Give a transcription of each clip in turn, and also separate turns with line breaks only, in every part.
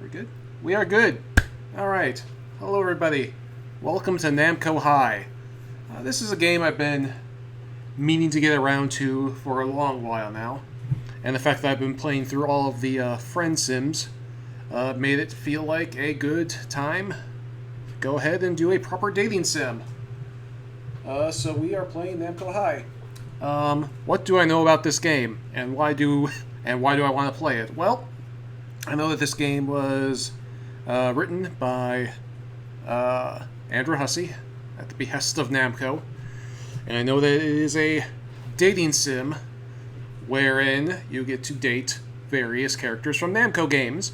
we good? We are good. Alright. Hello, everybody. Welcome to Namco High. This is a game I've been meaning to get around to for a long while now. And the fact that I've been playing through all of the friend sims made it feel like a good time. Go ahead and do a proper dating sim. So we are playing Namco High. What do I know about this game, and why do I want to play it? Well, I know that this game was written by Andrew Hussey at the behest of Namco, and I know that it is a dating sim wherein you get to date various characters from Namco games.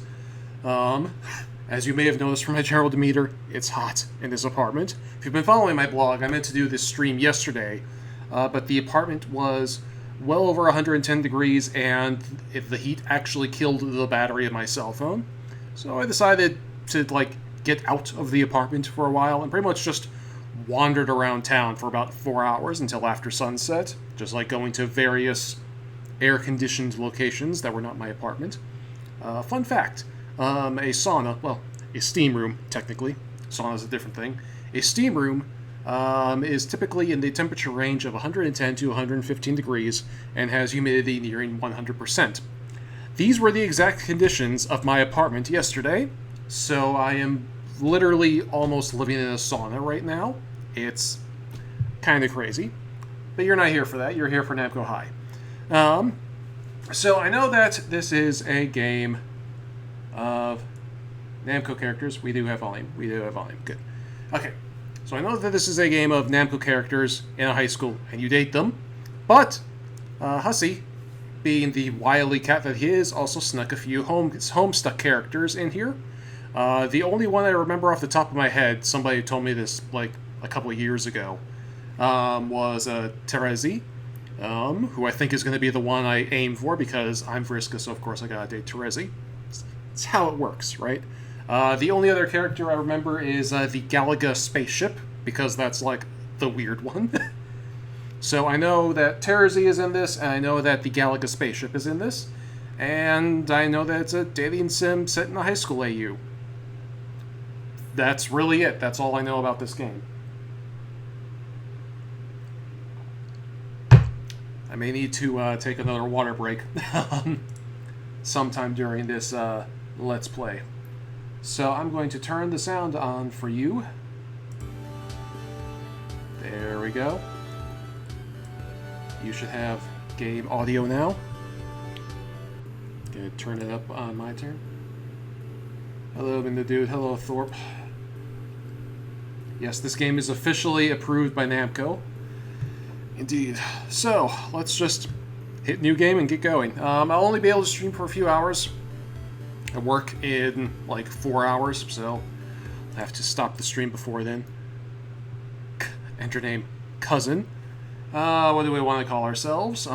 As you may have noticed from my general demeanor, it's hot in this apartment. If you've been following my blog, I meant to do this stream yesterday, but the apartment was well over 110 degrees, and the heat actually killed the battery of my cell phone. So I decided to, get out of the apartment for a while, and pretty much just wandered around town for about 4 hours until after sunset, just going to various air-conditioned locations that were not my apartment. Fun fact, a sauna, well, a steam room, technically. Sauna is a different thing. A steam room is typically in the temperature range of 110 to 115 degrees and has humidity nearing 100%. These were the exact conditions of my apartment yesterday, so I am literally almost living in a sauna right now. It's kind of crazy, but you're not here for that. You're here for Namco High. So I know that this is a game of Namco characters. We do have volume. Good. Okay. So I know that this is a game of Namco characters in a high school, and you date them, but Hussey, being the wily cat that he is, also snuck a few Homestuck characters in here. The only one I remember off the top of my head, somebody told me this a couple of years ago, was Terezi, who I think is going to be the one I aim for because I'm Vriska, so of course I gotta date Terezi. It's how it works, right? The only other character I remember is the Galaga spaceship, because that's the weird one. So I know that Terezi is in this, and I know that the Galaga spaceship is in this, and I know that it's a dating sim set in a high school AU. That's really it. That's all I know about this game. I may need to take another water break sometime during this Let's Play. So I'm going to turn the sound on for you. There we go. You should have game audio now. Gonna turn it up on my turn. Hello, Minda dude. Hello, Thorpe. Yes, this game is officially approved by Namco. Indeed. So, let's just hit new game and get going. I'll only be able to stream for a few hours. I work in 4 hours, so I'll have to stop the stream before then. Enter name, Cousin. What do we want to call ourselves?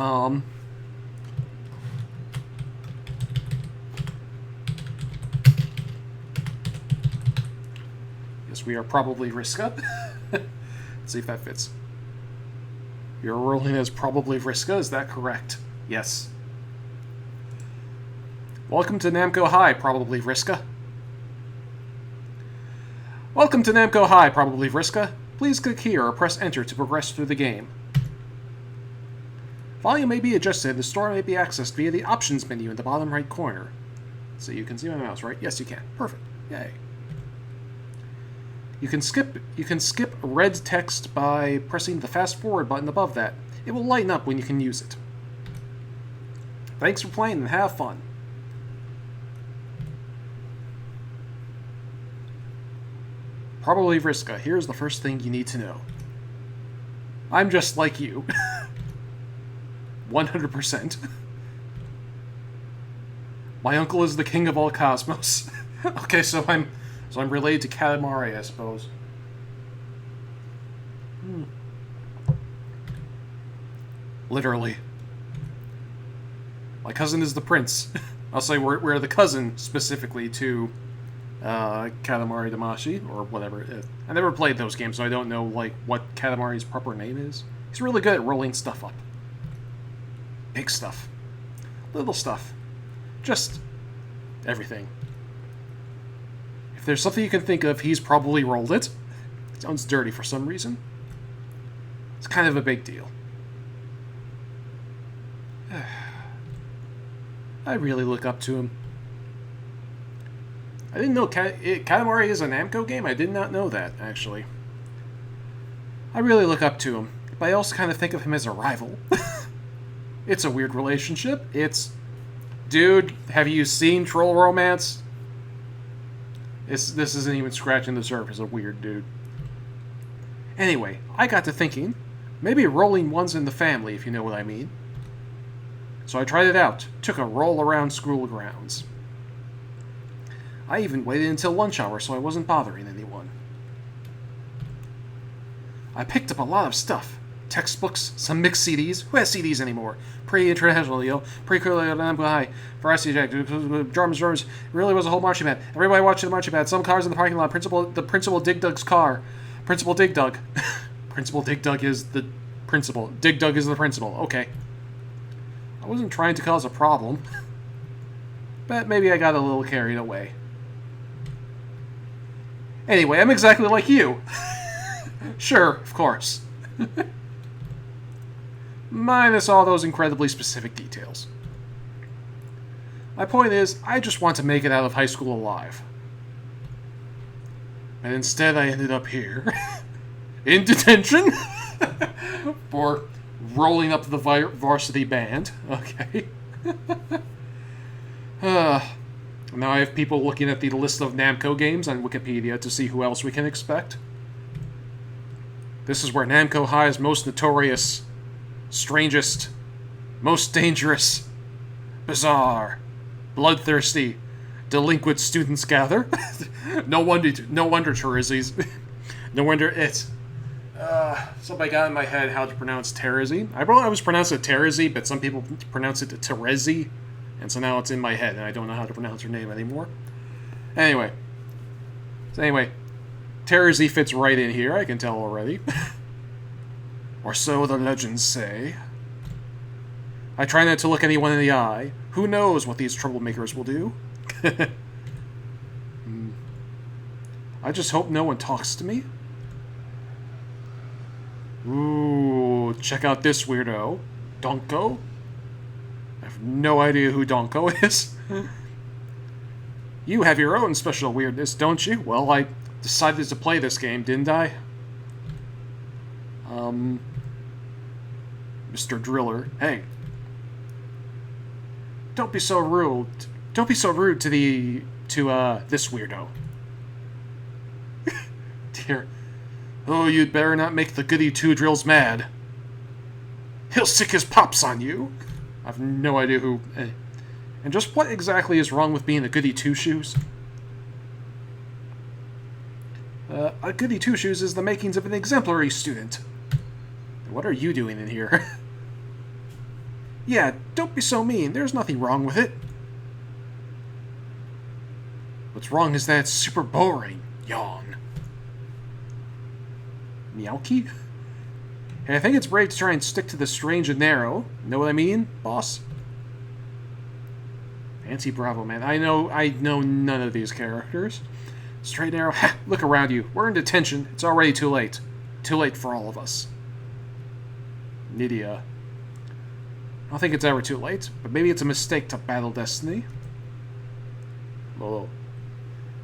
Guess we are probably Vriska. Let's see if that fits. You're rolling as probably Vriska, is that correct? Yes. Welcome to Namco High, probably Vriska. Welcome to Namco High, probably Vriska. Please click here or press enter to progress through the game. Volume may be adjusted. The store may be accessed via the options menu in the bottom right corner. So you can see my mouse, right? Yes, you can. Perfect. Yay. You can skip red text by pressing the fast forward button above that. It will lighten up when you can use it. Thanks for playing and have fun. Probably Vriska. Here's the first thing you need to know. I'm just like you. 100%. My uncle is the king of all cosmos. Okay, so I'm related to Katamari, I suppose. Literally. My cousin is the prince. I'll say we're the cousin specifically to Katamari Damacy, or whatever. I never played those games, so I don't know what Katamari's proper name is. He's really good at rolling stuff up. Big stuff. Little stuff. Just everything. If there's something you can think of, he's probably rolled it. It sounds dirty for some reason. It's kind of a big deal. I really look up to him. I didn't know Katamari is a Namco game. I did not know that, actually. I really look up to him, but I also kind of think of him as a rival. It's a weird relationship. It's... Dude, have you seen Troll Romance? This isn't even scratching the surface of weird, dude. Anyway, I got to thinking, maybe rolling one's in the family, if you know what I mean. So I tried it out. Took a roll around school grounds. I even waited until lunch hour so I wasn't bothering anyone. I picked up a lot of stuff. Textbooks, some mixed CDs. Who has CDs anymore? Pre-international, pre-curly Namco High. Varsity Jack, drums. It really was a whole marching band. Everybody watching the marching band. Some cars in the parking lot. The Principal Dig Dug's car. Principal Dig Dug. Principal Dig Dug is the principal. Dig Dug is the principal. Okay. I wasn't trying to cause a problem. But maybe I got a little carried away. Anyway, I'm exactly like you. Sure, of course. Minus all those incredibly specific details. My point is, I just want to make it out of high school alive. And instead I ended up here. In detention? For rolling up the varsity band. Okay. Now I have people looking at the list of Namco games on Wikipedia to see who else we can expect. This is where Namco High's most notorious, strangest, most dangerous, bizarre, bloodthirsty, delinquent students gather. No wonder Terezi's. No wonder it's... somebody got in my head how to pronounce Terezi. I always pronounce it Terezi, but some people pronounce it Terezi. And so now it's in my head, and I don't know how to pronounce her name anymore. Anyway. Terezi fits right in here, I can tell already. Or so the legends say. I try not to look anyone in the eye. Who knows what these troublemakers will do? I just hope no one talks to me. Ooh, check out this weirdo. Donko? I have no idea who Donko is. You have your own special weirdness, don't you? Well, I decided to play this game, didn't I? Mr. Driller. Hey. Don't be so rude. Don't be so rude to this weirdo. Dear. Oh, you'd better not make the goody two-drills mad. He'll sick his pops on you. I've no idea who... And just what exactly is wrong with being a goody two-shoes? A goody two-shoes is the makings of an exemplary student. What are you doing in here? Yeah, don't be so mean. There's nothing wrong with it. What's wrong is that it's super boring. Yawn. Meowky? Hey, I think it's brave to try and stick to the strange and narrow. Know what I mean, boss? Fancy Bravo, man. I know none of these characters. Straight arrow. Ha! Look around you. We're in detention. It's already too late. Too late for all of us. Nydia. I don't think it's ever too late, but maybe it's a mistake to battle destiny. Well,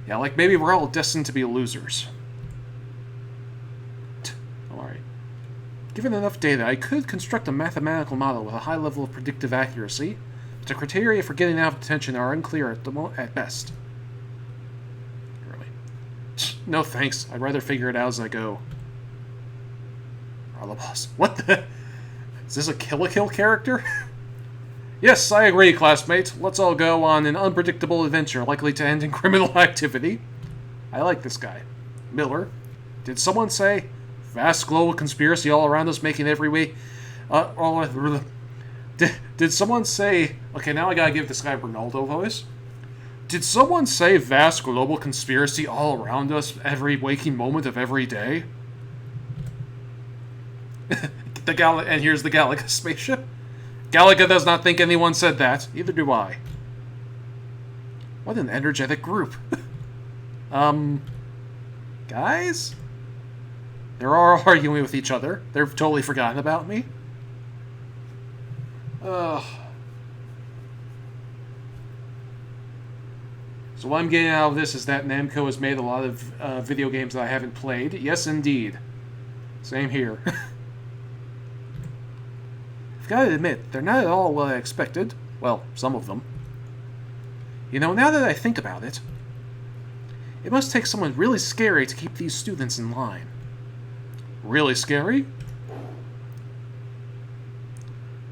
yeah, like maybe we're all destined to be losers. Alright. Given enough data, I could construct a mathematical model with a high level of predictive accuracy, but the criteria for getting out of detention are unclear at best. Really. No thanks. I'd rather figure it out as I go. Boss. What the... Is this a Kill-a-Kill character? Yes, I agree, classmate. Let's all go on an unpredictable adventure likely to end in criminal activity. I like this guy. Miller. Did someone say vast global conspiracy all around us making every way... Did someone say... Okay, now I gotta give this guy Ronaldo voice. Did someone say vast global conspiracy all around us every waking moment of every day? And here's the Galaga spaceship. Galaga does not think anyone said that. Neither do I. What an energetic group. Guys? They're all arguing with each other. They've totally forgotten about me. Ugh. So what I'm getting out of this is that Namco has made a lot of video games that I haven't played. Yes, indeed. Same here. I've got to admit, they're not at all what I expected. Well, some of them. You know, now that I think about it, it must take someone really scary to keep these students in line. Really scary?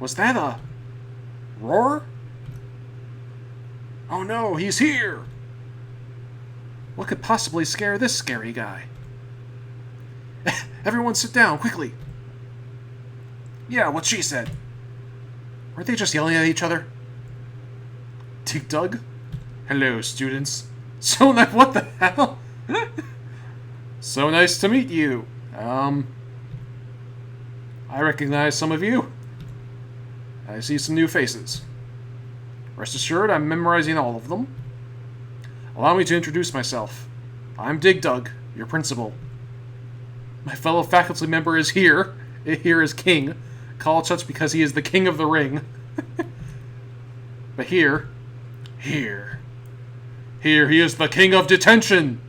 Was that a roar? Oh no, he's here! What could possibly scare this scary guy? Everyone sit down, quickly! Yeah, what she said. Weren't they just yelling at each other? Dig Dug? Hello, students. So nice. What the hell? So nice to meet you. I recognize some of you. I see some new faces. Rest assured, I'm memorizing all of them. Allow me to introduce myself. I'm Dig Dug, your principal. My fellow faculty member is here. Here is King. Called such because he is the king of the ring. But here he is the king of detention.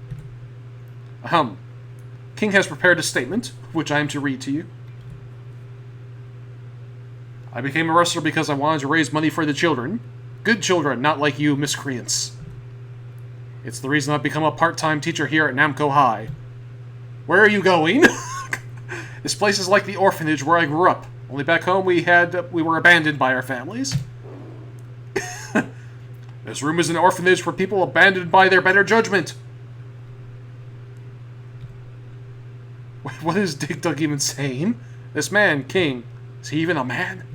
King has prepared a statement, which I am to read to you. I became a wrestler because I wanted to raise money for the children. Good children, not like you miscreants. It's the reason I've become a part-time teacher here at Namco High. Where are you going? This place is like the orphanage where I grew up. Only back home we were abandoned by our families. This room is an orphanage for people abandoned by their better judgment. What is Dig Dug even saying? This man, King, is he even a man?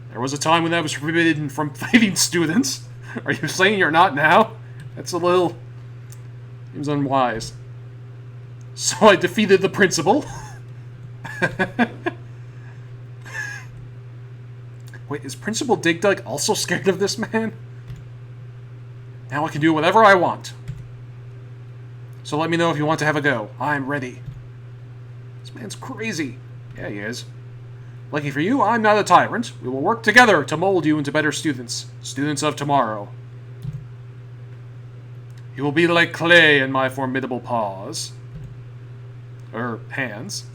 There was a time when I was forbidden from fighting students. Are you saying you're not now? That's a little... seems unwise. So I defeated the principal. Wait, is Principal Dig Dug also scared of this man? Now I can do whatever I want. So let me know if you want to have a go. I'm ready. This man's crazy. Yeah, he is. Lucky for you, I'm not a tyrant. We will work together to mold you into better students. Students of tomorrow. You will be like clay in my formidable paws. Hands.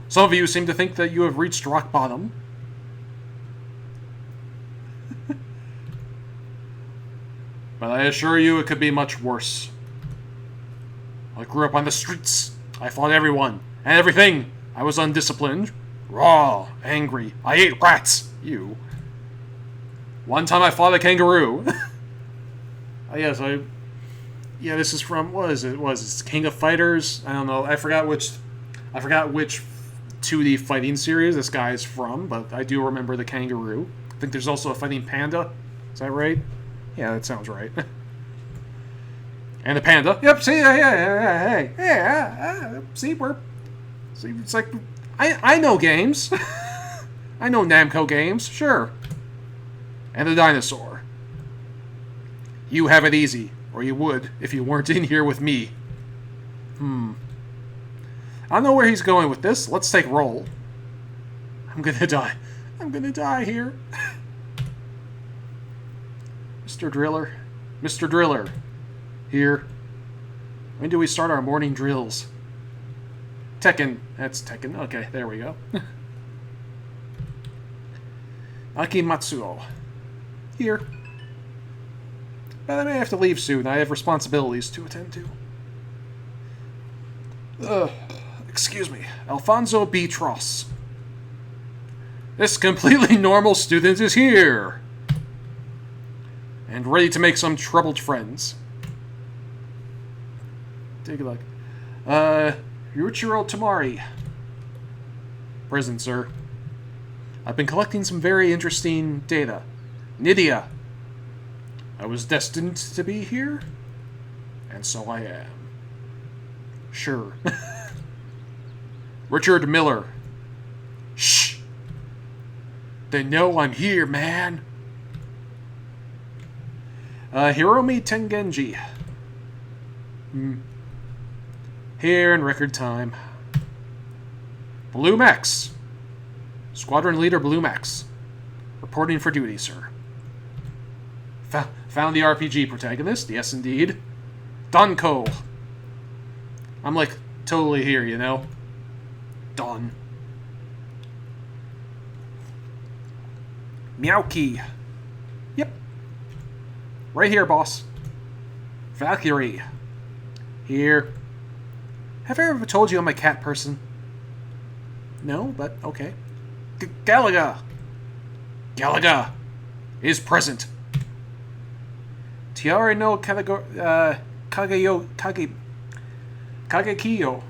Some of you seem to think that you have reached rock bottom. But I assure you it could be much worse. I grew up on the streets. I fought everyone and everything. I was undisciplined, raw, angry. I ate rats. You. One time I fought a kangaroo. Yes, yeah, this is from, what is it? It's King of Fighters? I don't know. I forgot which 2D fighting series this guy is from, but I do remember the kangaroo. I think there's also a fighting panda. Is that right? Yeah, that sounds right. And the panda. Yep, see, see, it's like, I know games. I know Namco games, sure. And the dinosaur. You have it easy, or you would if you weren't in here with me. I don't know where he's going with this. Let's take roll. I'm gonna die. I'm gonna die here. Mr. Driller. Mr. Driller. Here. When do we start our morning drills? Tekken. That's Tekken. Okay, there we go. Akimatsuo. Here. But I may have to leave soon. I have responsibilities to attend to. Excuse me. Alfonso B. Tross. This completely normal student is here. And ready to make some troubled friends. Take a look. Yuichiro Tamari. Present, sir. I've been collecting some very interesting data. Nydia. I was destined to be here, and so I am. Sure. Richard Miller. Shh! They know I'm here, man. Hiromi Tengenji. Here in record time. Blue Max. Squadron Leader Blue Max. Reporting for duty, sir. Found the RPG protagonist? Yes, indeed. Dunko. I'm like totally here, you know? Done. Meowki. Yep. Right here, boss. Valkyrie. Here. Have I ever told you I'm a cat person? No, but okay. Galaga. Galaga is present. Tiare no Kagekiyo.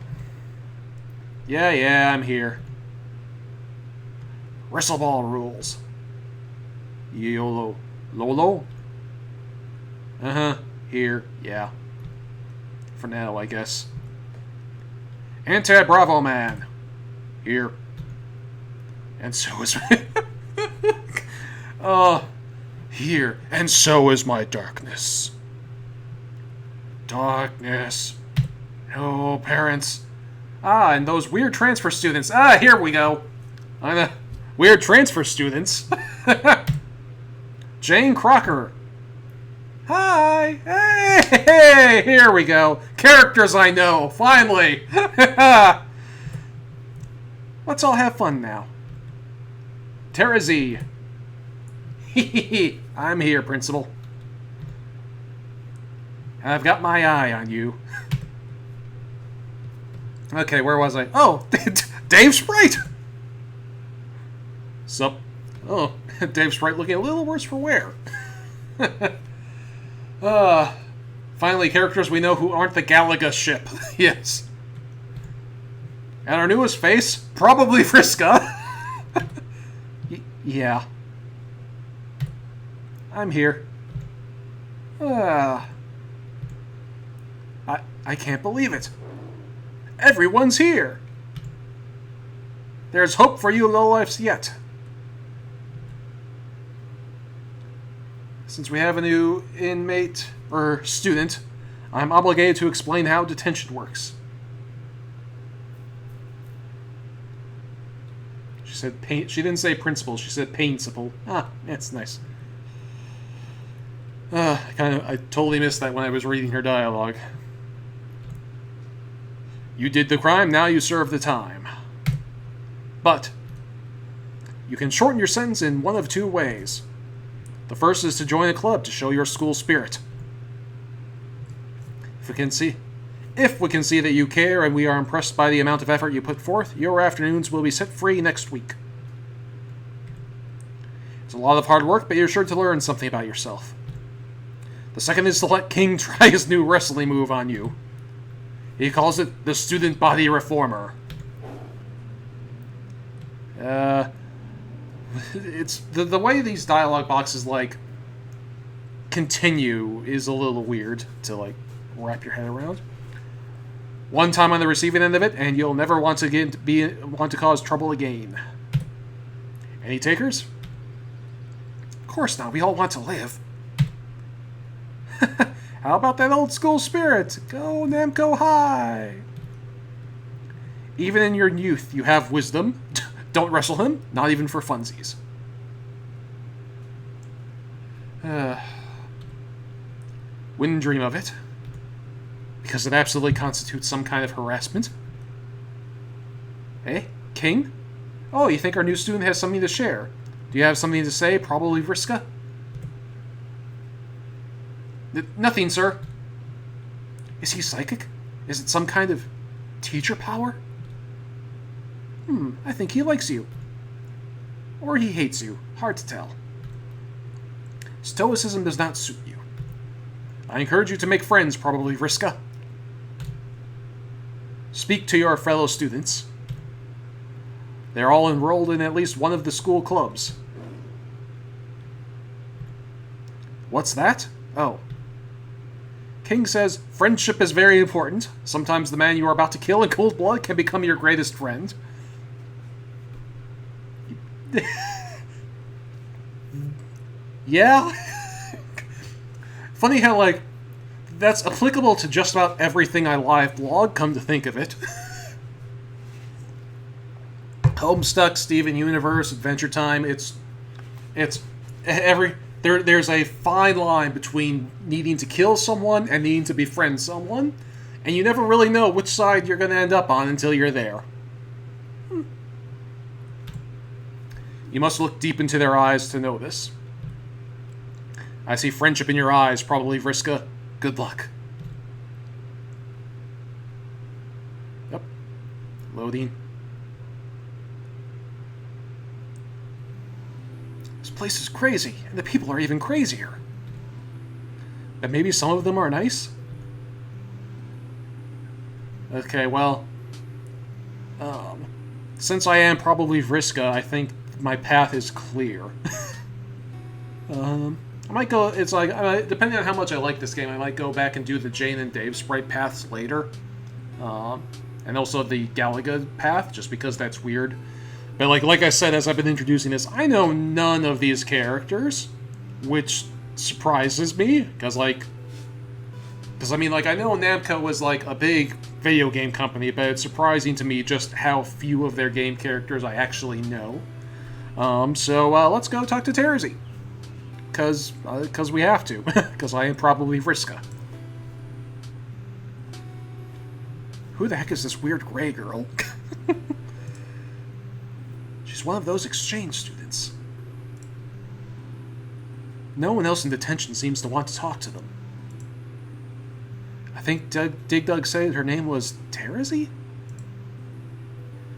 Yeah, I'm here. Wrestleball rules. YOLO. Lolo? Here, yeah. For now, I guess. Anti-Bravo Man. Here. And so is here. And so is my darkness. Darkness. No, parents. And those weird transfer students. Here we go. Weird transfer students. Jane Crocker. Hi. Hey, here we go. Characters I know. Finally. Let's all have fun now. Terezi. I'm here, Principal. I've got my eye on you. Okay, where was I? Oh, Dave Sprite! Sup? Oh, Dave Sprite looking a little worse for wear. Finally, characters we know who aren't the Galaga ship. Yes. And our newest face? Probably Friska. Yeah. I'm here. I can't believe it. Everyone's here. There's hope for you lowlifes yet. Since we have a new inmate, or student, I'm obligated to explain how detention works. She said paint. She didn't say principal, she said paintable. That's nice. I totally missed that when I was reading her dialogue. You did the crime, now you serve the time. But you can shorten your sentence in one of two ways. The first is to join a club to show your school spirit. If we can see that you care and we are impressed by the amount of effort you put forth, your afternoons will be set free next week. It's a lot of hard work, but you're sure to learn something about yourself. The second is to let King try his new wrestling move on you. He calls it the Student Body Reformer. It's the way these dialogue boxes continue is a little weird to wrap your head around. One time on the receiving end of it, and you'll never want to cause trouble again. Any takers? Of course not. We all want to live. How about that old school spirit? Go Namco High! Even in your youth, you have wisdom. Don't wrestle him, not even for funsies. Wouldn't dream of it. Because it absolutely constitutes some kind of harassment. Hey, King? Oh, you think our new student has something to share? Do you have something to say? Probably Vriska? Nothing, sir. Is he psychic? Is it some kind of teacher power? I think he likes you. Or he hates you. Hard to tell. Stoicism does not suit you. I encourage you to make friends, probably Vriska. Speak to your fellow students. They're all enrolled in at least one of the school clubs. What's that? Oh. King says, friendship is very important. Sometimes the man you are about to kill in cold blood can become your greatest friend. Yeah? Funny how, like, that's applicable to just about everything I live blog, come to think of it. Homestuck, Steven Universe, Adventure Time, it's there's a fine line between needing to kill someone and needing to befriend someone, and you never really know which side you're going to end up on until you're there. You must look deep into their eyes to know this. I see friendship in your eyes, probably Vriska. Good luck. Yep. Loading. This place is crazy, and the people are even crazier. But maybe some of them are nice? Okay, well... since I am probably Vriska, I think my path is clear. I might go... It's like, depending on how much I like this game, I might go back and do the Jane and Dave sprite paths later. And also the Galaga path, just because that's weird. But like I said, as I've been introducing this, I know none of these characters, which surprises me, because I mean, like, I know Namco was, like, a big video game company, but it's surprising to me just how few of their game characters I actually know. So let's go talk to Terezi. Because we have to, because I am probably Vriska. Who the heck is this weird gray girl? She's one of those exchange students. No one else in detention seems to want to talk to them. I think Dig Dug said her name was Terezi?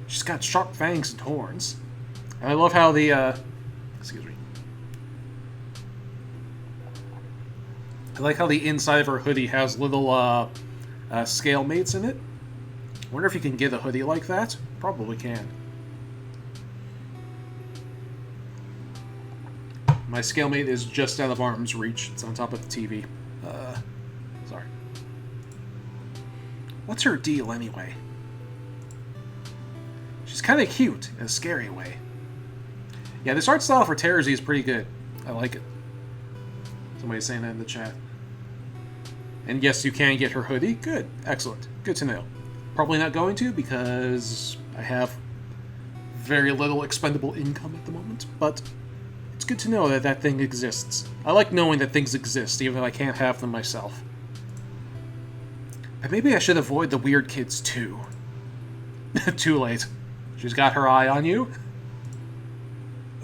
She's got sharp fangs and horns. And I love how the, excuse me. I like how the inside of her hoodie has little, scale mates in it. I wonder if you can get a hoodie like that. Probably can. My scale mate is just out of arm's reach. It's on top of the TV. Sorry. What's her deal, anyway? She's kind of cute, in a scary way. Yeah, this art style for Terezi is pretty good. I like it. Somebody's saying that in the chat. And yes, you can get her hoodie. Good. Excellent. Good to know. Probably not going to, because I have very little expendable income at the moment, but it's good to know that that thing exists. I like knowing that things exist, even if I can't have them myself. But maybe I should avoid the weird kids, too. Too late. She's got her eye on you.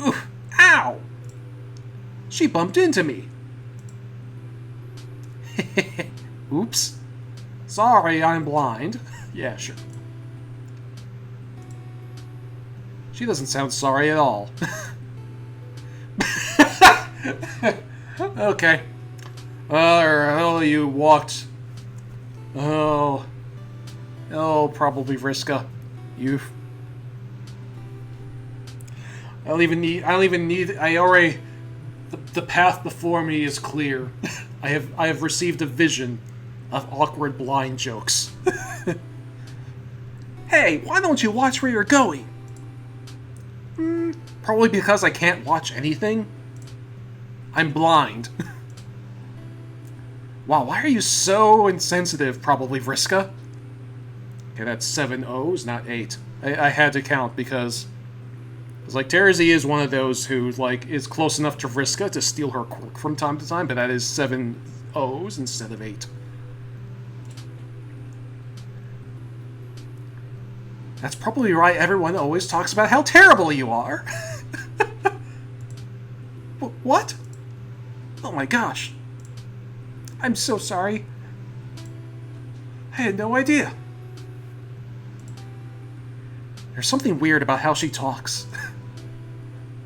Oof! Ow! She bumped into me. Oops. Sorry, I'm blind. Yeah, sure. She doesn't sound sorry at all. Okay. Oh, you walked. Oh, probably Vriska. I don't even need. I already. The path before me is clear. I have received a vision of awkward blind jokes. Hey, why don't you watch where you're going? Probably because I can't watch anything. I'm blind. Wow, why are you so insensitive, probably Vriska? Okay, that's 7 O's, not 8. I had to count because... It's like, Terezi is one of those who, like, is close enough to Vriska to steal her quirk from time to time, but that is 7 O's instead of 8. That's probably why everyone always talks about how terrible you are. What? Oh my gosh. I'm so sorry. I had no idea. There's something weird about how she talks.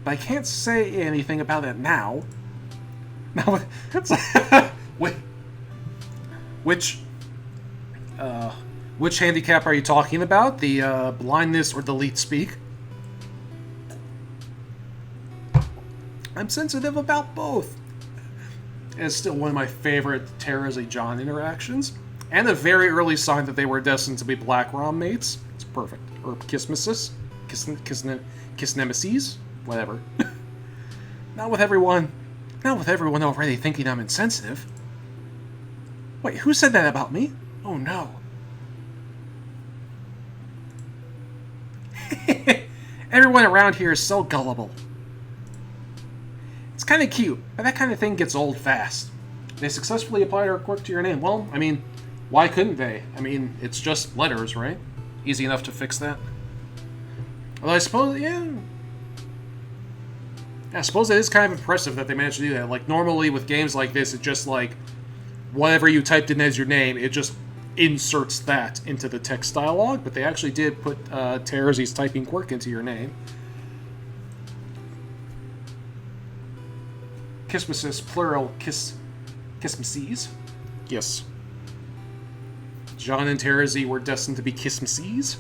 But I can't say anything about it now. Now, it's which handicap are you talking about? The blindness or the leet speak? I'm sensitive about both. It's still one of my favorite Terezi John interactions, and a very early sign that they were destined to be Black Rom mates. It's perfect. Or Kissnemesis, whatever. Not with everyone already thinking I'm insensitive. Wait, who said that about me? Oh no. Everyone around here is so gullible. It's kind of cute, but that kind of thing gets old fast. They successfully applied our quirk to your name. Well, I mean, why couldn't they? I mean, it's just letters, right? Easy enough to fix that. Although I suppose, yeah. I suppose it is kind of impressive that they managed to do that. Like, normally with games like this, it's just like, whatever you typed in as your name, it just inserts that into the text dialogue, but they actually did put Terezi's typing quirk into your name. Christmases, plural, Christmases. Yes. John and Terezi were destined to be Christmases.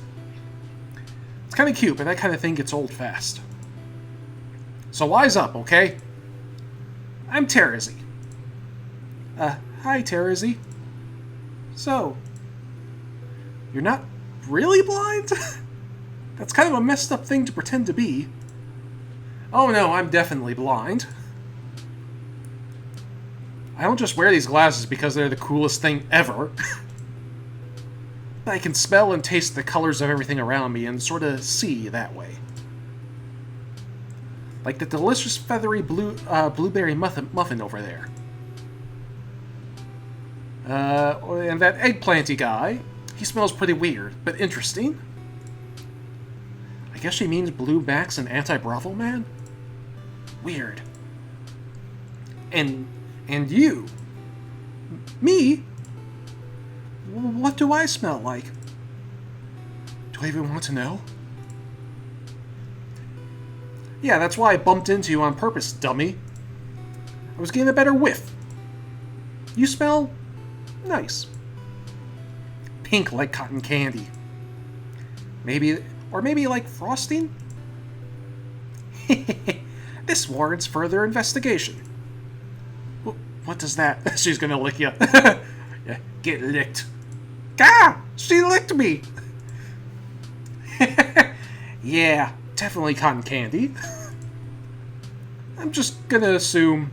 It's kind of cute, but that kind of thing gets old fast. So wise up, okay? I'm Terezi. Hi, Terezi. So, you're not really blind? That's kind of a messed up thing to pretend to be. Oh no, I'm definitely blind. I don't just wear these glasses because they're the coolest thing ever. But I can smell and taste the colors of everything around me and sort of see that way. Like the delicious feathery blueberry muffin over there. And that eggplanty guy, he smells pretty weird, but interesting. I guess she means Blue Max and Anti-Bravo Man? Weird. And you? Me? What do I smell like? Do I even want to know? Yeah, that's why I bumped into you on purpose, dummy. I was getting a better whiff. You smell nice. Pink like cotton candy. Maybe like frosting? This warrants further investigation. What does that? She's gonna lick you. Yeah, get licked. Ah! She licked me! Yeah, definitely cotton candy. I'm just gonna assume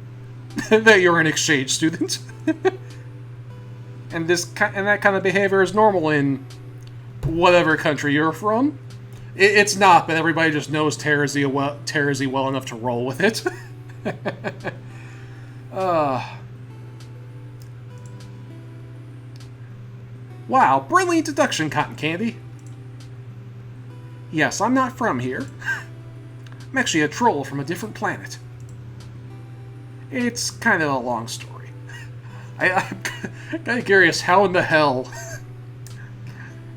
that you're an exchange student. And that kind of behavior is normal in whatever country you're from. It's not, but everybody just knows Terezi well enough to roll with it. Wow, brilliant deduction, Cotton Candy. Yes, I'm not from here. I'm actually a troll from a different planet. It's kind of a long story. I'm kind of curious, how in the hell...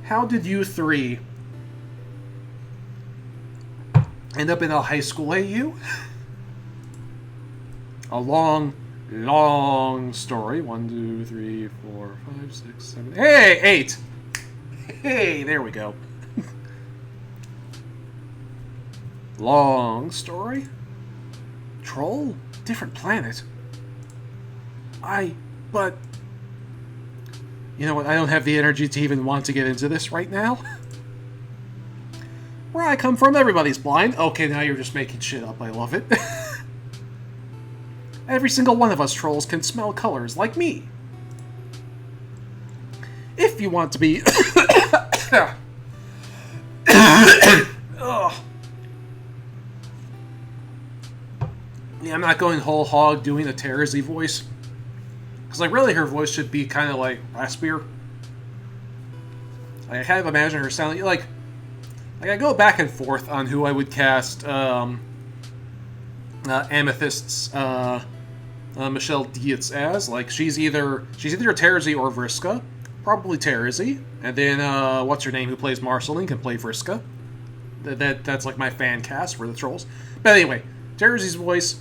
How did you three end up in a high school AU? A long story. 1, 2, 3, 4, 5, 6, 7... Hey, 8! Hey, there we go. Long story? Troll? Different planet? But... You know what, I don't have the energy to even want to get into this right now. Where I come from, everybody's blind. Okay, now you're just making shit up. I love it. Every single one of us trolls can smell colors, like me. If you want to be... Yeah, I'm not going whole hog doing a Terezi voice. Because, like, really her voice should be kind of, like, raspier. Like, I kind of imagine her sounding, like, I go back and forth on who I would cast, Amethyst's, Michelle Dietz as. Like, she's either Terezi or Vriska. Probably Terezi. And then, what's her name, who plays Marceline, can play Vriska. That's, like, my fan cast for the trolls. But anyway, Terezi's voice,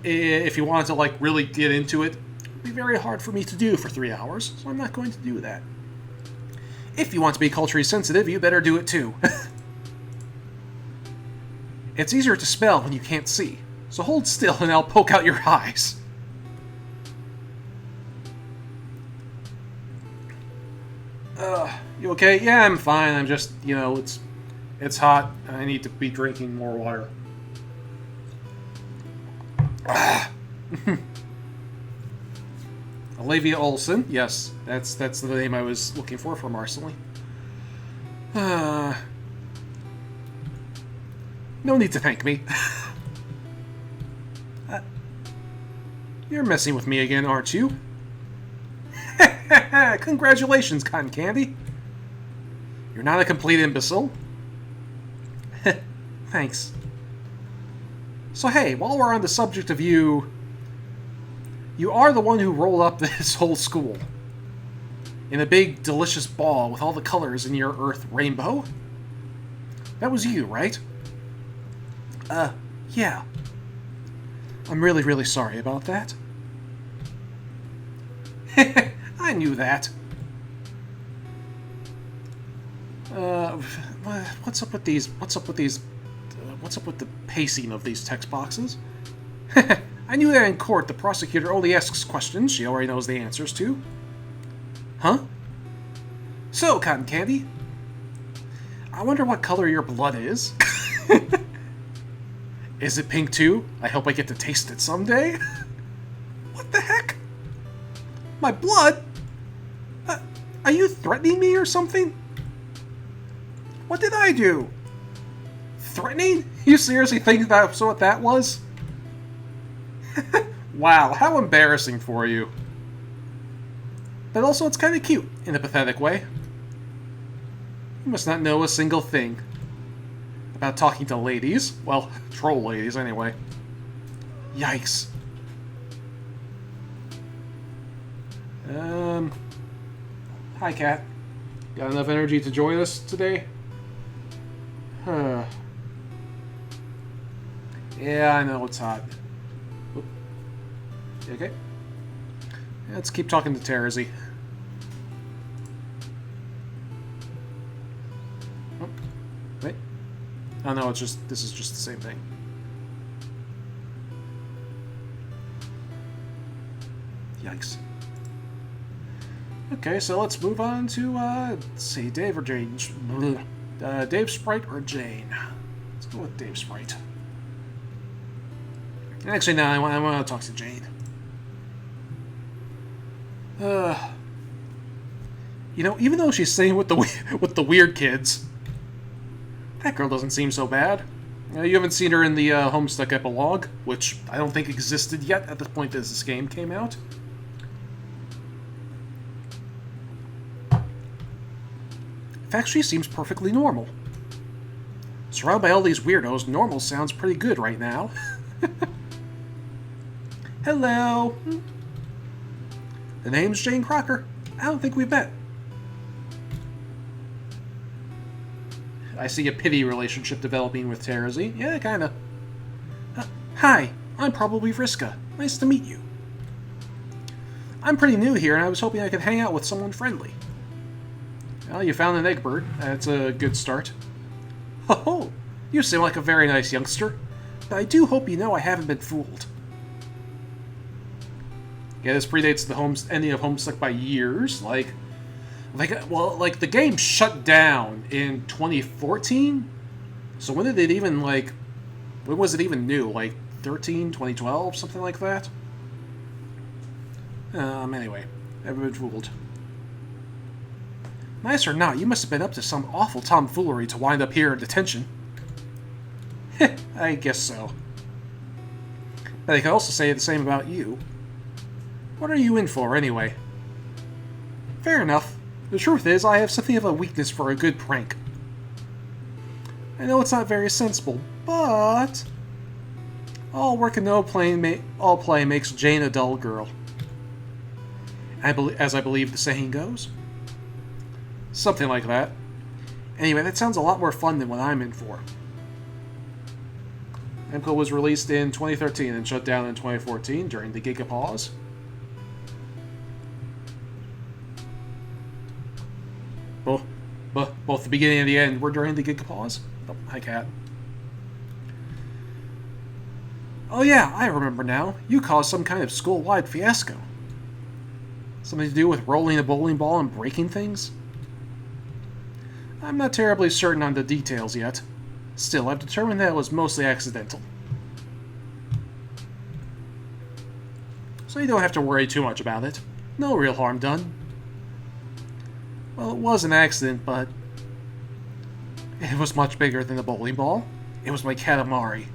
if you wanted to, like, really get into it, would be very hard for me to do for 3 hours, so I'm not going to do that. If you want to be culturally sensitive, you better do it too. It's easier to spell when you can't see, so hold still and I'll poke out your eyes. You okay? Yeah, I'm fine. I'm just, you know, it's hot and I need to be drinking more water. Olivia Olson. Yes, that's the name I was looking for Marceline. No need to thank me. You're messing with me again, aren't you? Congratulations, Cotton Candy. You're not a complete imbecile. Thanks. So hey, while we're on the subject of you... You are the one who rolled up this whole school. In a big, delicious ball with all the colors in your Earth rainbow. That was you, right? Yeah. I'm really, really sorry about that. I knew that. What's up with these? What's up with the pacing of these text boxes? I knew that in court the prosecutor only asks questions she already knows the answers to. Huh? So, Cotton Candy, I wonder what color your blood is. Is it pink too? I hope I get to taste it someday. What the heck? My blood? Are you threatening me or something? What did I do? Threatening? You seriously think that's what that was? Wow, how embarrassing for you. But also, it's kind of cute, in a pathetic way. You must not know a single thing about talking to ladies. Well, troll ladies, anyway. Yikes. Hi, Cat. Got enough energy to join us today? Huh. Yeah, I know it's hot. Oop. You okay? Let's keep talking to Terezi. Oh, wait. Oh no, this is just the same thing. Yikes. Okay, so let's move on to, let's see, Dave or Jane? Dave Sprite or Jane? Let's go with Dave Sprite. Actually, no, I want to talk to Jane. You know, even though she's staying with the weird kids, that girl doesn't seem so bad. You haven't seen her in the Homestuck epilogue, which I don't think existed yet at the point that this game came out. In fact, she seems perfectly normal. Surrounded by all these weirdos, normal sounds pretty good right now. Hello. The name's Jane Crocker. I don't think we've met. I see a pity relationship developing with Terezi. Yeah, kinda. Hi, I'm probably Vriska. Nice to meet you. I'm pretty new here, and I was hoping I could hang out with someone friendly. Well, you found an egg bird. That's a good start. Ho-ho! You seem like a very nice youngster. But I do hope you know I haven't been fooled. Yeah, this predates the ending of Homestuck by years. Like the game shut down in 2014? So when did it even, when was it even new? 2012, something like that? Anyway, never been fooled. Nice or not, you must have been up to some awful tomfoolery to wind up here in detention. Heh, I guess so. But I could also say the same about you. What are you in for, anyway? Fair enough. The truth is, I have something of a weakness for a good prank. I know it's not very sensible, but... all work and no play, all play makes Jane a dull girl. As I believe the saying goes. Something like that. Anyway, that sounds a lot more fun than what I'm in for. Namco was released in 2013 and shut down in 2014 during the Gigapause. Both the beginning and the end were during the Gigapause. Oh, hi, Cat. Oh yeah, I remember now. You caused some kind of school-wide fiasco. Something to do with rolling a bowling ball and breaking things? I'm not terribly certain on the details yet. Still, I've determined that it was mostly accidental. So you don't have to worry too much about it. No real harm done. Well, it was an accident, but it was much bigger than a bowling ball. It was my Katamari.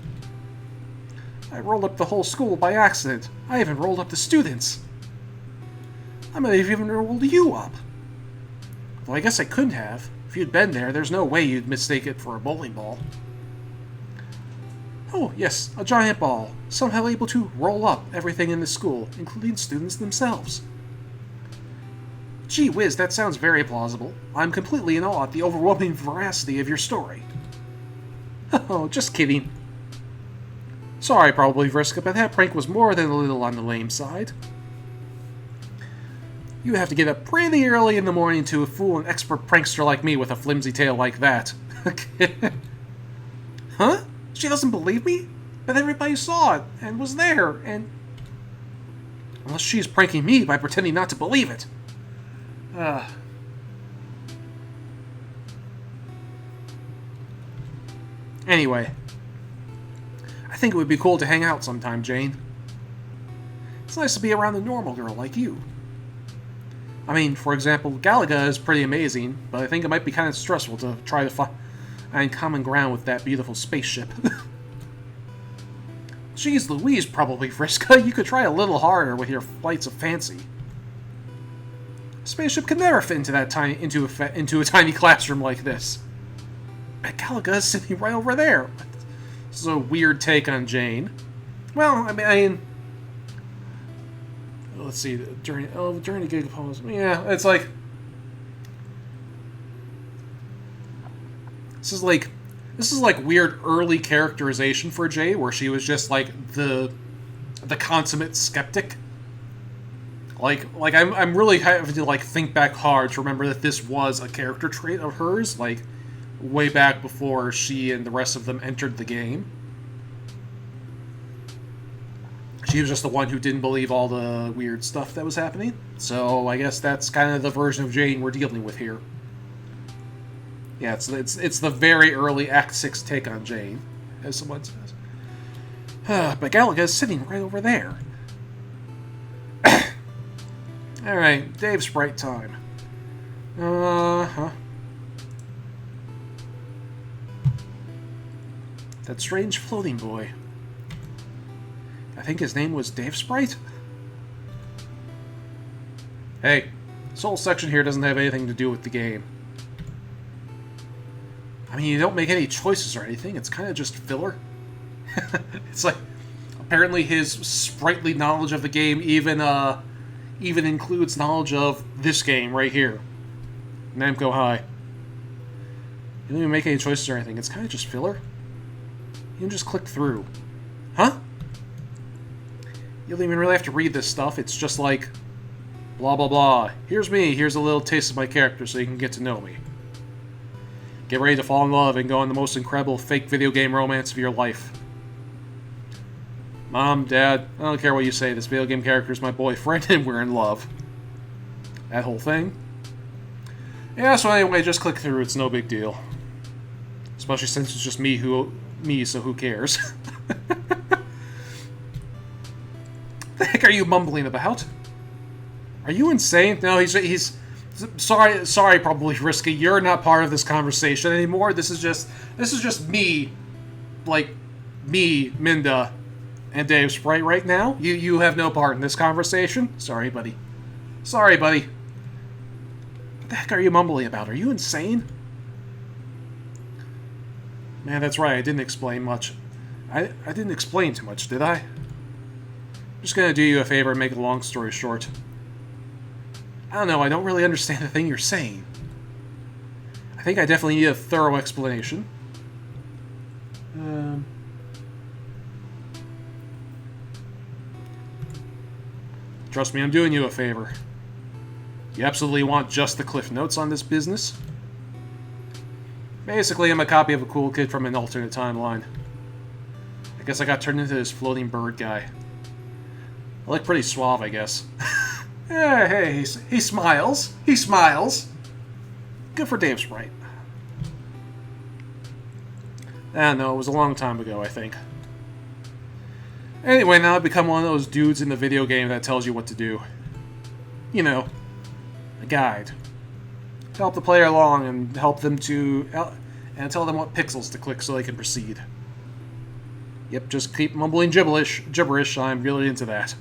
I rolled up the whole school by accident. I even rolled up the students. I might have even rolled you up. Though I guess I couldn't have. If you'd been there, there's no way you'd mistake it for a bowling ball. Oh, yes, a giant ball, somehow able to roll up everything in the school, including students themselves. Gee whiz, that sounds very plausible. I'm completely in awe at the overwhelming veracity of your story. Oh, just kidding. Sorry, probably, Vriska, but that prank was more than a little on the lame side. You have to get up pretty early in the morning to fool an expert prankster like me with a flimsy tale like that. Huh? She doesn't believe me? But everybody saw it, and was there, and... Unless she's pranking me by pretending not to believe it. Anyway. I think it would be cool to hang out sometime, Jane. It's nice to be around a normal girl like you. I mean, for example, Galaga is pretty amazing, but I think it might be kind of stressful to try to find common ground with that beautiful spaceship. Jeez Louise, probably, Vriska. You could try a little harder with your flights of fancy. A spaceship could never fit into a tiny classroom like this. But Galaga is sitting right over there. This is a weird take on Jane. Well, I mean, let's see. During the gig pose, yeah, it's like this is like weird early characterization for Jay, where she was just like the consummate skeptic. Like I'm really having to like think back hard to remember that this was a character trait of hers, like way back before she and the rest of them entered the game. She was just the one who didn't believe all the weird stuff that was happening. So I guess that's kind of the version of Jane we're dealing with here. Yeah, it's the very early Act 6 take on Jane, as someone says. But Galaga is sitting right over there. Alright, Dave Sprite time. That strange floating boy. I think his name was Dave Sprite? Hey, this whole section here doesn't have anything to do with the game. I mean, you don't make any choices or anything, it's kind of just filler. It's like, apparently his sprightly knowledge of the game even includes knowledge of this game right here. Namco High. You don't even make any choices or anything, it's kind of just filler. You can just click through. Huh? You don't even really have to read this stuff, it's just like, blah blah blah. Here's me, here's a little taste of my character so you can get to know me. Get ready to fall in love and go on the most incredible fake video game romance of your life. Mom, Dad, I don't care what you say, this video game character is my boyfriend and we're in love. That whole thing. Yeah, so anyway, just click through, it's no big deal. Especially since it's just me, so who cares? What the heck are you mumbling about? Are you insane? No, he's sorry, probably Risky. You're not part of this conversation anymore. This is just me, like me, Minda, and Dave Sprite right now. You have no part in this conversation. Sorry, buddy. Sorry, buddy. What the heck are you mumbling about? Are you insane? Man, that's right. I didn't explain much. I didn't explain too much, did I? I'm just gonna do you a favor and make a long story short. I don't know, I don't really understand the thing you're saying. I think I definitely need a thorough explanation. Trust me, I'm doing you a favor. You absolutely want just the Cliff Notes on this business? Basically, I'm a copy of a cool kid from an alternate timeline. I guess I got turned into this floating bird guy. I look pretty suave, I guess. Yeah, hey, he smiles. He smiles. Good for Dave Sprite. No, it was a long time ago, I think. Anyway, now I've become one of those dudes in the video game that tells you what to do. you know, a guide. To help the player along and help them to... and tell them what pixels to click so they can proceed. Yep, just keep mumbling gibberish. I'm really into that.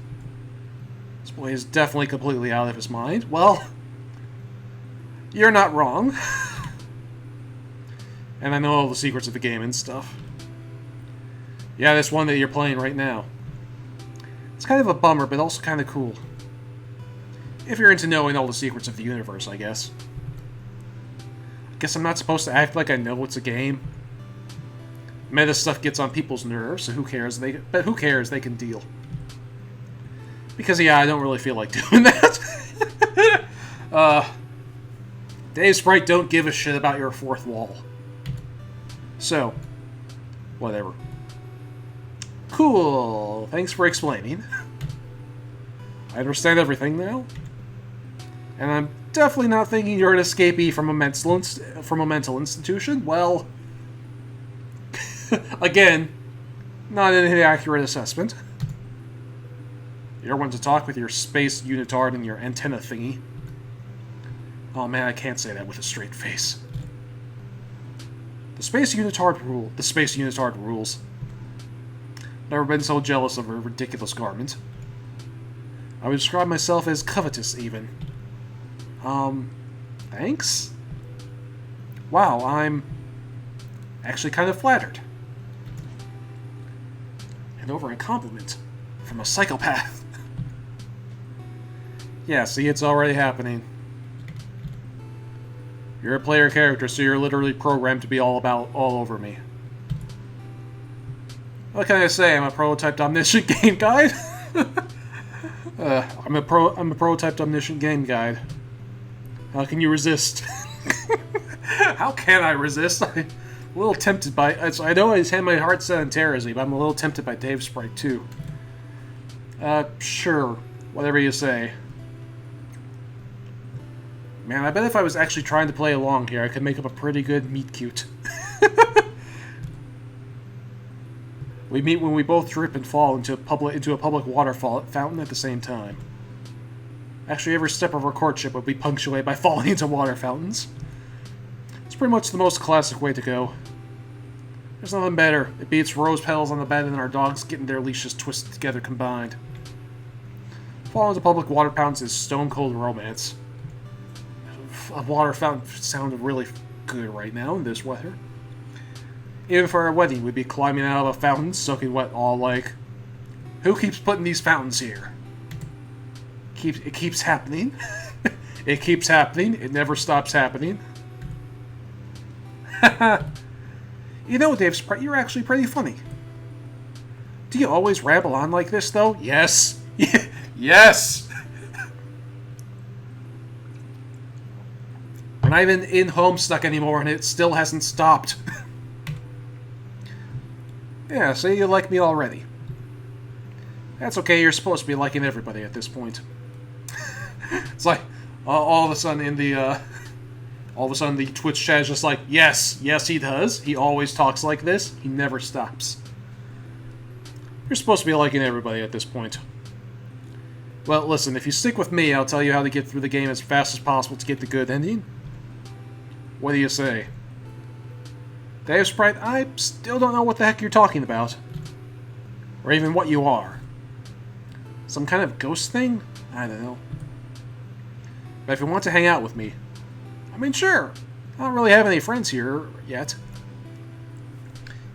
This boy is definitely completely out of his mind. Well, you're not wrong. And I know all the secrets of the game and stuff. Yeah, this one that you're playing right now. It's kind of a bummer, but also kind of cool. If you're into knowing all the secrets of the universe, I guess. I guess I'm not supposed to act like I know it's a game. Meta stuff gets on people's nerves, so who cares? But who cares? They can deal. Because, yeah, I don't really feel like doing that. Dave Sprite don't give a shit about your fourth wall. So, whatever. Cool. Thanks for explaining. I understand everything now. And I'm definitely not thinking you're an escapee from a mental institution. Well, again, not an inaccurate assessment. You're one to talk with your space unitard and your antenna thingy. Oh man, I can't say that with a straight face. The space unitard rules. Never been so jealous of her ridiculous garment. I would describe myself as covetous, even. Thanks? Wow, I'm actually kind of flattered. And over a compliment from a psychopath. Yeah, see, it's already happening. You're a player character, so you're literally programmed to be all over me. What can I say? I'm a prototyped omniscient game guide. I'm a prototyped omniscient game guide. How can you resist? How can I resist? I'm a little tempted by... I know I had my heart set on Terezi, but I'm a little tempted by Dave Sprite, too. Sure. Whatever you say. Man, I bet if I was actually trying to play along here, I could make up a pretty good meet-cute. We meet when we both trip and fall into a public waterfall fountain at the same time. Actually, every step of our courtship would be punctuated by falling into water fountains. It's pretty much the most classic way to go. There's nothing better. It beats rose petals on the bed and our dogs getting their leashes twisted together combined. Falling into public water fountains is stone-cold romance. A water fountain sounded really good right now in this weather. Even for our wedding, we'd be climbing out of a fountain, soaking wet, all like, who keeps putting these fountains here? It keeps happening. It keeps happening. It never stops happening. You know, Dave Sprite, you're actually pretty funny. Do you always ramble on like this, though? Yes. Yes! I'm not even in Homestuck anymore, and it still hasn't stopped. Yeah, so you like me already. That's okay, you're supposed to be liking everybody at this point. It's like, all of a sudden the Twitch chat is just like, yes, he does. He always talks like this. He never stops. You're supposed to be liking everybody at this point. Well, listen, if you stick with me, I'll tell you how to get through the game as fast as possible to get the good ending. What do you say? Dave Sprite, I still don't know what the heck you're talking about. Or even what you are. Some kind of ghost thing? I don't know. But if you want to hang out with me, I mean, sure. I don't really have any friends here yet.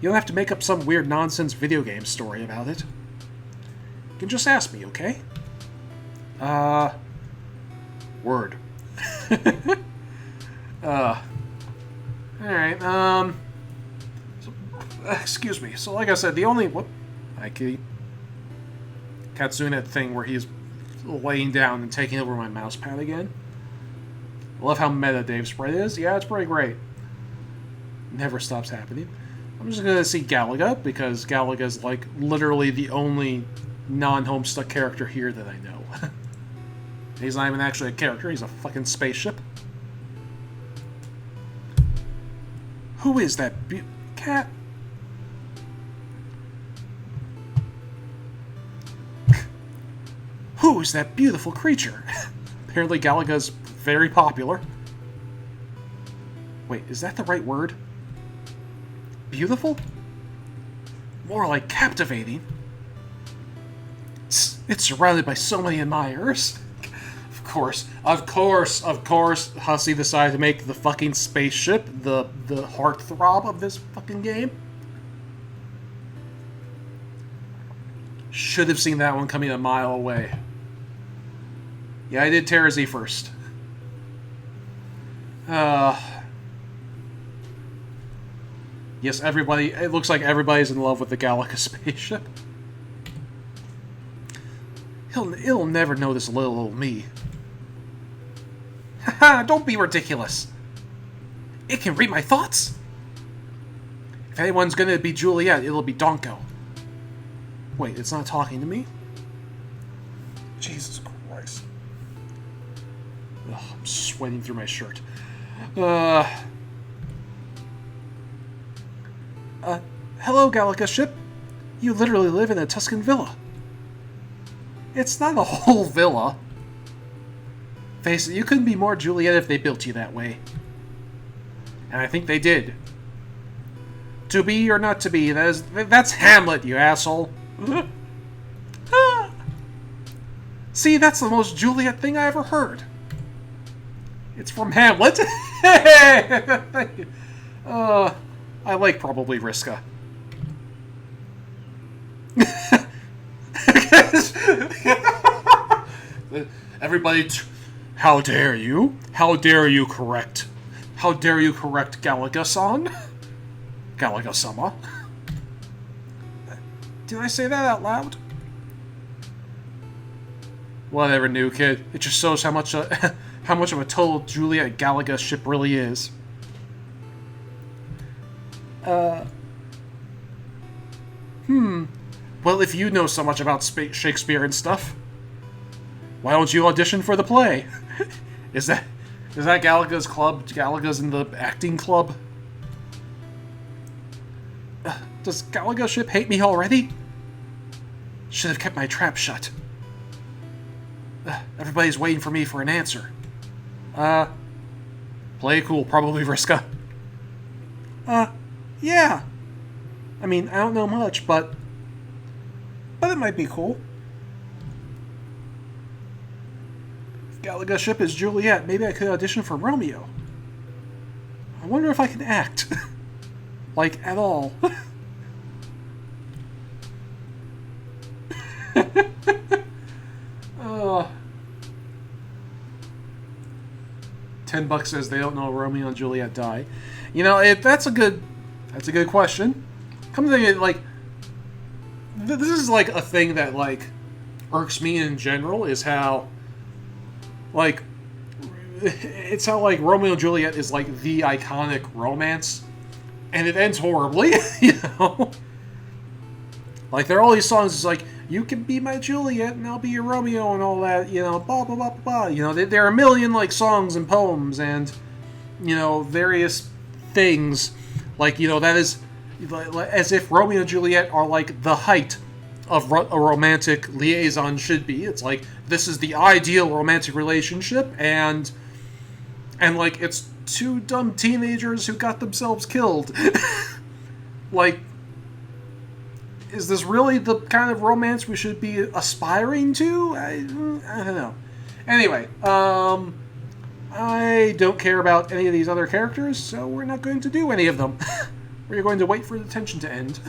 You don't have to make up some weird nonsense video game story about it. You can just ask me, okay? Word. Alright, excuse me. So, like I said, the only... Whoop. Hi, kitty. Cat's doing that thing where he's laying down and taking over my mouse pad again. I love how meta Dave Sprite is. Yeah, it's pretty great. Never stops happening. I'm just gonna see Galaga, because Galaga's, like, literally the only non-Homestuck character here that I know. He's not even actually a character, he's a fucking spaceship. Who is that cat? Who is that beautiful creature? apparently Galaga's very popular. Wait, is that the right word? Beautiful? More like captivating. It's surrounded by so many admirers. Of course, Hussey decided to make the fucking spaceship the heartthrob of this fucking game. Should have seen that one coming a mile away. Yeah, I did Terezi first. Yes, everybody. It looks like everybody's in love with the Galaga spaceship. He'll never notice little old me. Haha, don't be ridiculous. It can read my thoughts. If anyone's gonna be Juliet, it'll be Donko. Wait, it's not talking to me? Jesus Christ. Ugh, I'm sweating through my shirt. Hello, Galaga ship. You literally live in a Tuscan villa. It's not a whole villa. Face it, you couldn't be more Juliet if they built you that way. And I think they did. To be or not to be, that's Hamlet, you asshole. See, that's the most Juliet thing I ever heard. It's from Hamlet. Thank you. I like probably Riska. Everybody, how dare you? How dare you correct? How dare you correct Galaga-san? Galaga-sama? Did I say that out loud? Whatever, new kid. It just shows how much of a total Juliet Galaga ship really is. Well, if you know so much about Shakespeare and stuff, why don't you audition for the play? Is that Galaga's club? Galaga's in the acting club? Does Galaga ship hate me already? Should have kept my trap shut. Everybody's waiting for me for an answer. Play cool, probably Vriska. Yeah. I mean, I don't know much, but it might be cool. If Galaga ship is Juliet, maybe I could audition for Romeo. I wonder if I can act. Like, at all. $10 says they don't know Romeo and Juliet die. You know, that's a good question. Come to think of it, like, this is like a thing that like irks me in general, is how like it's how like Romeo and Juliet is like the iconic romance, and it ends horribly. You know, like there are all these songs. It's like, you can be my Juliet and I'll be your Romeo and all that. You know, blah blah blah blah blah. You know, there are a million like songs and poems and, you know, various things. Like, you know, that is as if Romeo and Juliet are like the height of a romantic liaison should be. It's like, this is the ideal romantic relationship, and like, it's two dumb teenagers who got themselves killed. Like, is this really the kind of romance we should be aspiring to? I don't know. Anyway, I don't care about any of these other characters, so we're not going to do any of them. We're going to wait for the tension to end.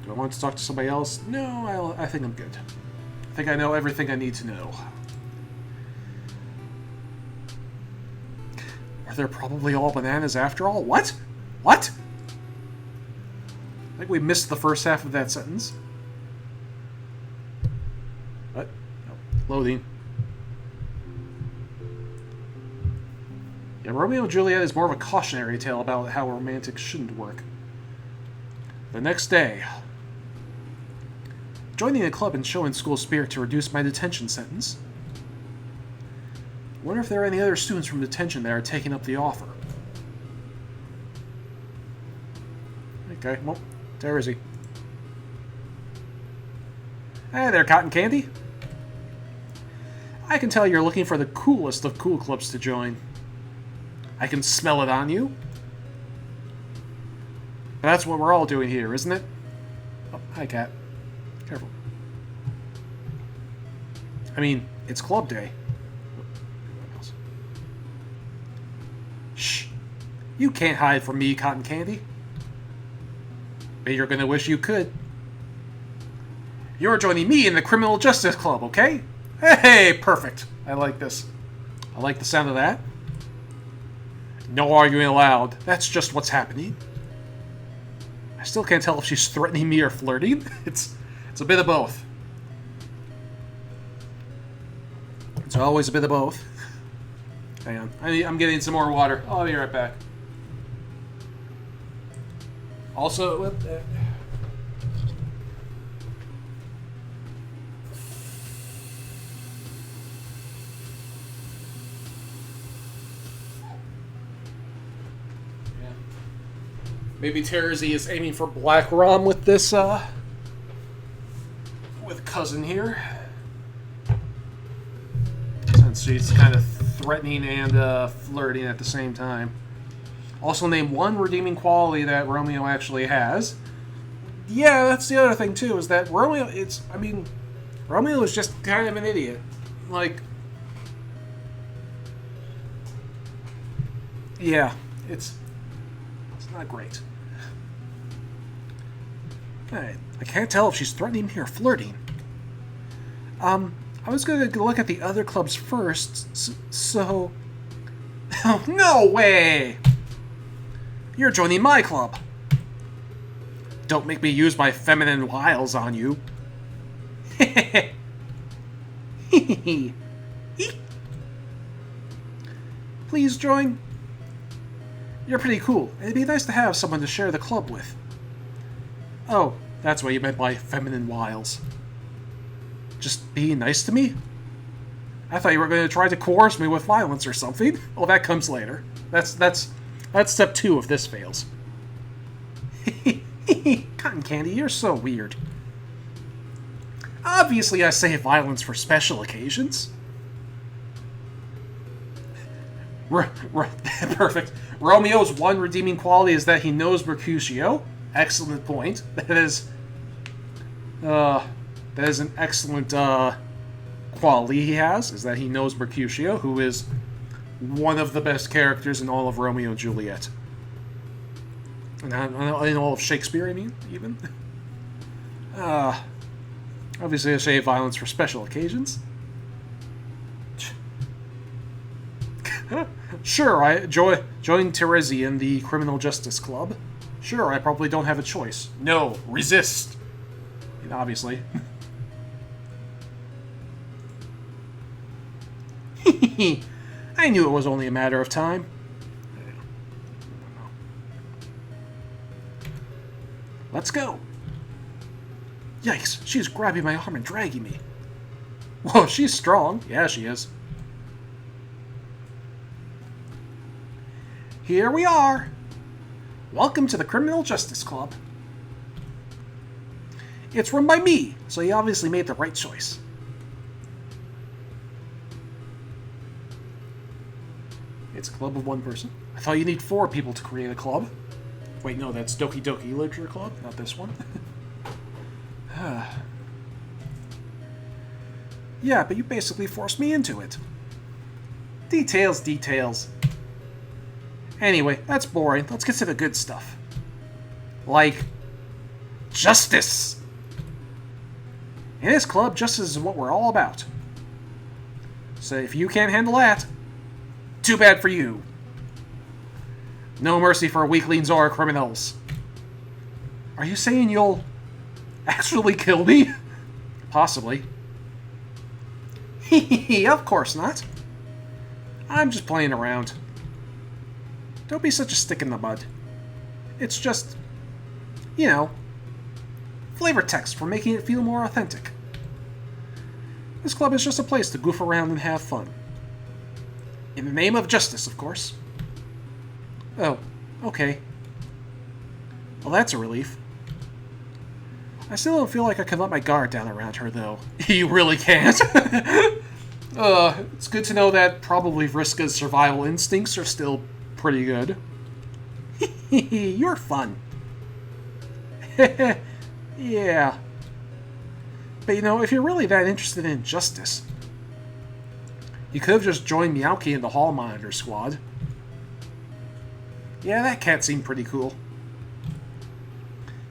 Do I want to talk to somebody else? No, I think I'm good. I think I know everything I need to know. Are there probably all bananas after all? What? What? I think we missed the first half of that sentence. What? Oh, loading. Yeah, Romeo and Juliet is more of a cautionary tale about how romantic shouldn't work. The next day. Joining a club and showing school spirit to reduce my detention sentence. Wonder if there are any other students from detention that are taking up the offer. Okay, well, Terezi. Hey there, Cotton Candy. I can tell you're looking for the coolest of cool clubs to join. I can smell it on you. That's what we're all doing here, isn't it? Oh, hi, Cat. Careful. I mean, it's club day. Shh. You can't hide from me, Cotton Candy. But you're gonna wish you could. You're joining me in the Criminal Justice Club, okay? Hey, perfect. I like this. I like the sound of that. No arguing allowed. That's just what's happening. I still can't tell if she's threatening me or flirting. It's a bit of both. It's always a bit of both. Hang on. I'm getting some more water. I'll be right back. Also, with maybe Terezi is aiming for black rum with this, with cousin here. Since she's kind of threatening and flirting at the same time. Also name one redeeming quality that Romeo actually has. Yeah, that's the other thing too, is that Romeo, Romeo is just kind of an idiot. Like, yeah, it's not great. I can't tell if she's threatening me or flirting. I was going to look at the other clubs first, so... Oh, no way! You're joining my club. Don't make me use my feminine wiles on you. Please join. You're pretty cool. It'd be nice to have someone to share the club with. Oh, that's what you meant by feminine wiles. Just being nice to me? I thought you were going to try to coerce me with violence or something. Well, that comes later. That's step 2 if this fails. Cotton Candy, you're so weird. Obviously, I say violence for special occasions. Perfect. Romeo's one redeeming quality is that he knows Mercutio. Excellent point. That is an excellent quality he has, is that he knows Mercutio, who is one of the best characters in all of Romeo and Juliet. And in all of Shakespeare, I mean, even. Obviously, I say violence for special occasions. Sure, I join Terezi in the Criminal Justice Club. Sure, I probably don't have a choice. No, resist. And obviously. I knew it was only a matter of time. Let's go. Yikes, she's grabbing my arm and dragging me. Whoa, she's strong. Yeah, she is. Here we are. Welcome to the Criminal Justice Club. It's run by me, so you obviously made the right choice. It's a club of one person. I thought you need 4 people to create a club. Wait, no, that's Doki Doki Literature Club, not this one. Yeah, but you basically forced me into it. Details, details. Anyway, that's boring. Let's get to the good stuff. Like, justice! In this club, justice is what we're all about. So if you can't handle that, too bad for you. No mercy for weaklings or criminals. Are you saying you'll actually kill me? Possibly. Of course not. I'm just playing around. Don't be such a stick in the mud. It's just, you know, flavor text for making it feel more authentic. This club is just a place to goof around and have fun. In the name of justice, of course. Oh, okay. Well, that's a relief. I still don't feel like I can let my guard down around her, though. You really can't. It's good to know that probably Vriska's survival instincts are still pretty good. You're fun. Yeah. But you know, if you're really that interested in justice, you could have just joined Miyauki in the hall monitor squad. Yeah, that cat seemed pretty cool.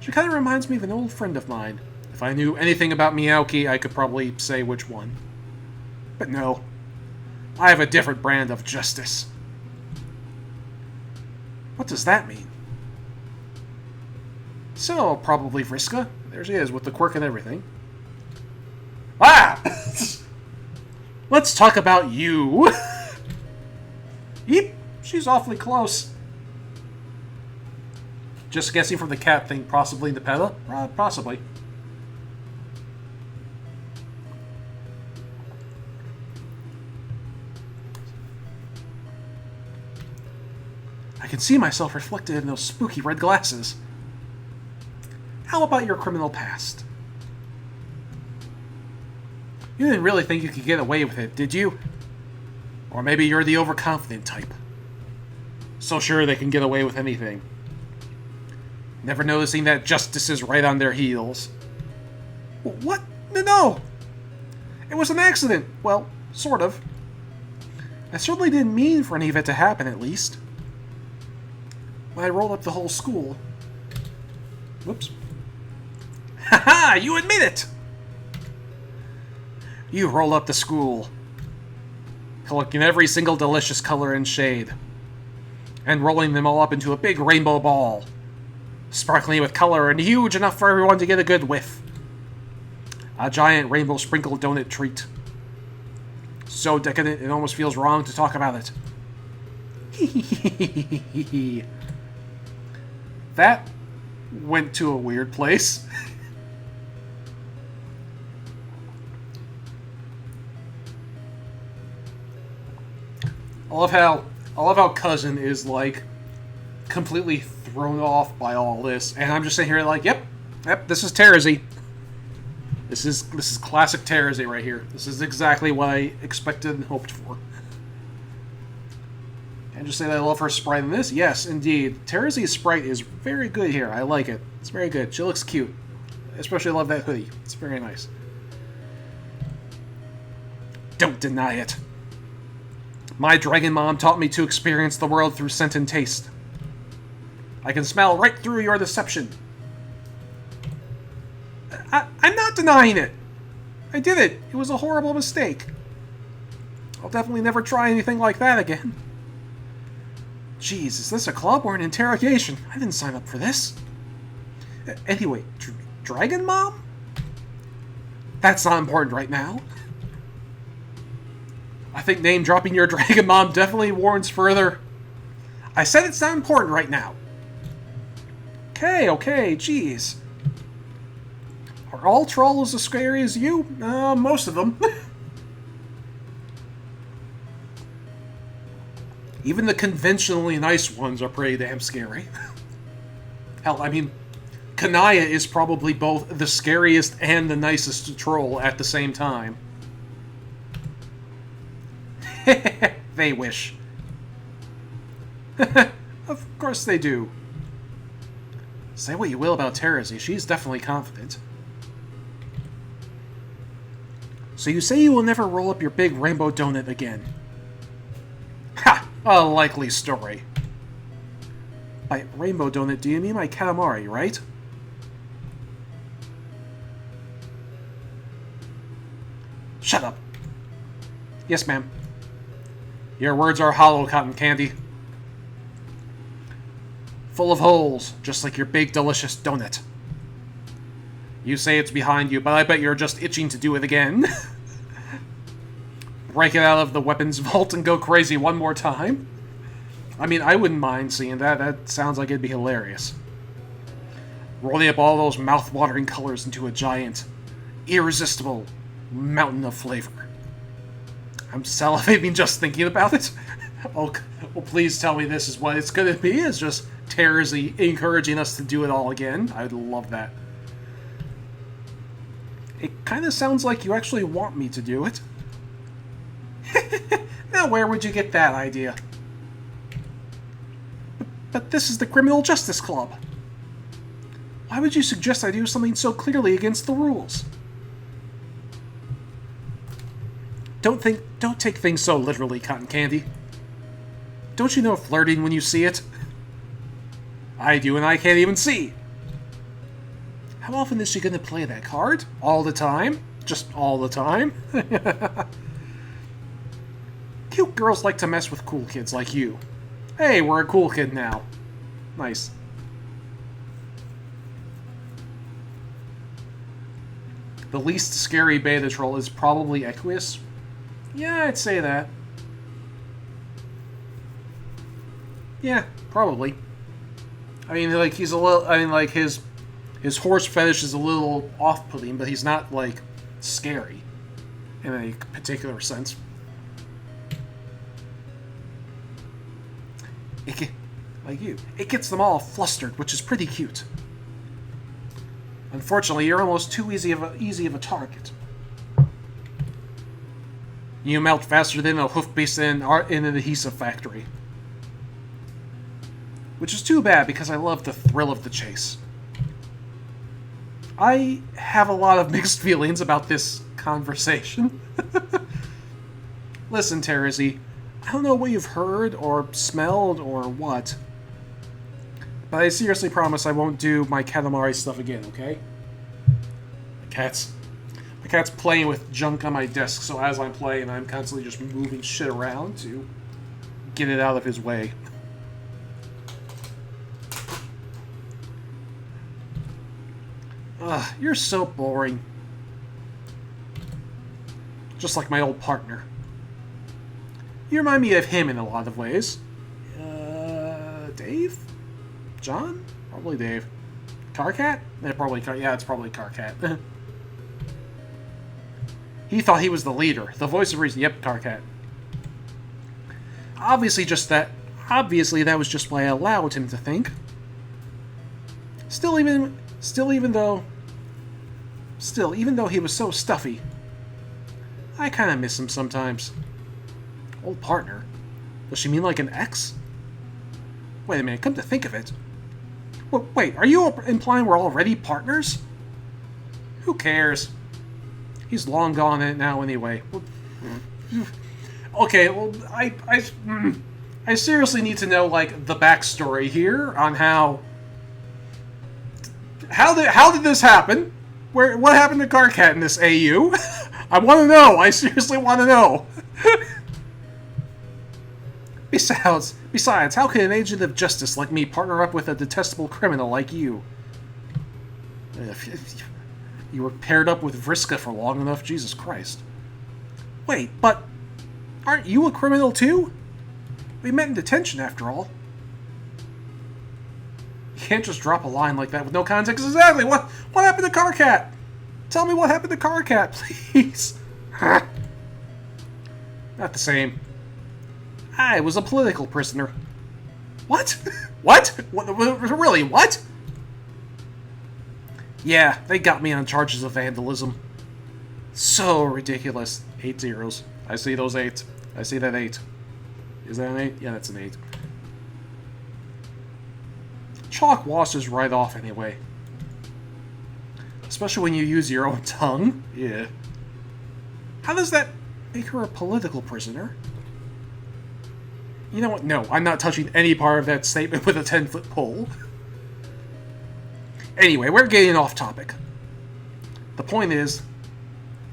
She kind of reminds me of an old friend of mine. If I knew anything about Miyauki, I could probably say which one. But no. I have a different brand of justice. What does that mean? So, probably Vriska. There she is, with the quirk and everything. Ah! Let's talk about you. Yep, she's awfully close. Just guessing from the cat thing, possibly the Peta? Possibly. I can see myself reflected in those spooky red glasses. How about your criminal past? You didn't really think you could get away with it, did you? Or maybe you're the overconfident type. So sure they can get away with anything. Never noticing that justice is right on their heels. What? No! It was an accident. Well, sort of. I certainly didn't mean for any of it to happen, at least. When I rolled up the whole school... Whoops. Haha! You admit it! You roll up the school, collecting every single delicious color and shade, and rolling them all up into a big rainbow ball, sparkling with color and huge enough for everyone to get a good whiff. A giant rainbow sprinkled donut treat. So decadent, it almost feels wrong to talk about it. That went to a weird place. I love how Cousin is like completely thrown off by all this, and I'm just sitting here like, yep, this is Terezi. This is classic Terezi right here. This is exactly what I expected and hoped for. And just say that I love her sprite in this. Yes, indeed, Terezi's sprite is very good here. I like it. It's very good. She looks cute. Especially love that hoodie. It's very nice. Don't deny it. My dragon mom taught me to experience the world through scent and taste. I can smell right through your deception. I'm not denying it. I did it. It was a horrible mistake. I'll definitely never try anything like that again. Jeez, is this a club or an interrogation? I didn't sign up for this. Anyway, Dragon Mom? That's not important right now. I think name-dropping your Dragon Mom definitely warrants further. I said it's not important right now. Okay, jeez. Are all trolls as scary as you? Most of them. Even the conventionally nice ones are pretty damn scary. Hell, I mean, Kanaya is probably both the scariest and the nicest troll at the same time. They wish. Of course they do. Say what you will about Terezi, she's definitely confident. So you say you will never roll up your big rainbow donut again. Ha! A likely story. By rainbow donut, do you mean my Katamari, right? Shut up. Yes, ma'am. Your words are hollow, cotton candy. Full of holes, just like your big, delicious donut. You say it's behind you, but I bet you're just itching to do it again. Break it out of the weapons vault and go crazy one more time? I mean, I wouldn't mind seeing that. That sounds like it'd be hilarious. Rolling up all those mouth-watering colors into a giant, irresistible mountain of flavor. I'm salivating just thinking about it. Oh, please tell me this is what it's going to be. It's just Terezi encouraging us to do it all again. I'd love that. It kind of sounds like you actually want me to do it. Now where would you get that idea? But this is the Criminal Justice Club. Why would you suggest I do something so clearly against the rules? Don't take things so literally, Cotton Candy. Don't you know flirting when you see it? I do, and I can't even see. How often is she going to play that card? All the time? Just all the time? Cute girls like to mess with cool kids like you. Hey, we're a cool kid now. Nice. The least scary beta troll is probably Equius. Yeah, I'd say that. Yeah, probably. I mean, like, he's a little... I mean, like, his horse fetish is a little off-putting, but he's not, like, scary in a particular sense. Like you. It gets them all flustered, which is pretty cute. Unfortunately, you're almost too easy of a target. You melt faster than a hoof beast in an adhesive factory. Which is too bad, because I love the thrill of the chase. I have a lot of mixed feelings about this conversation. Listen, Terezi, I don't know what you've heard or smelled or what, but I seriously promise I won't do my Katamari stuff again, okay? My cat's playing with junk on my desk, so as I'm playing, I'm constantly just moving shit around to get it out of his way. Ugh, you're so boring. Just like my old partner. You remind me of him in a lot of ways. Dave? John? Probably Dave. Carcat? Yeah, it's probably Carcat. He thought he was the leader. The voice of reason. Yep, Carcat. Obviously that was just what I allowed him to think. Still, even though he was so stuffy, I kind of miss him sometimes. Old partner? Does she mean like an ex? Wait a minute, come to think of it. Wait, are you implying we're already partners? Who cares? He's long gone now anyway. Okay, well, I seriously need to know, like, the backstory here on how did this happen? What happened to Carcat in this AU? I want to know. I seriously want to know. Besides, how can an agent of justice like me partner up with a detestable criminal like you? You were paired up with Vriska for long enough, Jesus Christ. Wait, but aren't you a criminal too? We met in detention, after all. You can't just drop a line like that with no context. Exactly! What happened to Carcat? Tell me what happened to Carcat, please. Not the same. I was a political prisoner. What? What? Really, what? Yeah, they got me on charges of vandalism. So ridiculous. 8 zeros. I see those 8. I see that 8. Is that an 8? Yeah, that's an 8. Chalk washes right off anyway. Especially when you use your own tongue. Yeah. How does that make her a political prisoner? You know what? No, I'm not touching any part of that statement with a 10-foot pole. Anyway, we're getting off topic. The point is,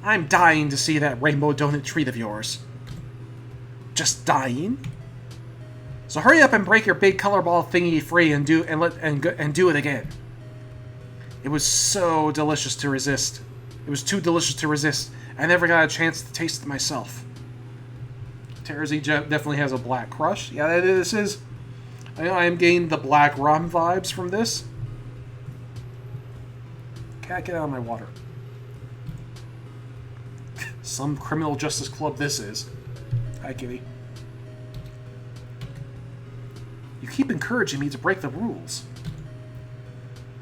I'm dying to see that rainbow donut treat of yours. Just dying? So hurry up and break your big color ball thingy free and do it again. It was so delicious to resist. It was too delicious to resist. I never got a chance to taste it myself. Terezi definitely has a black crush. Yeah, this is. I am getting the Black Rum vibes from this. Cat, get out of my water. Some criminal justice club this is. Hi, kitty. You keep encouraging me to break the rules.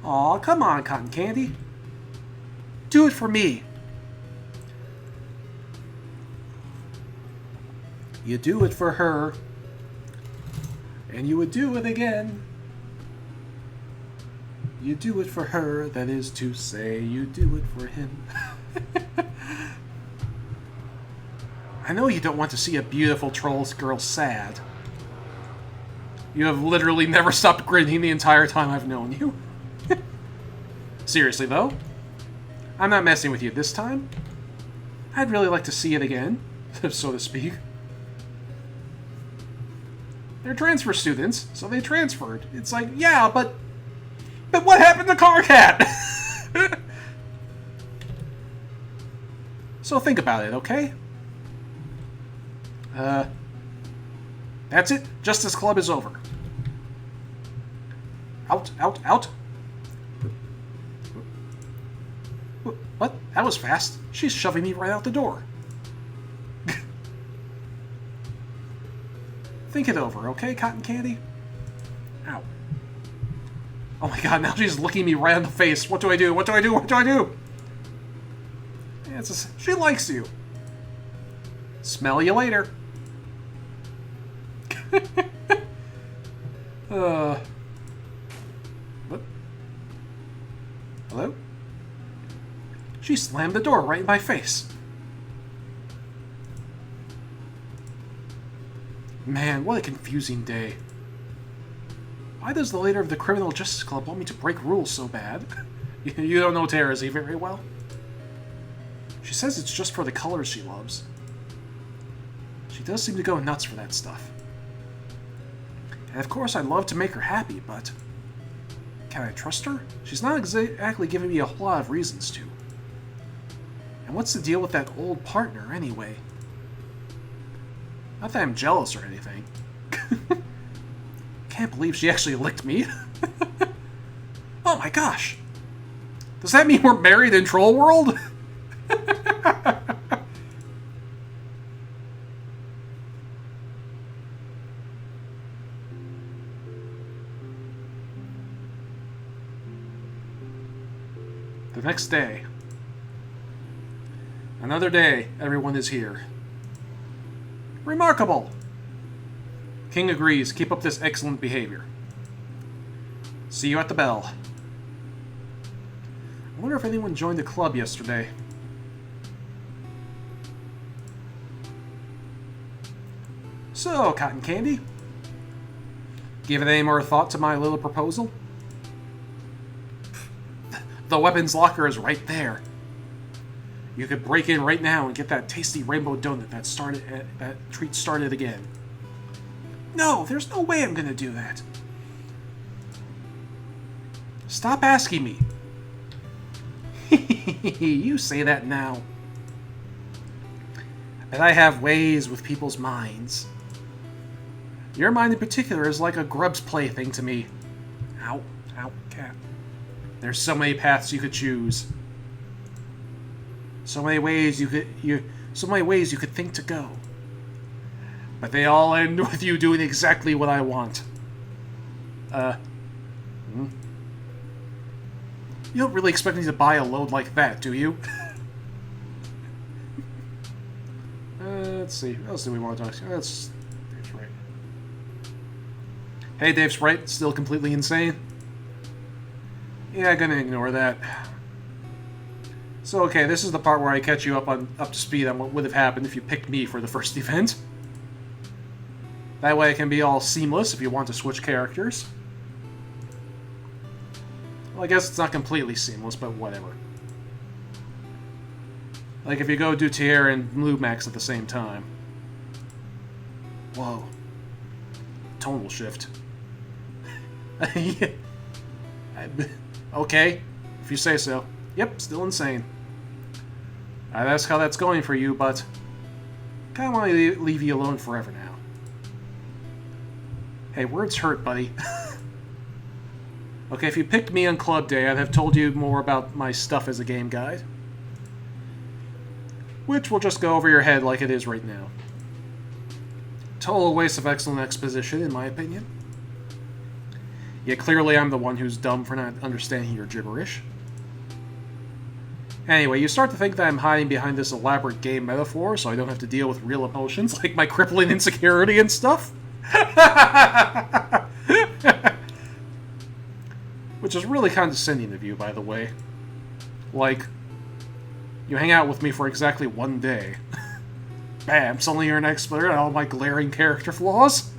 Aw, come on, Cotton Candy. Do it for me. You do it for her. And you would do it again. You do it for her, that is to say, you do it for him. I know you don't want to see a beautiful trolls girl sad. You have literally never stopped grinning the entire time I've known you. Seriously, though, I'm not messing with you this time. I'd really like to see it again, so to speak. They're transfer students, so they transferred. It's like, yeah, but what happened to Car Cat? So think about it, okay? That's it. Justice Club is over. Out, out, out. What? That was fast. She's shoving me right out the door. Think it over, okay, Cotton Candy? Ow. Oh my god, now she's looking me right in the face. What do I do? What do I do? What do I do? Yeah, she likes you. Smell you later. What? Hello? She slammed the door right in my face. Man, what a confusing day. Why does the leader of the Criminal Justice Club want me to break rules so bad? You don't know Terezi very well. She says it's just for the colors she loves. She does seem to go nuts for that stuff. And of course I'd love to make her happy, but... Can I trust her? She's not exactly giving me a whole lot of reasons to. And what's the deal with that old partner, anyway? Not that I'm jealous or anything. Can't believe she actually licked me. Oh my gosh! Does that mean we're married in Troll World? The next day. Another day, everyone is here. Remarkable! King agrees. Keep up this excellent behavior. See you at the bell. I wonder if anyone joined the club yesterday. So, Cotton Candy, give it any more thought to my little proposal? The weapons locker is right there. You could break in right now and get that tasty rainbow donut that treat started again. No, there's no way I'm gonna do that. Stop asking me. You say that now. But I have ways with people's minds. Your mind in particular is like a grub's plaything to me. Ow, ow, cat. There's so many paths you could choose. So many ways you could think to go. But they all end with you doing exactly what I want. You don't really expect me to buy a load like that, do you? Let's see. What else do we want to talk to? That's Dave Sprite. Hey, Dave Sprite. Still completely insane? Yeah, gonna ignore that. So, okay, this is the part where I catch you up to speed on what would have happened if you picked me for the first event. That way it can be all seamless if you want to switch characters. Well, I guess it's not completely seamless, but whatever. Like if you go do Tierra and Lumax at the same time. Whoa. Tonal shift. Okay, if you say so. Yep, still insane. That's how that's going for you, but... kinda want to leave you alone forever now. Hey, words hurt, buddy. Okay, if you picked me on Club Day, I'd have told you more about my stuff as a game guide. Which will just go over your head like it is right now. Total waste of excellent exposition, in my opinion. Yet clearly I'm the one who's dumb for not understanding your gibberish. Anyway, you start to think that I'm hiding behind this elaborate gay metaphor so I don't have to deal with real emotions like my crippling insecurity and stuff. Which is really condescending of you, by the way. Like, you hang out with me for exactly 1 day. Bam, suddenly you're an expert on all my glaring character flaws.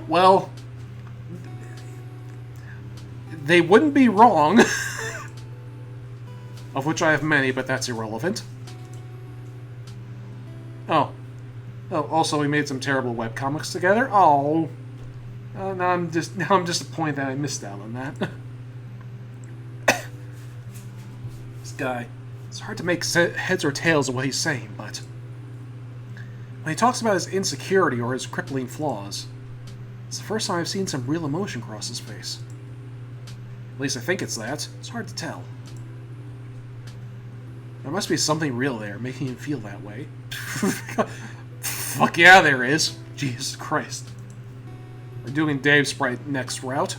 Well, they wouldn't be wrong. Of which I have many, but that's irrelevant. Oh. Oh, also we made some terrible webcomics together. Oh. Now I'm disappointed that I missed out on that. This guy. It's hard to make heads or tails of what he's saying, but when he talks about his insecurity or his crippling flaws, it's the first time I've seen some real emotion cross his face. At least I think it's that. It's hard to tell. There must be something real there, making him feel that way. Fuck yeah, there is. Jesus Christ. We're doing Dave's sprite next route,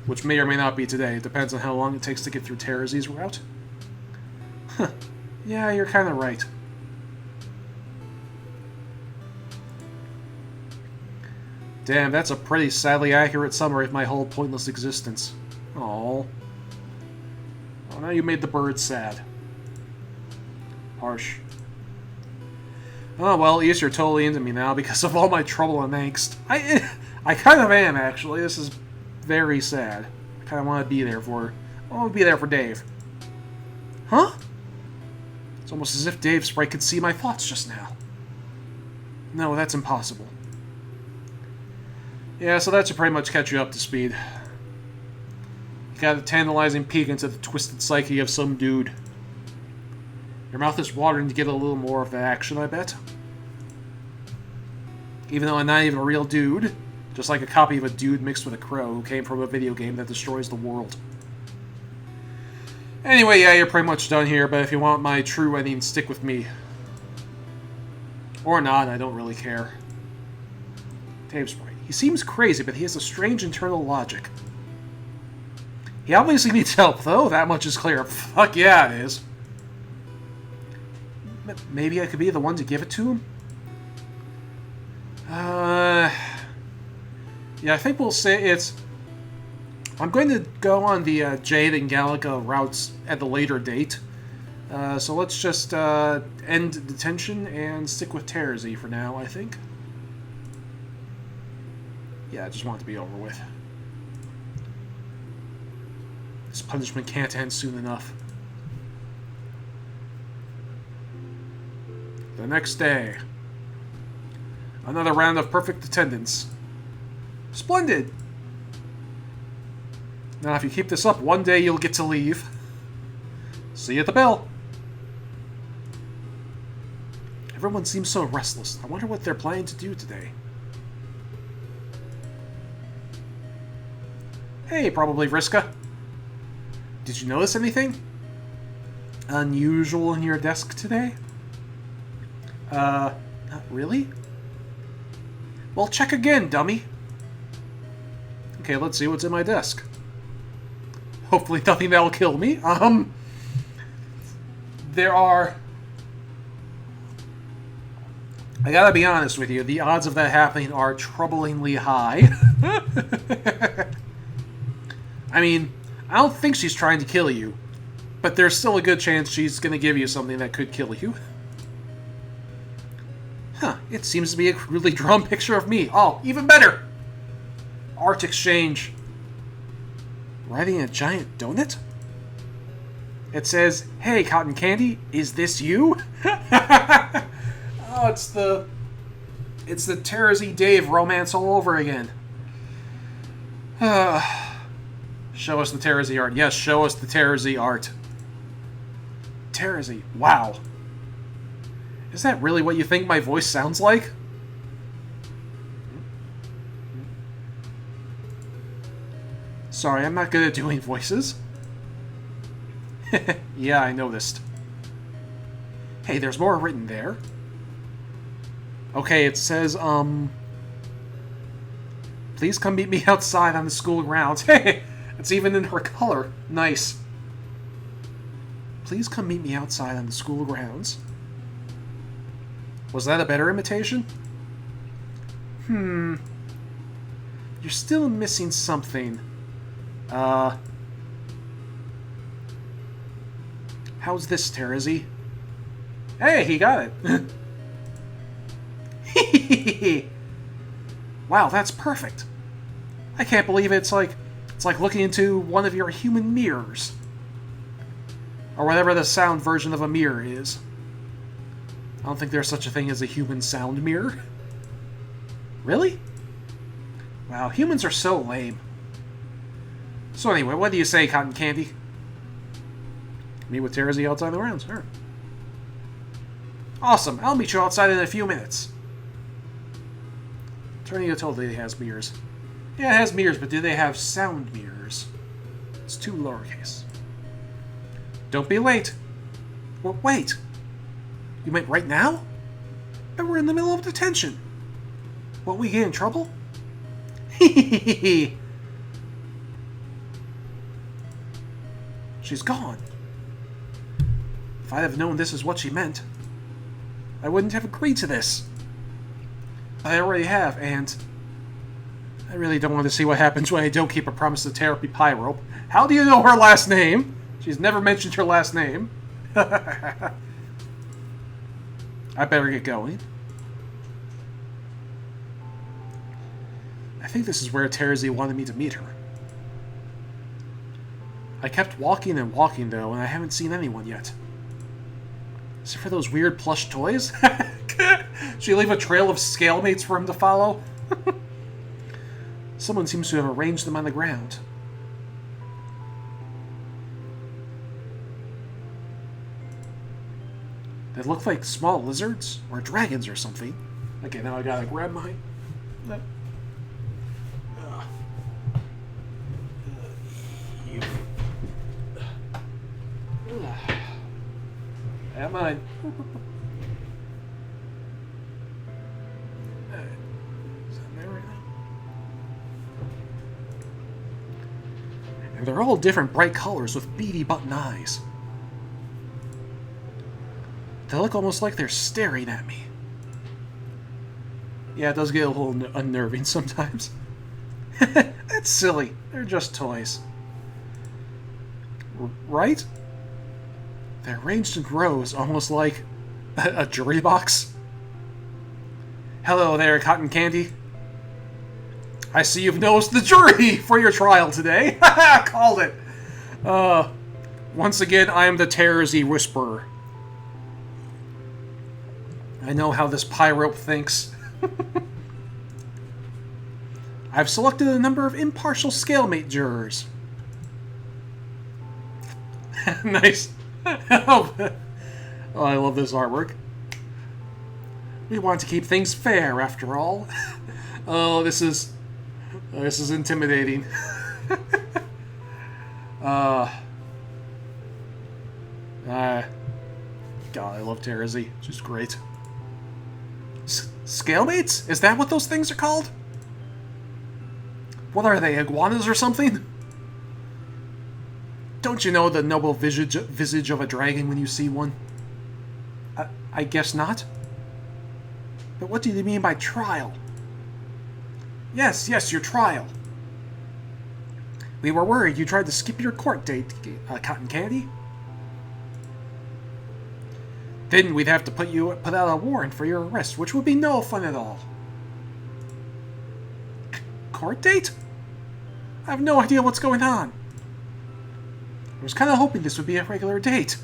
which may or may not be today. It depends on how long it takes to get through Terezi's route. Huh. Yeah, you're kind of right. Damn, that's a pretty sadly accurate summary of my whole pointless existence. Aww. Oh, now you made the bird sad. Harsh. Oh, well, at least you're totally into me now because of all my trouble and angst. I kind of am, actually. This is very sad. I kind of want to be there for... I want to be there for Dave. Huh? It's almost as if Dave's sprite could see my thoughts just now. No, that's impossible. Yeah, so that should pretty much catch you up to speed. You got a tantalizing peek into the twisted psyche of some dude. Your mouth is watering to get a little more of that action, I bet. Even though I'm not even a real dude. Just like a copy of a dude mixed with a crow who came from a video game that destroys the world. Anyway, yeah, you're pretty much done here, but if you want my true ending, stick with me. Or not, I don't really care. Dave's sprite. He seems crazy, but he has a strange internal logic. He obviously needs help, though. That much is clear. Fuck yeah, it is. Maybe I could be the one to give it to him? Yeah, I think we'll say it's... I'm going to go on the Jade and Gallica routes at a later date. So let's just end detention and stick with Terezi for now, I think. Yeah, I just want it to be over with. This punishment can't end soon enough. The next day. Another round of perfect attendance. Splendid! Now, if you keep this up, one day you'll get to leave. See you at the bell. Everyone seems so restless. I wonder what they're planning to do today. Hey, probably Vriska. Did you notice anything unusual in your desk today? Not really? Well, check again, dummy. Okay, let's see what's in my desk. Hopefully nothing that'll kill me. There are... I gotta be honest with you, the odds of that happening are troublingly high. I mean, I don't think she's trying to kill you, but there's still a good chance she's gonna give you something that could kill you. Huh, it seems to be a crudely drawn picture of me. Oh, even better! Art exchange. Riding a giant donut? It says, "Hey, Cotton Candy, is this you?" Oh, it's the Terezi Dave romance all over again. Show us the Terezi art. Yes, show us the Terezi art. Terezi, wow. Is that really what you think my voice sounds like? Sorry, I'm not good at doing voices. Yeah, I noticed. Hey, there's more written there. Okay, it says, please come meet me outside on the school grounds. Hey, it's even in her color. Nice. please come meet me outside on the school grounds. Was that a better imitation? You're still missing something. How's this, Terezi? Hey, he got it. Wow, that's perfect. I can't believe it's like looking into one of your human mirrors. Or whatever the sound version of a mirror is. I don't think there's such a thing as a human sound mirror. Really? Wow, humans are so lame. So anyway, what do you say, Cotton Candy? Meet with Terezi outside the grounds. Sure. Awesome, I'll meet you outside in a few minutes. Turning totally has mirrors. Yeah, it has mirrors, but do they have sound mirrors? It's too lowercase. Don't be late. Well, wait. You meant right now? But we're in the middle of detention. Won't we get in trouble? She's gone. If I'd have known this is what she meant, I wouldn't have agreed to this. But I already have, and I really don't want to see what happens when I don't keep a promise to Therapy Pyrope. How do you know her last name? She's never mentioned her last name. I better get going. I think this is where Terezi wanted me to meet her. I kept walking and walking, though, and I haven't seen anyone yet. Except for those weird plush toys? Should you leave a trail of scale mates for him to follow? Someone seems to have arranged them on the ground. They look like small lizards, or dragons or something. Okay, now I gotta grab my... Am I? Is that there right now? And they're all different bright colors with beady button eyes. They look almost like they're staring at me. Yeah, it does get a little unnerving sometimes. That's silly. They're just toys. Right? They're arranged in rows, almost like a jury box. Hello there, Cotton Candy. I see you've noticed the jury for your trial today. Called it. Once again, I am the Terezi Whisperer. I know how this Pyrope thinks. I've selected a number of impartial scalemate jurors. Nice. Oh, I love this artwork. We want to keep things fair, after all. Oh, this is intimidating. God, I love Terezi. She's great. Scalemates? Is that what those things are called? What are they, iguanas or something? Don't you know the noble visage of a dragon when you see one? I guess not. But what do you mean by trial? Yes, your trial. We were worried you tried to skip your court date, Cotton Candy. Then we'd have to put out a warrant for your arrest, which would be no fun at all. Court date? I have no idea what's going on. I was kind of hoping this would be a regular date.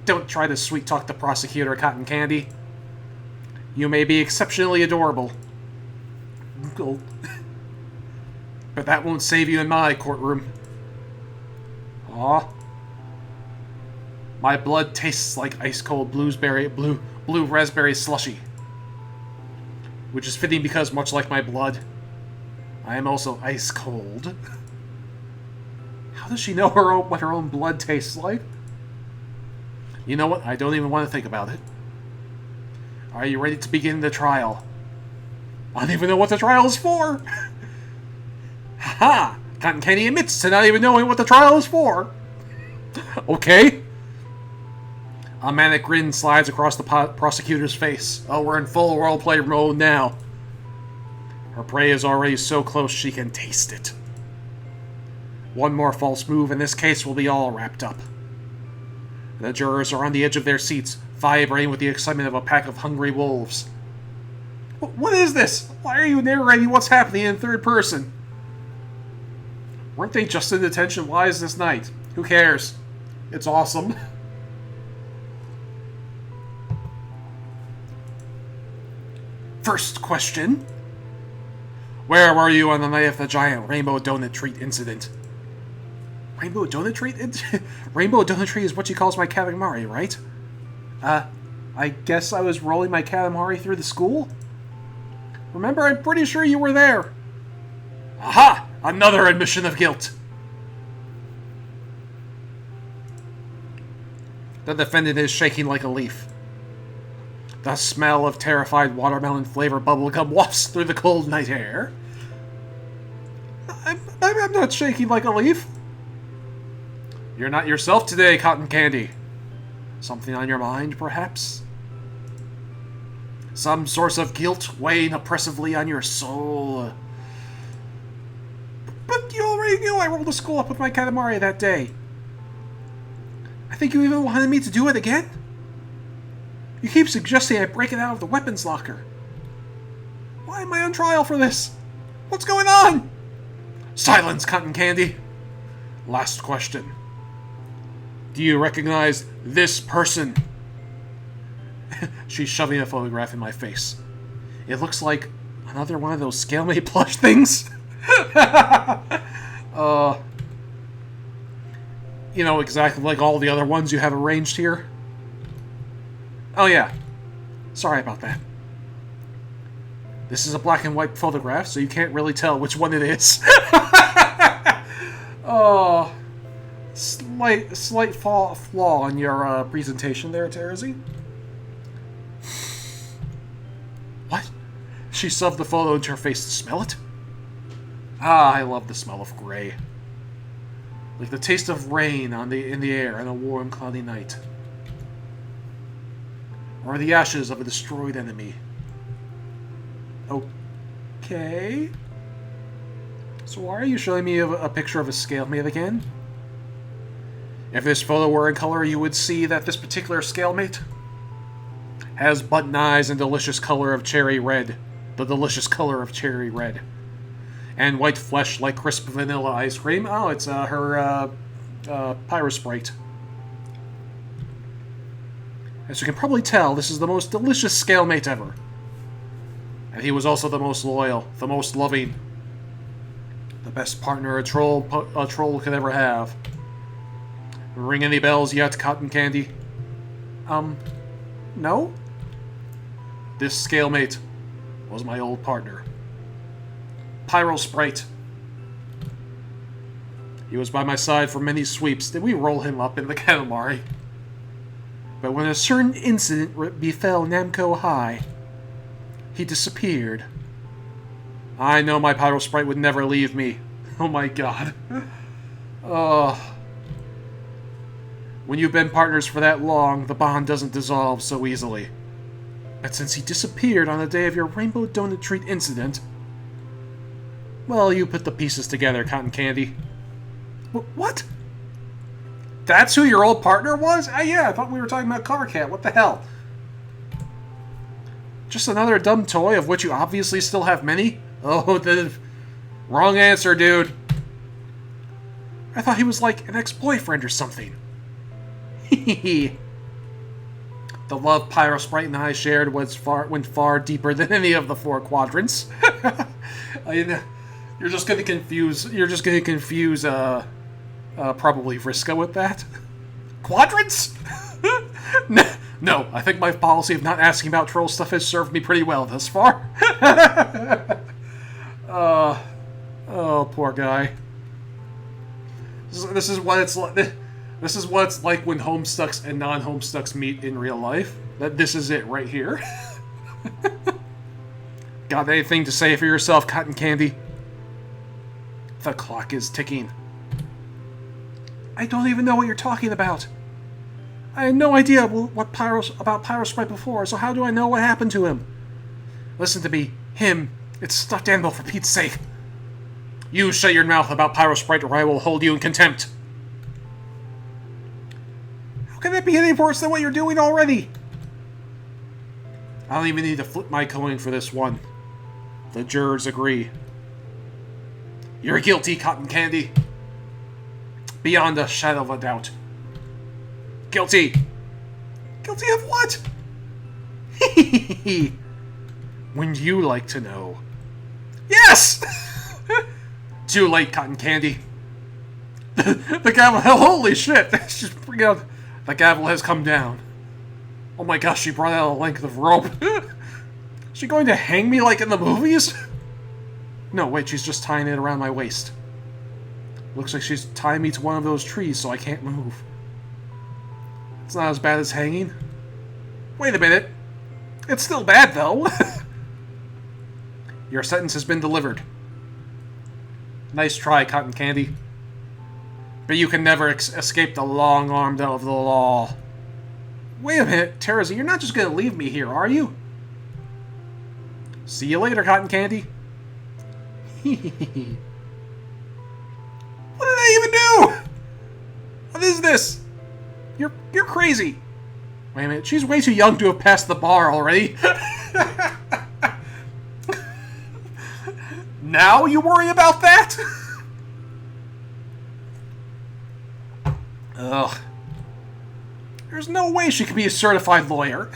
Don't try to sweet-talk the prosecutor, Cotton Candy. You may be exceptionally adorable. But that won't save you in my courtroom. Aw. My blood tastes like ice-cold blue raspberry slushy. Which is fitting because, much like my blood, I am also ice-cold. How does she know what her own blood tastes like? You know what? I don't even want to think about it. Are you ready to begin the trial? I don't even know what the trial is for! Ha! Cotton Candy admits to not even knowing what the trial is for. Okay. A manic grin slides across the prosecutor's face. Oh, we're in full roleplay mode now. Her prey is already so close she can taste it. One more false move and this case will be all wrapped up. The jurors are on the edge of their seats, vibrating with the excitement of a pack of hungry wolves. What is this? Why are you narrating what's happening in third person? Weren't they just in detention? Why is this night? Who cares? It's awesome. First question. Where were you on the night of the giant rainbow donut treat incident? Rainbow donut treat? Rainbow donut treat is what you calls my calamari, right? I guess I was rolling my calamari through the school? Remember, I'm pretty sure you were there. Aha! Another admission of guilt. The defendant is shaking like a leaf. The smell of terrified watermelon-flavored bubblegum wafts through the cold night air. I'm not shaking like a leaf. You're not yourself today, Cotton Candy. Something on your mind, perhaps? Some source of guilt weighing oppressively on your soul. But you already knew I rolled the school up with my calamari that day. I think you even wanted me to do it again? You keep suggesting I break it out of the weapons locker. Why am I on trial for this? What's going on? Silence, Cotton Candy. Last question. Do you recognize this person? She's shoving a photograph in my face. It looks like another one of those ScaleMate plush things. You know, exactly like all the other ones you have arranged here. Oh yeah. Sorry about that. This is a black and white photograph, so you can't really tell which one it is. Oh. Slight flaw in your presentation there, Terezi. What? She shoved the photo into her face to smell it? Ah, I love the smell of gray. Like the taste of rain in the air on a warm, cloudy night. Or the ashes of a destroyed enemy. Okay. So why are you showing me a picture of a ScaleMate again? If this photo were in color, you would see that this particular ScaleMate has button eyes and delicious color of cherry red. The delicious color of cherry red. And white flesh like crisp vanilla ice cream. Oh, it's her Pyro Sprite. As you can probably tell, this is the most delicious ScaleMate ever. And he was also the most loyal, the most loving. The best partner a troll could ever have. Ring any bells yet, Cotton Candy? No? This ScaleMate was my old partner. Pyro Sprite. He was by my side for many sweeps. Did we roll him up in the calamari? But when a certain incident befell Namco High, he disappeared. I know my Pyro Sprite would never leave me. Oh my god. When you've been partners for that long, the bond doesn't dissolve so easily. But since he disappeared on the day of your Rainbow Donut Treat incident... Well, you put the pieces together, Cotton Candy. What? That's who your old partner was? Yeah, I thought we were talking about Car Cat. What the hell? Just another dumb toy of which you obviously still have many? Oh, the wrong answer, dude. I thought he was like an ex-boyfriend or something. The love Pyro Sprite and I shared went far deeper than any of the 4 quadrants. You're just gonna confuse probably Vriska with that. Quadrants? No, I think my policy of not asking about troll stuff has served me pretty well thus far. Oh, poor guy. This is what it's like. This is what it's like when Homestucks and non-Homestucks meet in real life. This is it right here. Got anything to say for yourself, Cotton Candy? The clock is ticking. I don't even know what you're talking about. I had no idea about Pyrospite before, so how do I know what happened to him? Listen to me. Him. It's a stuffed animal, for Pete's sake. You shut your mouth about Pyrospite or I will hold you in contempt. How can that be any worse than what you're doing already? I don't even need to flip my coin for this one. The jurors agree. You're guilty, Cotton Candy. Beyond a shadow of a doubt. Guilty. Guilty of what? Wouldn't you like to know? Yes! Too late, Cotton Candy. The gavel, holy shit! She's bringing out. The gavel has come down. Oh my gosh, she brought out a length of rope. Is she going to hang me like in the movies? No, wait, she's just tying it around my waist. Looks like she's tying me to one of those trees so I can't move. It's not as bad as hanging. Wait a minute. It's still bad, though. Your sentence has been delivered. Nice try, Cotton Candy. But you can never escape the long arm of the law. Wait a minute, Terezi, you're not just going to leave me here, are you? See you later, Cotton Candy. What did I even do? What is this? You're crazy. Wait a minute, she's way too young to have passed the bar already. Now you worry about that? Ugh. There's no way she could be a certified lawyer.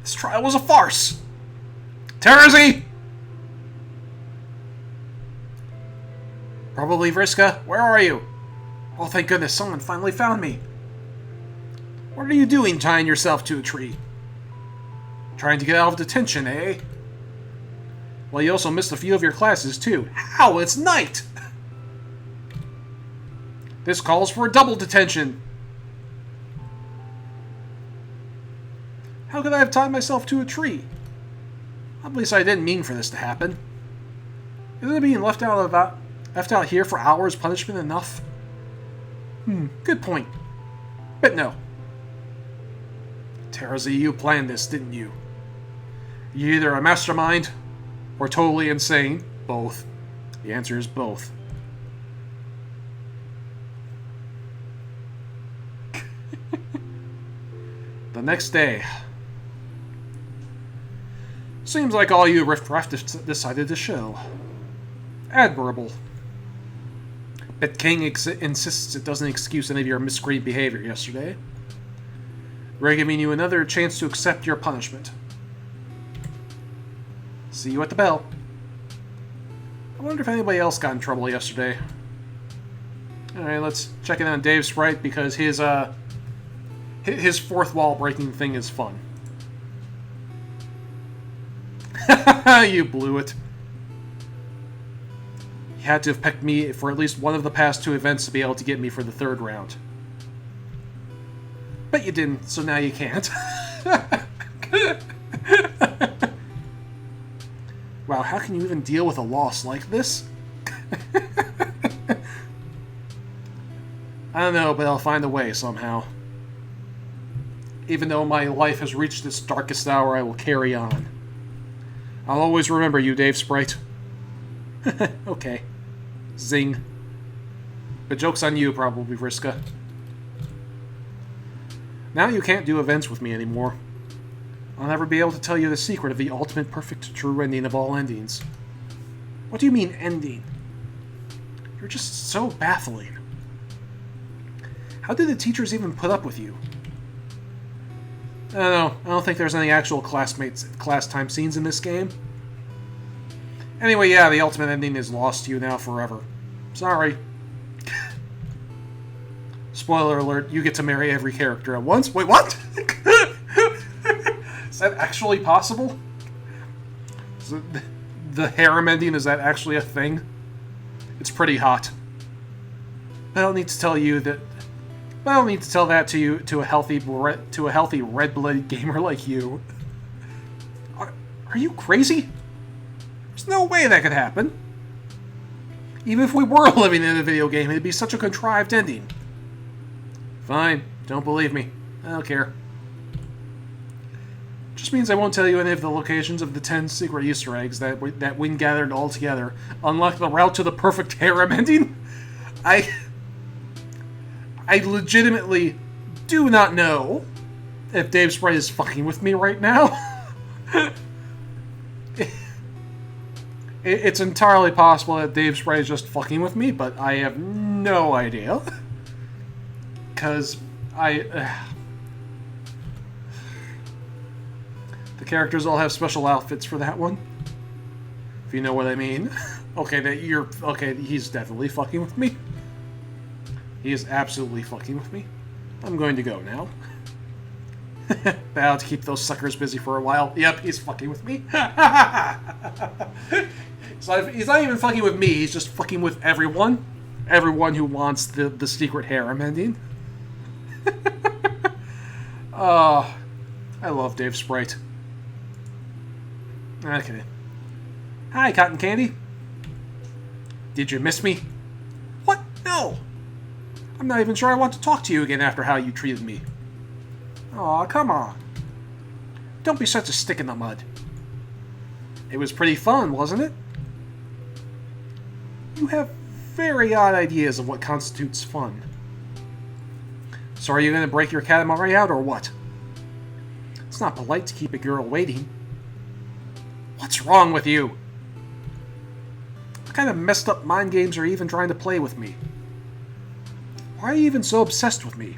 This trial was a farce. Terezi! Probably Vriska. Where are you? Oh, thank goodness, someone finally found me. What are you doing tying yourself to a tree? Trying to get out of detention, eh? Well, you also missed a few of your classes, too. How? It's night! This calls for a double detention. How could I have tied myself to a tree? At least I didn't mean for this to happen. Isn't being left out here for hours punishment enough? Good point. But no. Terezi, you planned this, didn't you? You're either a mastermind or totally insane. Both. The answer is both. The next day. Seems like all you riffraff decided to show. Admirable. But King insists it doesn't excuse any of your miscreant behavior yesterday. We're giving you another chance to accept your punishment. See you at the bell. I wonder if anybody else got in trouble yesterday. Alright, let's check in on Dave Sprite because his fourth wall breaking thing is fun. You blew it. You had to have picked me for at least one of the past two events to be able to get me for the third round. But you didn't, so now you can't. Wow, how can you even deal with a loss like this? I don't know, but I'll find a way somehow. Even though my life has reached its darkest hour, I will carry on. I'll always remember you, Dave Sprite. Okay. Zing. But joke's on you, probably, Vriska. Now you can't do events with me anymore. I'll never be able to tell you the secret of the ultimate perfect true ending of all endings. What do you mean, ending? You're just so baffling. How did the teachers even put up with you? I don't know. I don't think there's any actual class time scenes in this game. Anyway, yeah, the ultimate ending is lost to you now forever. Sorry. Spoiler alert, you get to marry every character at once. Wait, what? Is that actually possible? The harem ending, is that actually a thing? It's pretty hot. I don't need to tell you that. I don't need to tell that to you, to a healthy red-blooded gamer like you. Are you crazy? There's no way that could happen. Even if we were living in a video game, it'd be such a contrived ending. Fine. Don't believe me. I don't care. Just means I won't tell you any of the locations of the 10 secret Easter eggs that when gathered all together unlock the route to the perfect harem ending. I legitimately do not know if Dave Sprite is fucking with me right now. It's entirely possible that Dave Sprite is just fucking with me, but I have no idea. Because the characters all have special outfits for that one. If you know what I mean. Okay, he's definitely fucking with me. He is absolutely fucking with me. I'm going to go now. Now to keep those suckers busy for a while. Yep, he's fucking with me. So he's not even fucking with me, he's just fucking with everyone. Everyone who wants the secret harem ending. Oh, I love Dave Sprite. Okay. Hi, Cotton Candy. Did you miss me? What? No! I'm not even sure I want to talk to you again after how you treated me. Aw, come on. Don't be such a stick in the mud. It was pretty fun, wasn't it? You have very odd ideas of what constitutes fun. So are you going to break your Katamari out, or what? It's not polite to keep a girl waiting. What's wrong with you? What kind of messed up mind games are you even trying to play with me? Why are you even so obsessed with me?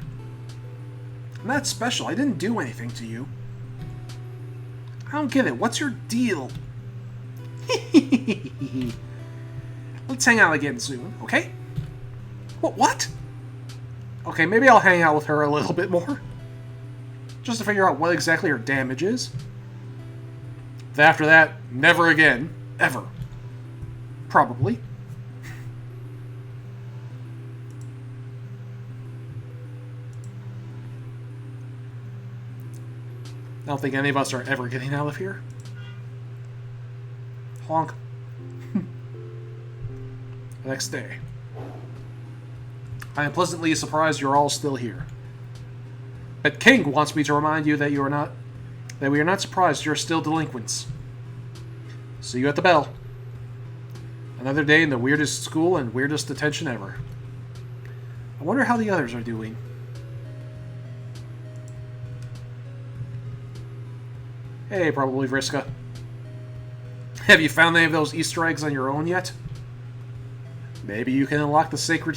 I'm not special. I didn't do anything to you. I don't get it. What's your deal? Let's hang out again soon, okay? What? Okay, maybe I'll hang out with her a little bit more. Just to figure out what exactly her damage is. But after that, never again. Ever. Probably. I don't think any of us are ever getting out of here. Honk. The next day. I am pleasantly surprised you're all still here. But King wants me to remind you that we are not surprised you're still delinquents. See you at the bell. Another day in the weirdest school and weirdest detention ever. I wonder how the others are doing. Hey, probably Vriska. Have you found any of those Easter eggs on your own yet? Maybe you can unlock the secret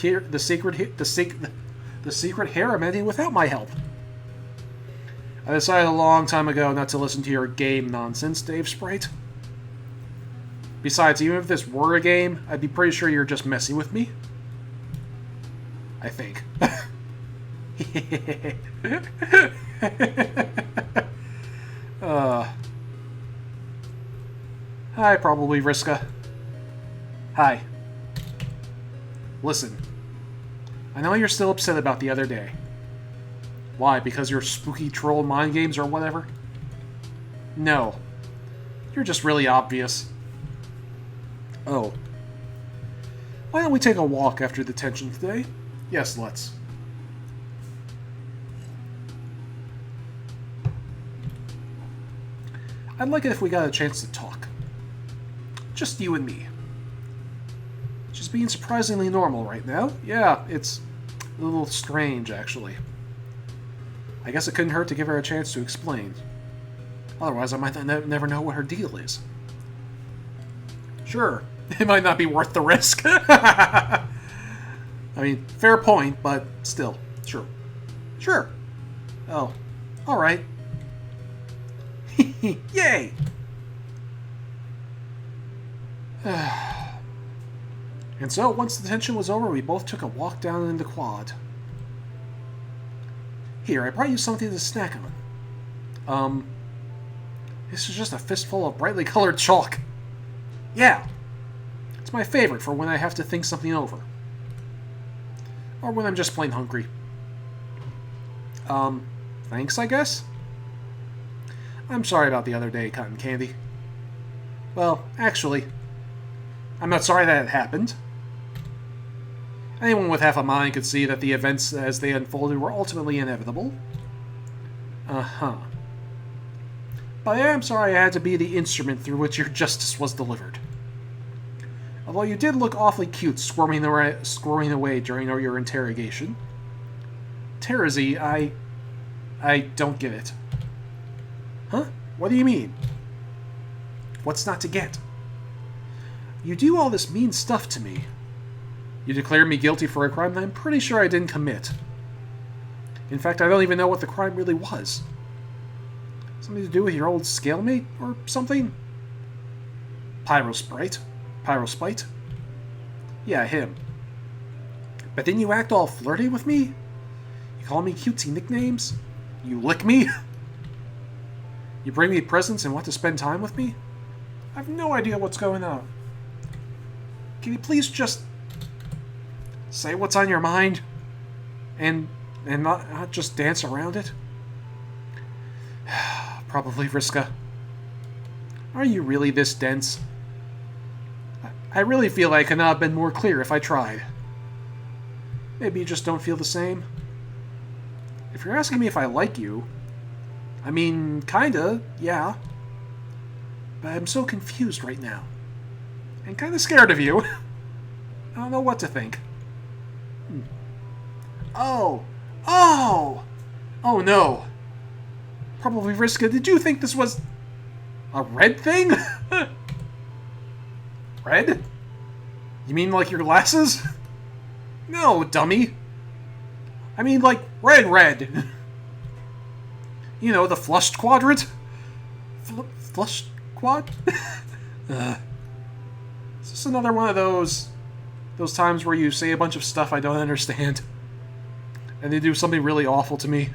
harem ending without my help. I decided a long time ago not to listen to your game nonsense, Dave Sprite. Besides, even if this were a game, I'd be pretty sure you're just messing with me. I think. Hi, probably Vriska. Hi. Listen. I know you're still upset about the other day. Why? Because your spooky troll mind games or whatever? No. You're just really obvious. Oh. Why don't we take a walk after detention today? Yes, let's. I'd like it if we got a chance to talk. Just you and me. She's being surprisingly normal right now. Yeah, it's a little strange, actually. I guess it couldn't hurt to give her a chance to explain. Otherwise, I might never know what her deal is. Sure, it might not be worth the risk. I mean, fair point, but still, sure. Sure. Oh, alright. Yay! And so, once the tension was over, we both took a walk down in the quad. Here, I brought you something to snack on. This is just a fistful of brightly colored chalk. Yeah! It's my favorite for when I have to think something over. Or when I'm just plain hungry. Thanks, I guess? I'm sorry about the other day, Cotton Candy. Well, actually, I'm not sorry that it happened. Anyone with half a mind could see that the events as they unfolded were ultimately inevitable. Uh-huh. But I am sorry I had to be the instrument through which your justice was delivered. Although you did look awfully cute squirming away during your interrogation. Terezi, I don't get it. Huh? What do you mean? What's not to get? You do all this mean stuff to me. You declared me guilty for a crime that I'm pretty sure I didn't commit. In fact, I don't even know what the crime really was. Something to do with your old scalemate or something? Pyrospite? Yeah, him. But didn't you act all flirty with me? You call me cutesy nicknames? You lick me? You bring me presents and want to spend time with me? I have no idea what's going on. Can you please just say what's on your mind and not just dance around it? Probably, Vriska. Are you really this dense? I really feel I could not have been more clear if I tried. Maybe you just don't feel the same. If you're asking me if I like you, I mean, kinda, yeah. But I'm so confused right now. And kinda scared of you. I don't know what to think. Oh! Oh no! Probably, Vriska, did you think this was a red thing? Red? You mean like your glasses? No, dummy. I mean like red. You know, the flushed quadrant? Flushed quad? Is this another one of those times where you say a bunch of stuff I don't understand? And they do something really awful to me?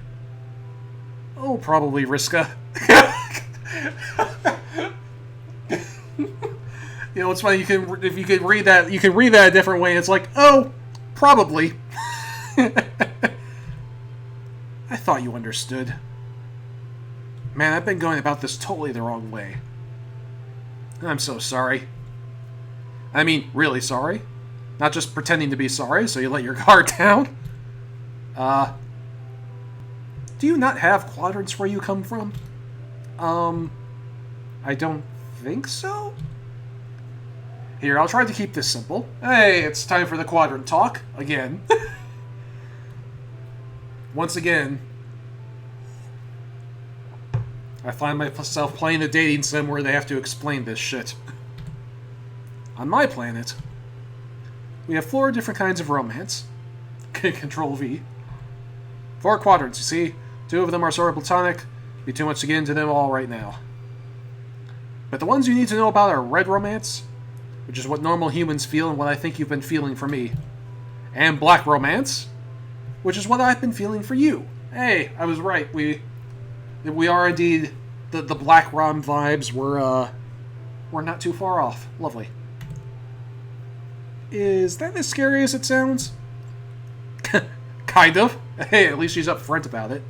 Oh, probably, Vriska. You know, it's funny. If you can read that, you can read that a different way. It's like, oh, probably. I thought you understood. Man, I've been going about this totally the wrong way. I'm so sorry. I mean, really sorry. Not just pretending to be sorry, so you let your guard down. Do you not have quadrants where you come from? I don't think so? Here, I'll try to keep this simple. Hey, it's time for the quadrant talk, again. Once again, I find myself playing a dating sim where they have to explain this shit. On my planet, we have 4 different kinds of romance. Control V. 4 quadrants, you see? 2 of them are sort of platonic. Be too much to get into them all right now. But the ones you need to know about are red romance, which is what normal humans feel and what I think you've been feeling for me. And black romance, which is what I've been feeling for you. Hey, I was right. We are indeed the black rom vibes. We're not too far off. Lovely. Is that as scary as it sounds? Kind of. Hey, at least she's upfront about it.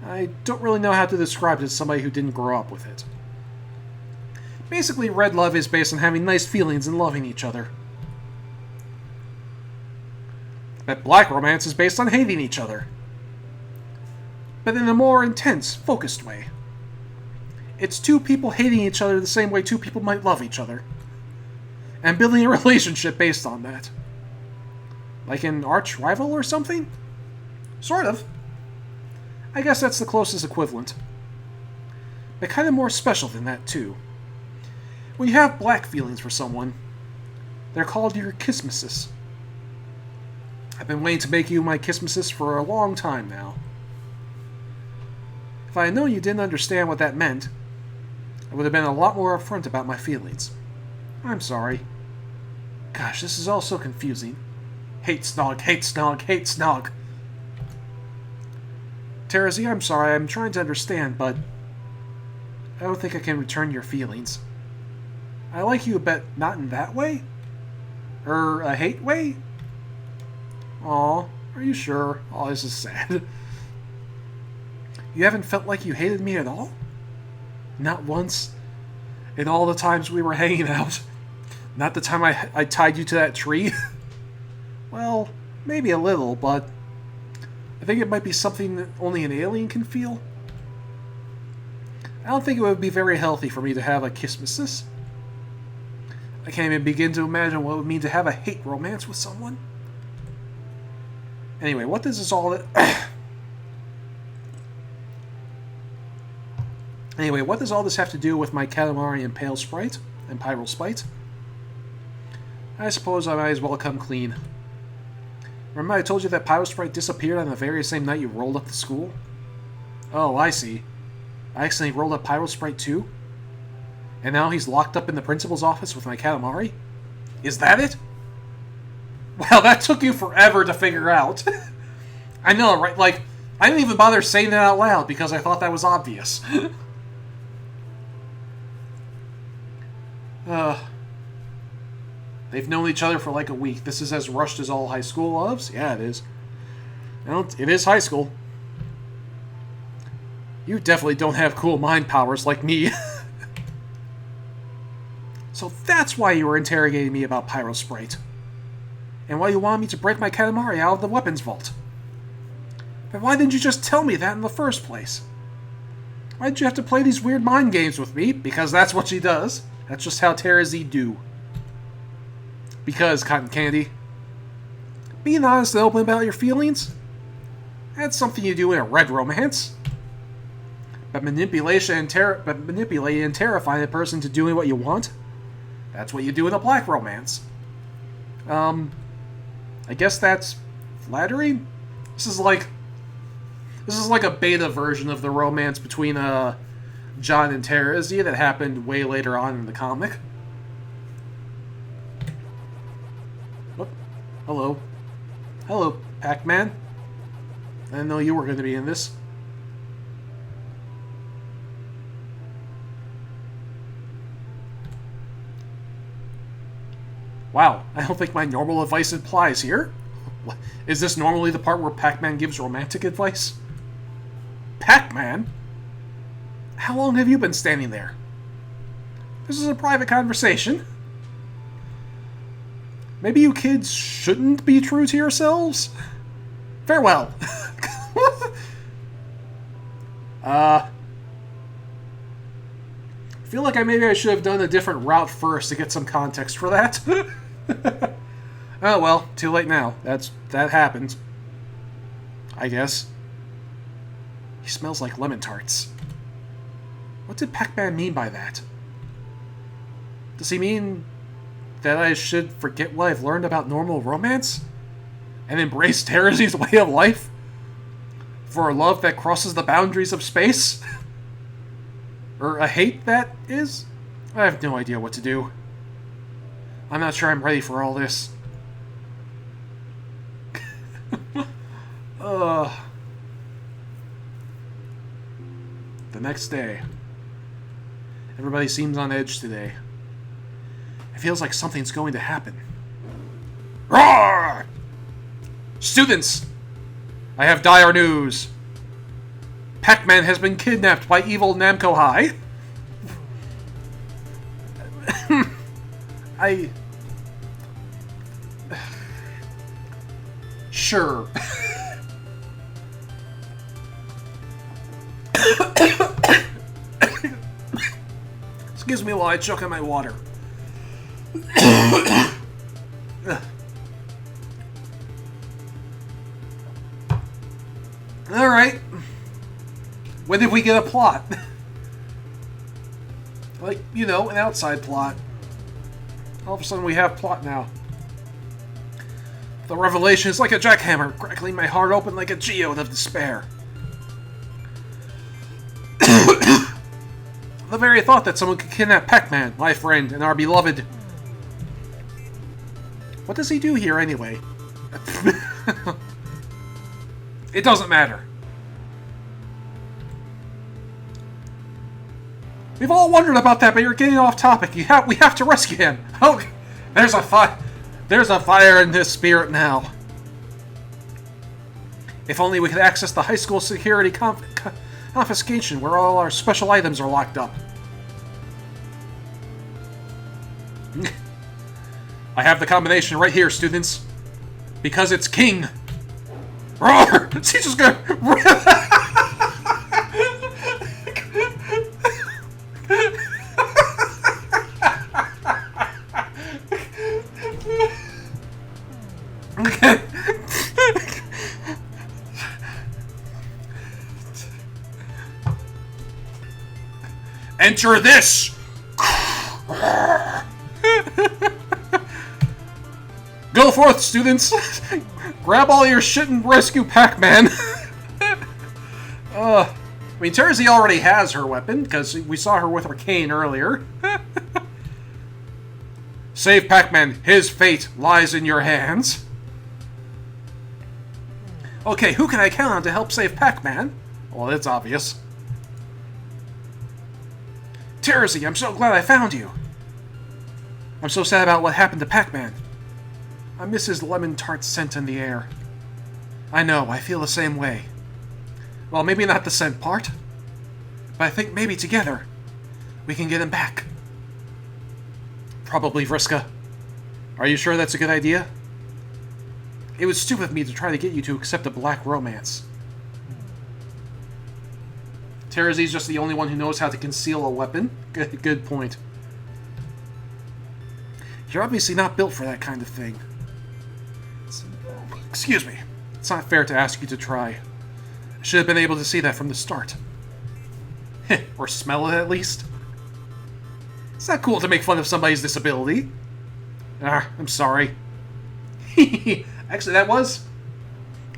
I don't really know how to describe it to somebody who didn't grow up with it. Basically, red love is based on having nice feelings and loving each other. But black romance is based on hating each other. But in a more intense, focused way. It's 2 people hating each other the same way 2 people might love each other. And building a relationship based on that. Like an arch rival or something? Sort of. I guess that's the closest equivalent. But kind of more special than that, too. When you have black feelings for someone, they're called your Christmases. I've been waiting to make you my Christmases for a long time now. If I had known you didn't understand what that meant, I would have been a lot more upfront about my feelings. I'm sorry. Gosh, this is all so confusing. Hate snog, hate snog, hate snog. Terezi, I'm sorry, I'm trying to understand, but I don't think I can return your feelings. I like you, but not in that way? A hate way? Aw, are you sure? Aw, this is sad. You haven't felt like you hated me at all? Not once? In all the times we were hanging out? Not the time I tied you to that tree? Well, maybe a little, but I think it might be something that only an alien can feel. I don't think it would be very healthy for me to have a kissmissus. I can't even begin to imagine what it would mean to have a hate romance with someone. Anyway, what does this all... Anyway, what does all this have to do with my Katamari and Pale Sprite? And Pyral Spite? I suppose I might as well come clean. Remember I told you that Pyral Sprite disappeared on the very same night you rolled up to school? Oh, I see. I accidentally rolled up Pyral Sprite too? And now he's locked up in the principal's office with my Katamari? Is that it? Well, that took you forever to figure out. I know, right? Like, I didn't even bother saying it out loud because I thought that was obvious. They've known each other for like a week. This is as rushed as all high school loves? Yeah, it is. Well, it is high school. You definitely don't have cool mind powers like me. So that's why you were interrogating me about Pyral Sprite. And why you wanted me to break my Katamari out of the weapons vault. But why didn't you just tell me that in the first place? Why did you have to play these weird mind games with me? Because that's what she does. That's just how Terezi do. Because, Cotton Candy, being honest and open about your feelings, that's something you do in a red romance. But manipulating and terrifying a person to doing what you want, that's what you do in a black romance. I guess that's flattery? This is like a beta version of the romance between John and Terezi that happened way later on in the comic. Whoop. Hello. Hello, Pac-Man. I didn't know you were going to be in this. Wow, I don't think my normal advice applies here. Is this normally the part where Pac-Man gives romantic advice? Pac-Man? How long have you been standing there? This is a private conversation. Maybe you kids shouldn't be true to yourselves? Farewell. I feel like maybe I should have done a different route first to get some context for that. Oh well, too late now. That happened. I guess. He smells like lemon tarts. What did Pac-Man mean by that? Does he mean that I should forget what I've learned about normal romance? And embrace Terezi's way of life? For a love that crosses the boundaries of space? Or a hate that is? I have no idea what to do. I'm not sure I'm ready for all this. The next day. Everybody seems on edge today. It feels like something's going to happen. Roar! Students! I have dire news. Pac-Man has been kidnapped by evil Namco High. Sure. Excuse me while I choke on my water. Alright. When did we get a plot? Like, you know, an outside plot. All of a sudden we have plot now. The revelation is like a jackhammer, crackling my heart open like a geode of despair. The very thought that someone could kidnap Pac-Man, my friend, and our beloved. What does he do here anyway? It doesn't matter. We've all wondered about that, but you're getting off topic. We have to rescue him. Oh, there's a fire in his spirit now. If only we could access the high school security confiscation where all our special items are locked up. I have the combination right here, students. Because it's king. Roar! She's just gonna... Okay. Enter this! Go forth, students! Grab all your shit and rescue Pac-Man! I mean, Terezi already has her weapon, because we saw her with her cane earlier. Save Pac-Man. His fate lies in your hands. Okay, who can I count on to help save Pac-Man? Well, it's obvious. Terezi, I'm so glad I found you. I'm so sad about what happened to Pac-Man. I miss his lemon tart scent in the air. I know, I feel the same way. Well, maybe not the scent part, but I think maybe together we can get him back. Probably Vriska. Are you sure that's a good idea? It was stupid of me to try to get you to accept a black romance. Terezi's just the only one who knows how to conceal a weapon. Good point. You're obviously not built for that kind of thing. Excuse me. It's not fair to ask you to try. I should have been able to see that from the start. Or smell it, at least. It's not cool to make fun of somebody's disability. I'm sorry. Actually, that was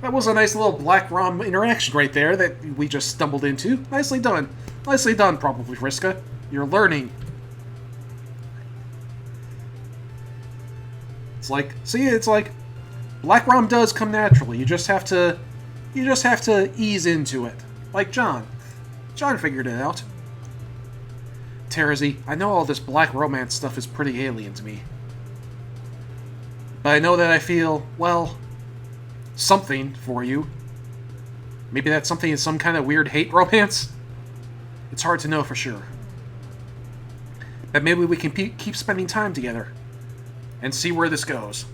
a nice little Black Rom interaction right there that we just stumbled into. Nicely done. Nicely done, probably, Vriska. You're learning. It's like, see, it's like Black Rom does come naturally. You just have to ease into it. Like John. John figured it out. Terezi, I know all this black romance stuff is pretty alien to me. But I know that I feel, well, something for you. Maybe that something is some kind of weird hate romance? It's hard to know for sure. But maybe we can keep spending time together and see where this goes.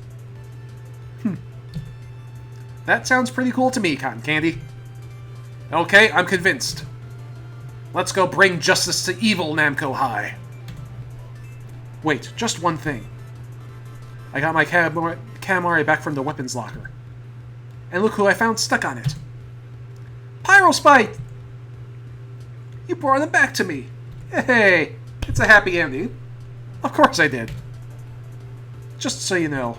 That sounds pretty cool to me, Cotton Candy. Okay, I'm convinced. Let's go bring justice to evil, Namco High. Wait, just one thing. I got my Katamari back from the weapons locker. And look who I found stuck on it. Pyrospite! You brought him back to me. Hey, it's a happy ending. Of course I did. Just so you know,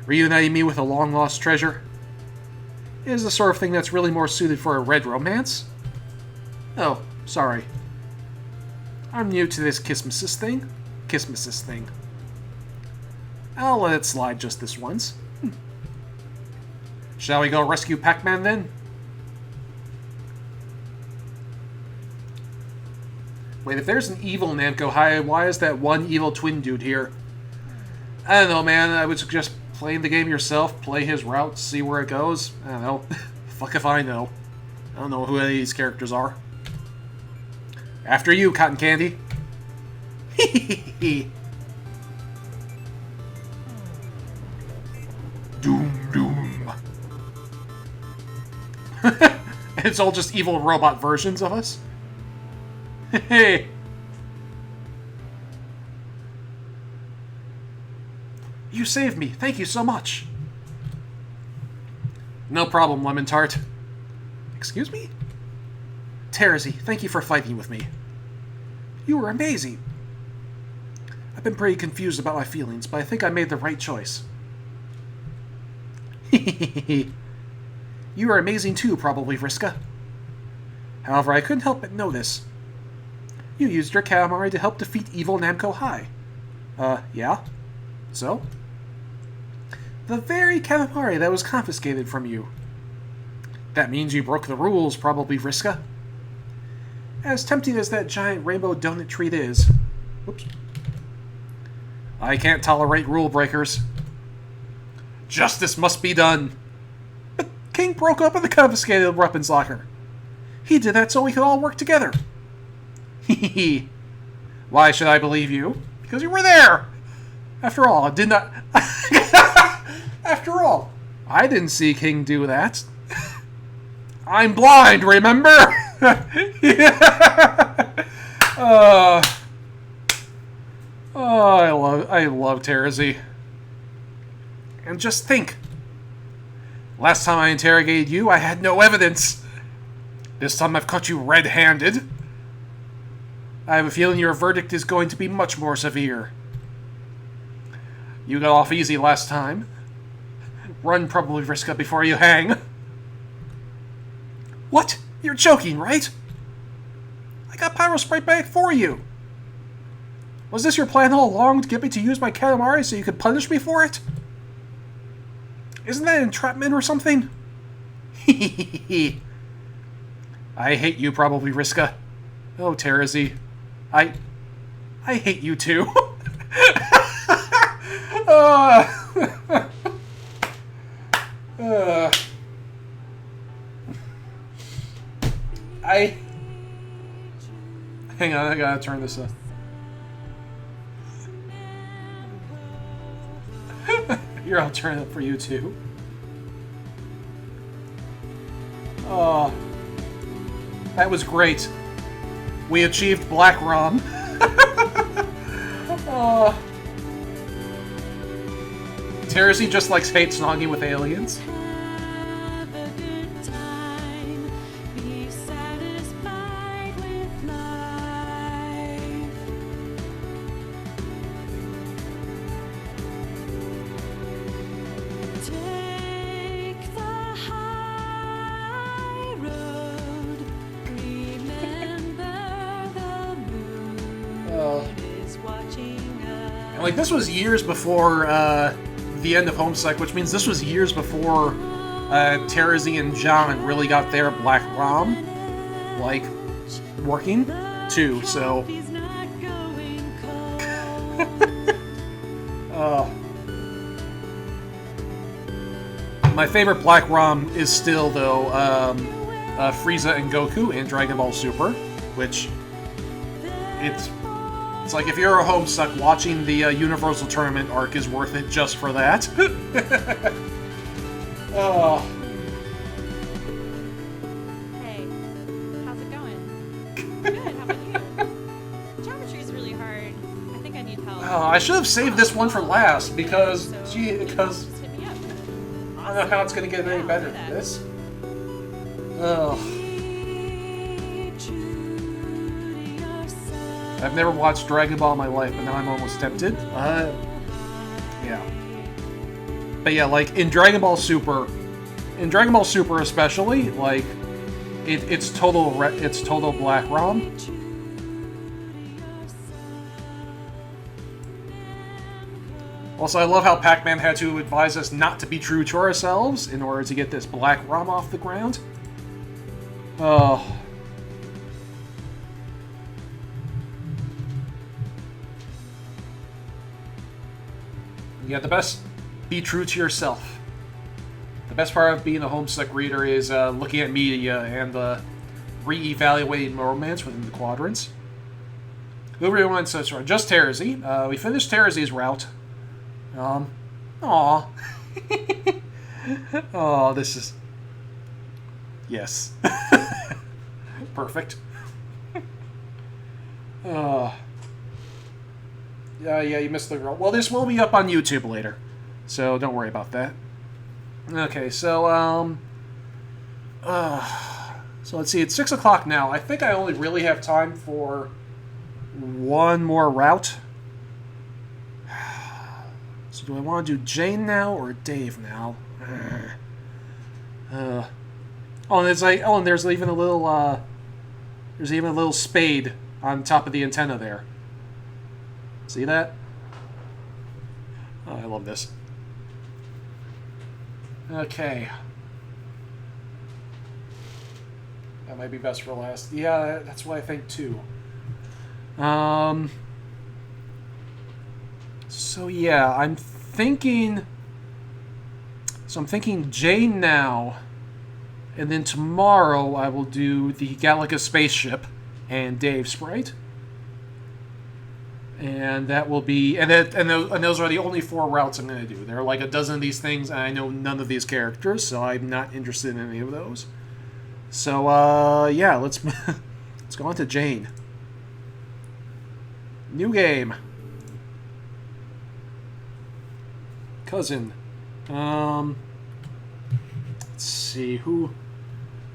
reuniting me with a long-lost treasure is the sort of thing that's really more suited for a red romance. Oh, sorry. I'm new to this Kismesis thing. I'll let it slide just this once. Shall we go rescue Pac-Man then? Wait, if there's an evil Namco High, why is that one evil twin dude here? I don't know, man. I would suggest playing the game yourself, play his route, see where it goes. I don't know. Fuck if I know. I don't know who any of these characters are. After you, Cotton Candy. Doom, doom. It's all just evil robot versions of us? Hey. You saved me. Thank you so much. No problem, Lemon Tart. Excuse me? Terezi, thank you for fighting with me. You were amazing. I've been pretty confused about my feelings, but I think I made the right choice. You are amazing too, probably, Vriska. However, I couldn't help but notice. You used your Katamari to help defeat evil Namco High. Yeah? So? The very Katamari that was confiscated from you. That means you broke the rules, probably, Vriska. As tempting as that giant rainbow donut treat is... Whoops. I can't tolerate rule breakers. Justice must be done. But King broke open the confiscated weapons locker. He did that so we could all work together. Hehe. Why should I believe you? Because you were there. After all, I did not... After all, I didn't see King do that. I'm blind, remember? Yeah. I love Terezi. And just think, last time I interrogated you, I had no evidence. This time I've caught you red-handed. I have a feeling your verdict is going to be much more severe. You got off easy last time. Run, probably, Vriska, before you hang. What? You're joking, right? I got Pyro Sprite back for you. Was this your plan all along, to get me to use my Katamari so you could punish me for it? Isn't that entrapment or something? I hate you, probably, Vriska. Oh, Terezi. I hate you too. Hang on, I gotta turn this up. Here, I'll turn it up for you too. Oh, that was great. We achieved Black Rom. Oh. Terezi just likes hate snogging with aliens. And like, this was years before the end of Homestuck, which means this was years before Terezi and John really got their Black Rom, like, working, too, so... My favorite Black Rom is still, though, Frieza and Goku in Dragon Ball Super, which... It's like, if you're a Homestuck, watching the Universal Tournament arc is worth it just for that. Oh.
Hey, how's it going? Good, how about you? Geometry's really hard. I think I need help.
Oh, I should have saved this one for last, because,
So,
because
just hit me up.
I don't know how it's going to get any better than this. Oh. I've never watched Dragon Ball in my life, but now I'm almost tempted. Yeah. But yeah, like, in Dragon Ball Super especially, like, it's total Black Rom. Also, I love how Pac-Man had to advise us not to be true to ourselves in order to get this Black Rom off the ground. Oh. Yeah, the best, be true to yourself. The best part of being a Homestuck reader is looking at media and re-evaluating romance within the quadrants. Who everyone says, just Terezi. We finished Terezi's route. Aw. Oh, this is... Yes. Perfect. Yeah, you missed the girl. Well, this will be up on YouTube later, so don't worry about that. Okay, so, so let's see, it's 6 o'clock now. I think I only really have time for one more route. So do I want to do Jane now or Dave now? Oh, and it's like, oh, and there's even a little spade on top of the antenna there. See that? Oh, I love this. Okay. That might be best for last. Yeah, that's what I think too. So yeah, I'm thinking Jane now, and then tomorrow I will do the Galactica spaceship and Dave Sprite. And that will be, and those are the only 4 routes I'm going to do. There are like a dozen of these things, and I know none of these characters, so I'm not interested in any of those. So, yeah, let's let's go on to Jane. New game. Cousin. Let's see,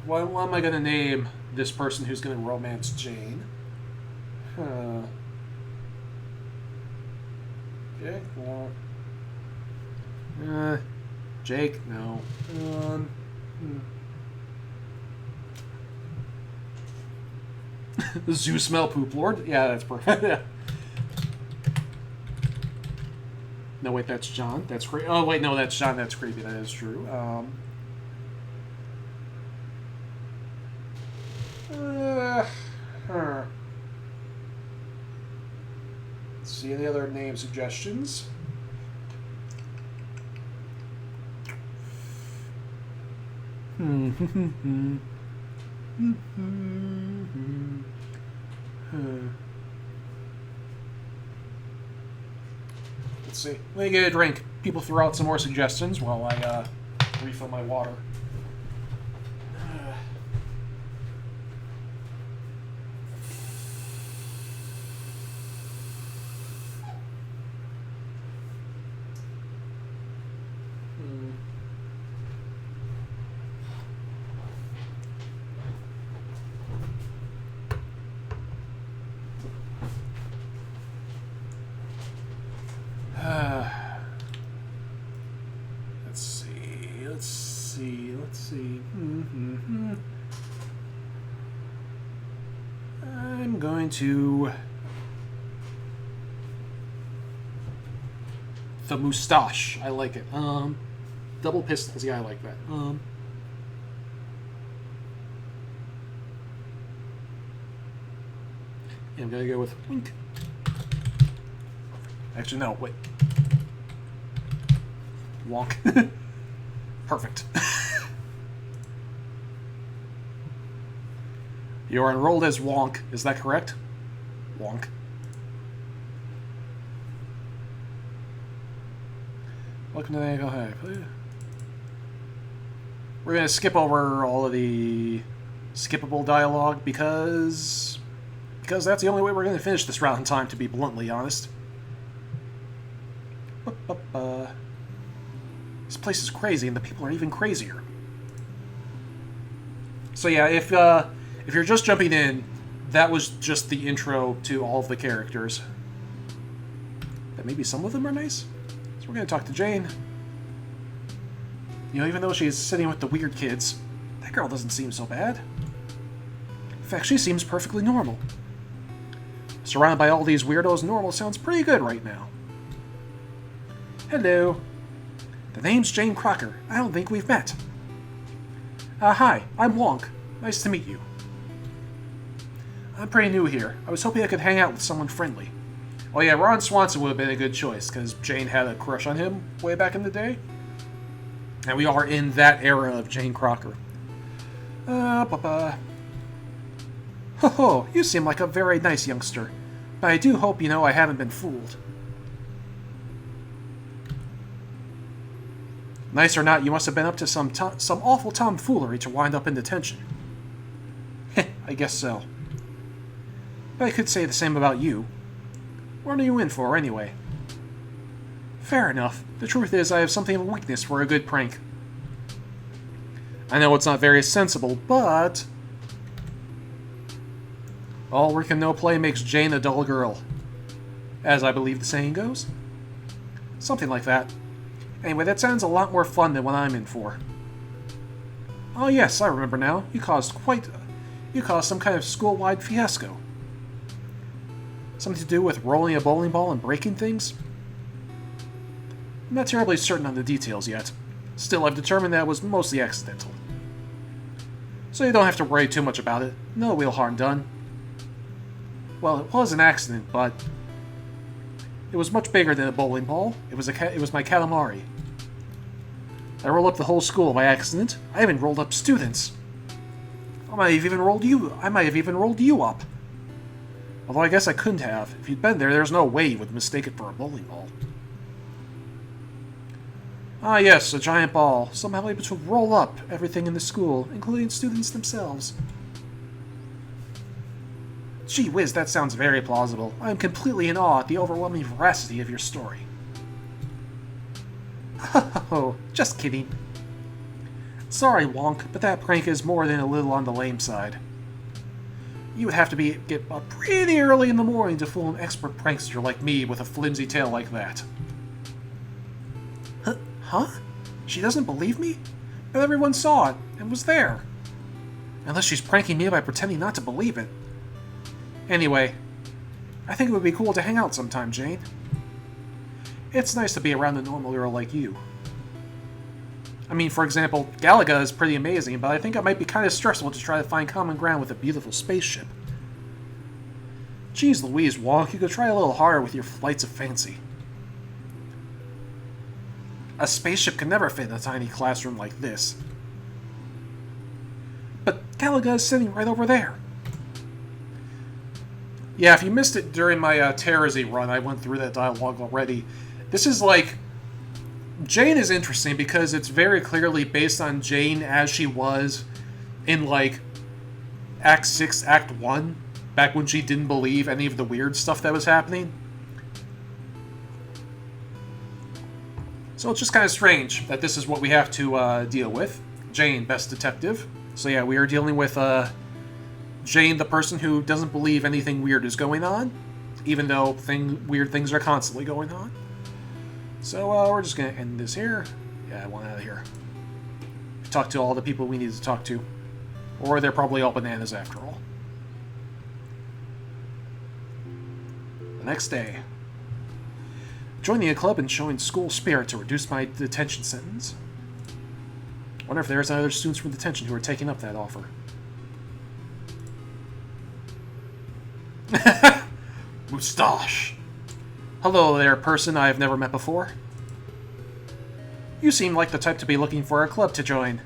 what am I going to name this person who's going to romance Jane? Jake? No. Jake? No. Zoo Smell Poop Lord? Yeah, that's perfect. Yeah. No, wait, that's John. That's creepy. Oh, wait, no, that's John. That's creepy. That is true. Let's see any other name suggestions. Let's see. Let me get a drink. People throw out some more suggestions while I refill my water. Let's see. I'm going to... The moustache. I like it. Double pistols. Yeah, I like that. I'm gonna go with wink. Actually, no, wait. Wonk. Perfect. You are enrolled as Wonk. Is that correct? Wonk. Welcome to Namco High. We're going to skip over all of the skippable dialogue because that's the only way we're going to finish this round in time, to be bluntly honest. This place is crazy, and the people are even crazier. So yeah, if you're just jumping in, that was just the intro to all of the characters. But maybe some of them are nice. So we're going to talk to Jane. You know, even though she's sitting with the weird kids, that girl doesn't seem so bad. In fact, she seems perfectly normal. Surrounded by all these weirdos, normal sounds pretty good right now. Hello. The name's Jane Crocker. I don't think we've met. Hi, I'm Wonk. Nice to meet you. I'm pretty new here. I was hoping I could hang out with someone friendly. Oh yeah, Ron Swanson would have been a good choice, because Jane had a crush on him way back in the day. And we are in that era of Jane Crocker. Ho ho, you seem like a very nice youngster. But I do hope you know I haven't been fooled. Nice or not, you must have been up to some awful tomfoolery to wind up in detention. Heh, I guess so. But I could say the same about you. What are you in for, anyway? Fair enough. The truth is, I have something of a weakness for a good prank. I know it's not very sensible, but... all work and no play makes Jane a dull girl. As I believe the saying goes. Something like that. Anyway, that sounds a lot more fun than what I'm in for. Oh yes, I remember now. You caused some kind of school-wide fiasco. Something to do with rolling a bowling ball and breaking things? I'm not terribly certain on the details yet. Still, I've determined that it was mostly accidental. So you don't have to worry too much about it. No real harm done. Well, it was an accident, but... it was much bigger than a bowling ball. It was my calamari. I rolled up the whole school by accident. I even rolled up students. I might have even rolled you up. Although I guess I couldn't have. If you'd been there, there's no way you would mistake it for a bowling ball. Ah yes, a giant ball, somehow able to roll up everything in the school, including students themselves. Gee whiz, that sounds very plausible. I am completely in awe at the overwhelming veracity of your story. Oh, just kidding. Sorry, Wonk, but that prank is more than a little on the lame side. You would have to get up pretty early in the morning to fool an expert prankster like me with a flimsy tale like that. Huh? She doesn't believe me? But everyone saw it, and was there. Unless she's pranking me by pretending not to believe it. Anyway, I think it would be cool to hang out sometime, Jane. It's nice to be around a normal girl like you. I mean, for example, Galaga is pretty amazing, but I think it might be kind of stressful to try to find common ground with a beautiful spaceship. Geez Louise, Wonk, you could try a little harder with your flights of fancy. A spaceship can never fit in a tiny classroom like this. But Galaga is sitting right over there. Yeah, if you missed it during my Terezi run, I went through that dialogue already. This is like... Jane is interesting because it's very clearly based on Jane as she was in, like, Act 6, Act 1, back when she didn't believe any of the weird stuff that was happening. So it's just kind of strange that this is what we have to deal with. Jane, best detective. So yeah, we are dealing with Jane, the person who doesn't believe anything weird is going on, even though weird things are constantly going on. So we're just going to end this here. Yeah, I want out of here. Talk to all the people we need to talk to. Or they're probably all bananas after all. The next day. Joining a club and showing school spirit to reduce my detention sentence. Wonder if there's other students from detention who are taking up that offer. Moustache. Hello there, person I have never met before. You seem like the type to be looking for a club to join.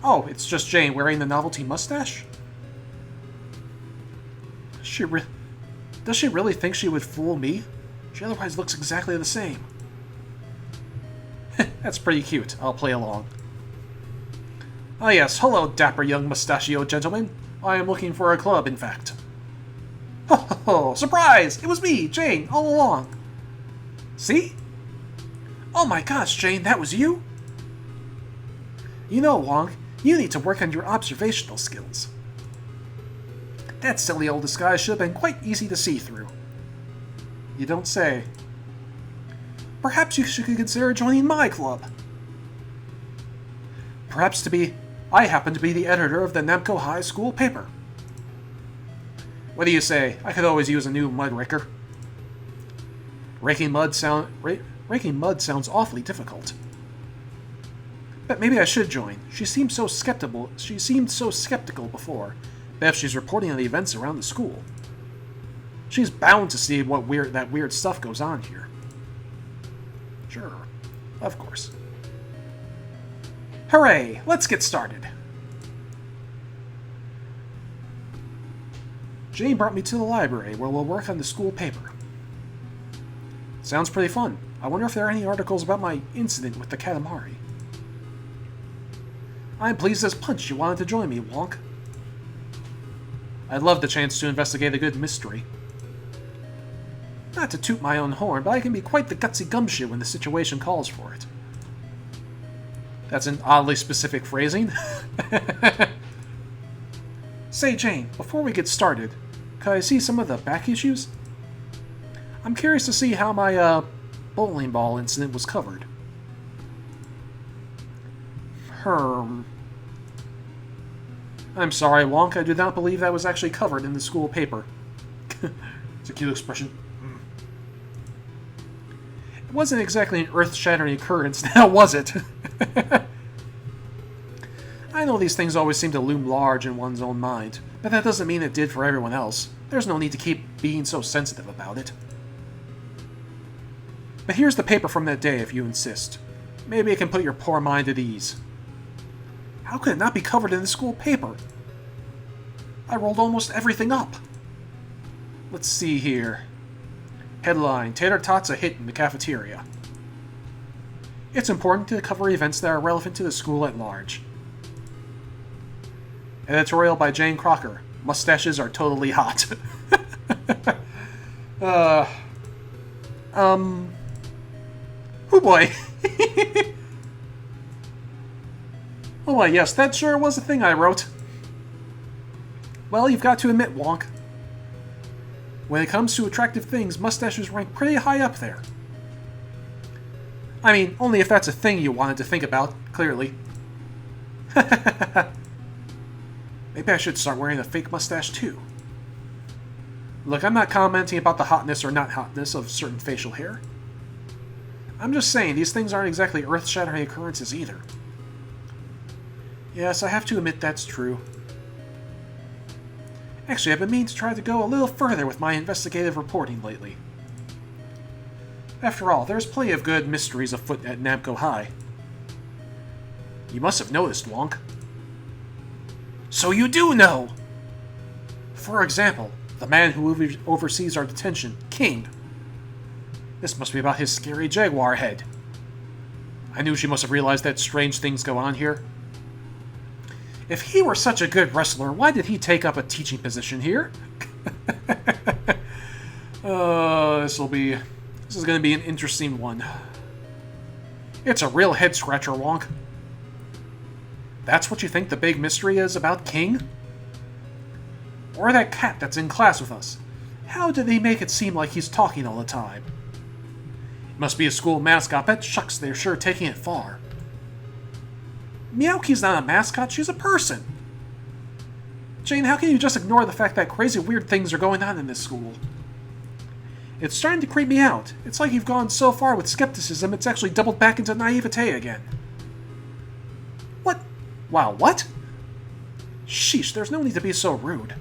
Oh, it's just Jane wearing the novelty mustache? Does she really think she would fool me? She otherwise looks exactly the same. That's pretty cute. I'll play along. Ah yes, hello, dapper young mustachioed gentleman. I am looking for a club, in fact. Ho ho ho! Surprise! It was me, Jane, all along. See? Oh my gosh, Jane, that was you? You know, Wong, you need to work on your observational skills. That silly old disguise should have been quite easy to see through. You don't say. Perhaps you should consider joining my club. I happen to be the editor of the Namco High school paper. What do you say? I could always use a new mud raker. Raking mud sounds awfully difficult. But maybe I should join. She seemed so skeptical before. Bet if she's reporting on the events around the school. She's bound to see what weird stuff goes on here. Sure. Of course. Hooray! Let's get started. Jane brought me to the library where we'll work on the school paper. Sounds pretty fun. I wonder if there are any articles about my incident with the Katamari. I'm pleased as punch you wanted to join me, Wonk. I'd love the chance to investigate a good mystery. Not to toot my own horn, but I can be quite the gutsy gumshoe when the situation calls for it. That's an oddly specific phrasing. Say, Jane, before we get started, could I see some of the back issues? I'm curious to see how my bowling ball incident was covered. I'm sorry, Wonk, I do not believe that was actually covered in the school paper. It's a cute expression. It wasn't exactly an earth-shattering occurrence, now was it? I know these things always seem to loom large in one's own mind, but that doesn't mean it did for everyone else. There's no need to keep being so sensitive about it. But here's the paper from that day, if you insist. Maybe it can put your poor mind at ease. How could it not be covered in the school paper? I rolled almost everything up. Let's see here. Headline, Tater Tots a hit in the cafeteria. It's important to cover events that are relevant to the school at large. Editorial by Jane Crocker. Mustaches are totally hot. Oh boy. Oh boy, yes, that sure was a thing I wrote. Well, you've got to admit, Wonk. When it comes to attractive things, mustaches rank pretty high up there. I mean, only if that's a thing you wanted to think about, clearly. Maybe I should start wearing a fake mustache too. Look, I'm not commenting about the hotness or not hotness of certain facial hair. I'm just saying, these things aren't exactly earth-shattering occurrences either. Yes, I have to admit that's true. Actually, I've been meaning to try to go a little further with my investigative reporting lately. After all, there's plenty of good mysteries afoot at Namco High. You must have noticed, Wonk. So you do know! For example, the man who oversees our detention, King. This must be about his scary jaguar head. I knew she must have realized that strange things go on here. If he were such a good wrestler, why did he take up a teaching position here? This is going to be an interesting one. It's a real head-scratcher, Wonk. That's what you think the big mystery is about King? Or that cat that's in class with us? How did they make it seem like he's talking all the time? It must be a school mascot, but shucks, they're sure taking it far. Meowki's not a mascot, she's a person. Jane, how can you just ignore the fact that crazy weird things are going on in this school? It's starting to creep me out. It's like you've gone so far with skepticism, it's actually doubled back into naivete again. What? Wow, what? Sheesh, there's no need to be so rude.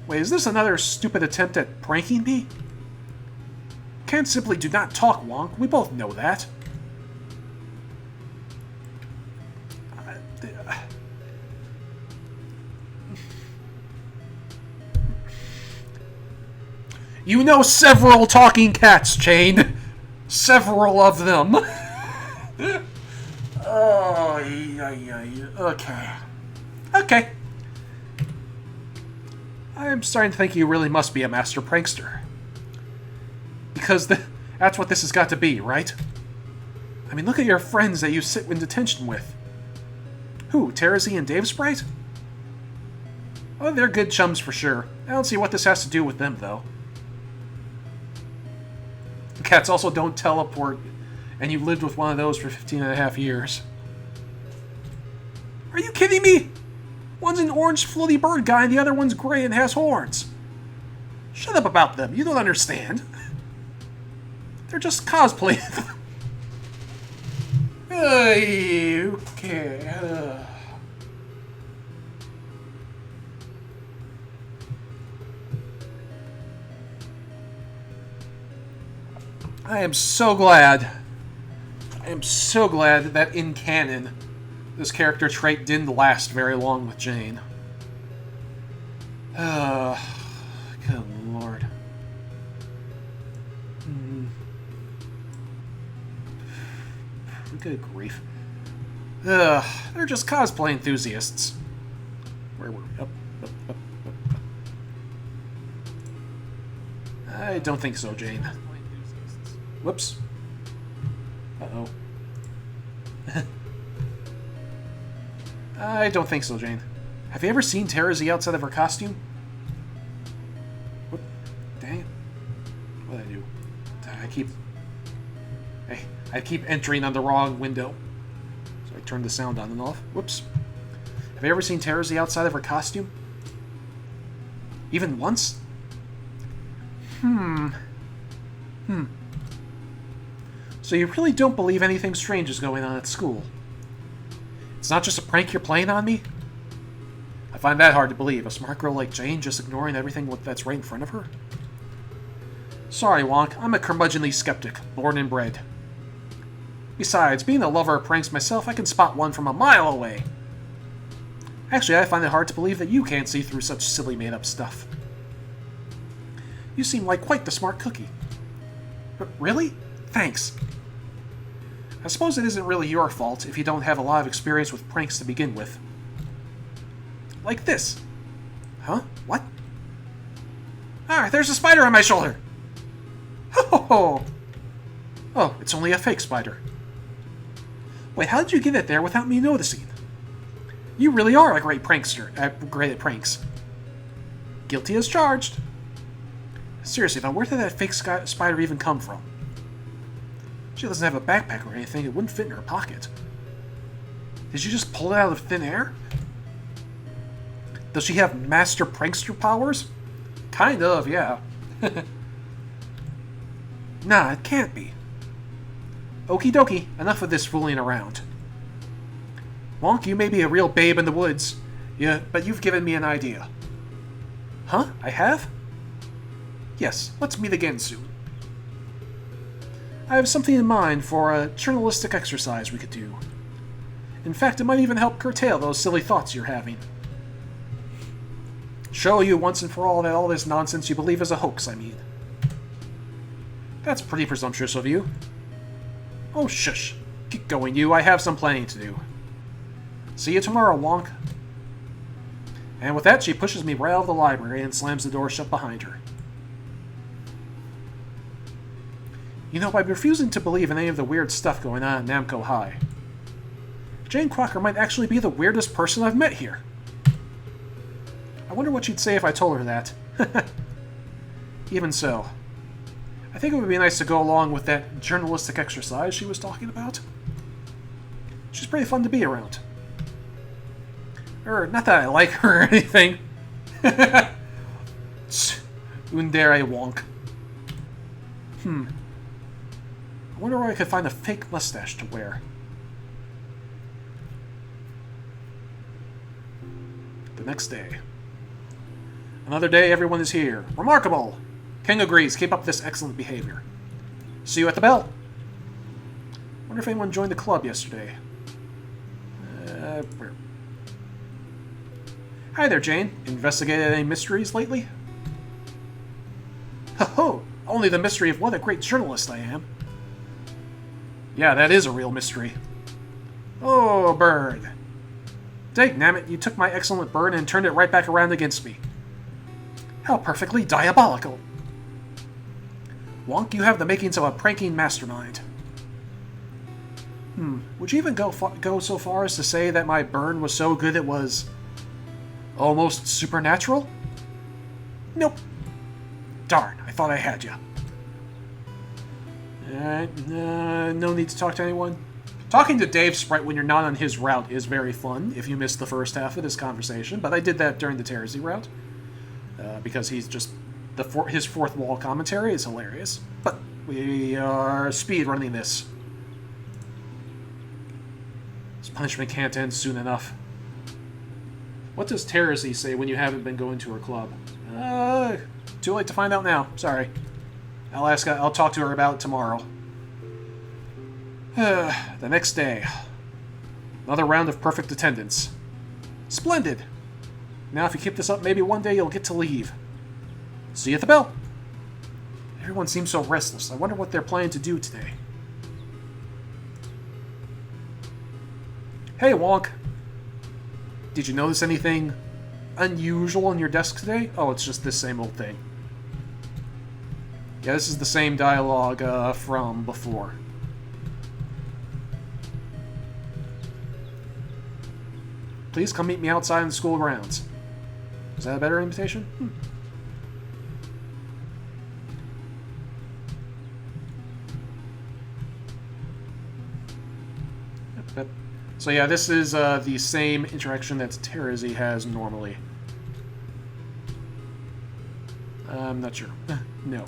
Wait, is this another stupid attempt at pranking me? Can't simply do not talk, Wonk. We both know that. You know several talking cats, Jane. Several of them. Oh, yeah. Okay. Okay. I'm starting to think you really must be a master prankster. Because that's what this has got to be, right? I mean, look at your friends that you sit in detention with. Who, Terezi and Dave Sprite? Oh, they're good chums for sure. I don't see what this has to do with them, though. Cats also don't teleport, and you lived with one of those for 15.5 years. Are you kidding me? One's an orange floaty bird guy, and the other one's gray and has horns. Shut up about them, you don't understand. They're just cosplaying. Okay. I am so glad that in canon, this character trait didn't last very long with Jane. Good lord. Good grief. They're just cosplay enthusiasts. Where were we? Up. I don't think so, Jane. Whoops. Uh-oh. I don't think so, Jane. Have you ever seen Terezi outside of her costume? Whoop. Dang it. What did I do? I keep entering on the wrong window. So I turned the sound on and off. Whoops. Have you ever seen Terezi outside of her costume? Even once? So you really don't believe anything strange is going on at school? It's not just a prank you're playing on me? I find that hard to believe. A smart girl like Jane just ignoring everything that's right in front of her? Sorry, Wonk. I'm a curmudgeonly skeptic, born and bred. Besides, being a lover of pranks myself, I can spot one from a mile away. Actually, I find it hard to believe that you can't see through such silly made-up stuff. You seem like quite the smart cookie. But really? Thanks. I suppose it isn't really your fault if you don't have a lot of experience with pranks to begin with. Like this. Huh? What? Ah, there's a spider on my shoulder! Ho ho ho! Oh, it's only a fake spider. Wait, how did you get it there without me noticing? You really are a great prankster. Great at pranks. Guilty as charged. Seriously, though, where did that fake spider even come from? She doesn't have a backpack or anything. It wouldn't fit in her pocket. Did you just pull it out of thin air? Does she have master prankster powers? Kind of, yeah. Nah, it can't be. Okie dokie, enough of this fooling around. Wonk, you may be a real babe in the woods, yeah, but you've given me an idea. Huh? I have? Yes, let's meet again soon. I have something in mind for a journalistic exercise we could do. In fact, it might even help curtail those silly thoughts you're having. Show you once and for all that all this nonsense you believe is a hoax, I mean. That's pretty presumptuous of you. Oh, shush. Keep going, you. I have some planning to do. See you tomorrow, Wonk. And with that, she pushes me right out of the library and slams the door shut behind her. You know, I'm refusing to believe in any of the weird stuff going on at Namco High. Jane Crocker might actually be the weirdest person I've met here. I wonder what she'd say if I told her that. Even so, I think it would be nice to go along with that journalistic exercise she was talking about. She's pretty fun to be around. Not that I like her or anything. Undere Wonk. I wonder where I could find a fake mustache to wear. The next day. Another day, everyone is here. Remarkable! King agrees. Keep up this excellent behavior. See you at the bell. Wonder if anyone joined the club yesterday. Hi there, Jane. Investigated any mysteries lately? Ho-ho! Only the mystery of what a great journalist I am. Yeah, that is a real mystery. Oh, bird. Dagnammit, you took my excellent bird and turned it right back around against me. How perfectly diabolical. Wonk, you have the makings of a pranking mastermind. Would you even go so far as to say that my burn was so good it was almost supernatural? Nope. Darn, I thought I had you. No need to talk to anyone. Talking to Dave Sprite when you're not on his route is very fun if you missed the first half of this conversation, but I did that during the Terezi route. Because he's just... his fourth wall commentary is hilarious. But we are speed running this. This punishment can't end soon enough. What does Terezi say when you haven't been going to her club? Too late to find out now. Sorry. I'll talk to her about it tomorrow. The next day. Another round of perfect attendance. Splendid! Now if you keep this up, maybe one day you'll get to leave. See you at the bell. Everyone seems so restless. I wonder what they're planning to do today. Hey, Wonk. Did you notice anything unusual on your desk today? Oh, it's just this same old thing. Yeah, this is the same dialogue from before. Please come meet me outside in the school grounds. Is that a better invitation? Yep. So yeah, this is the same interaction that Terezi has normally. I'm not sure. No.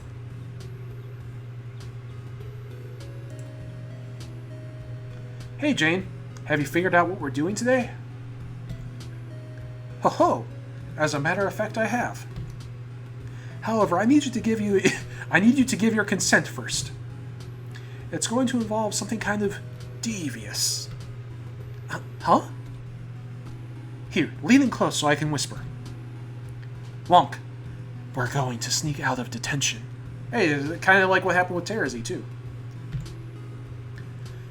Hey, Jane. Have you figured out what we're doing today? Ho ho! As a matter of fact, I have. However, I need you to give your consent first. It's going to involve something kind of devious. Huh? Here, lean in close so I can whisper. Wonk, We're going to sneak out of detention. Hey, kind of like what happened with Terezi, too.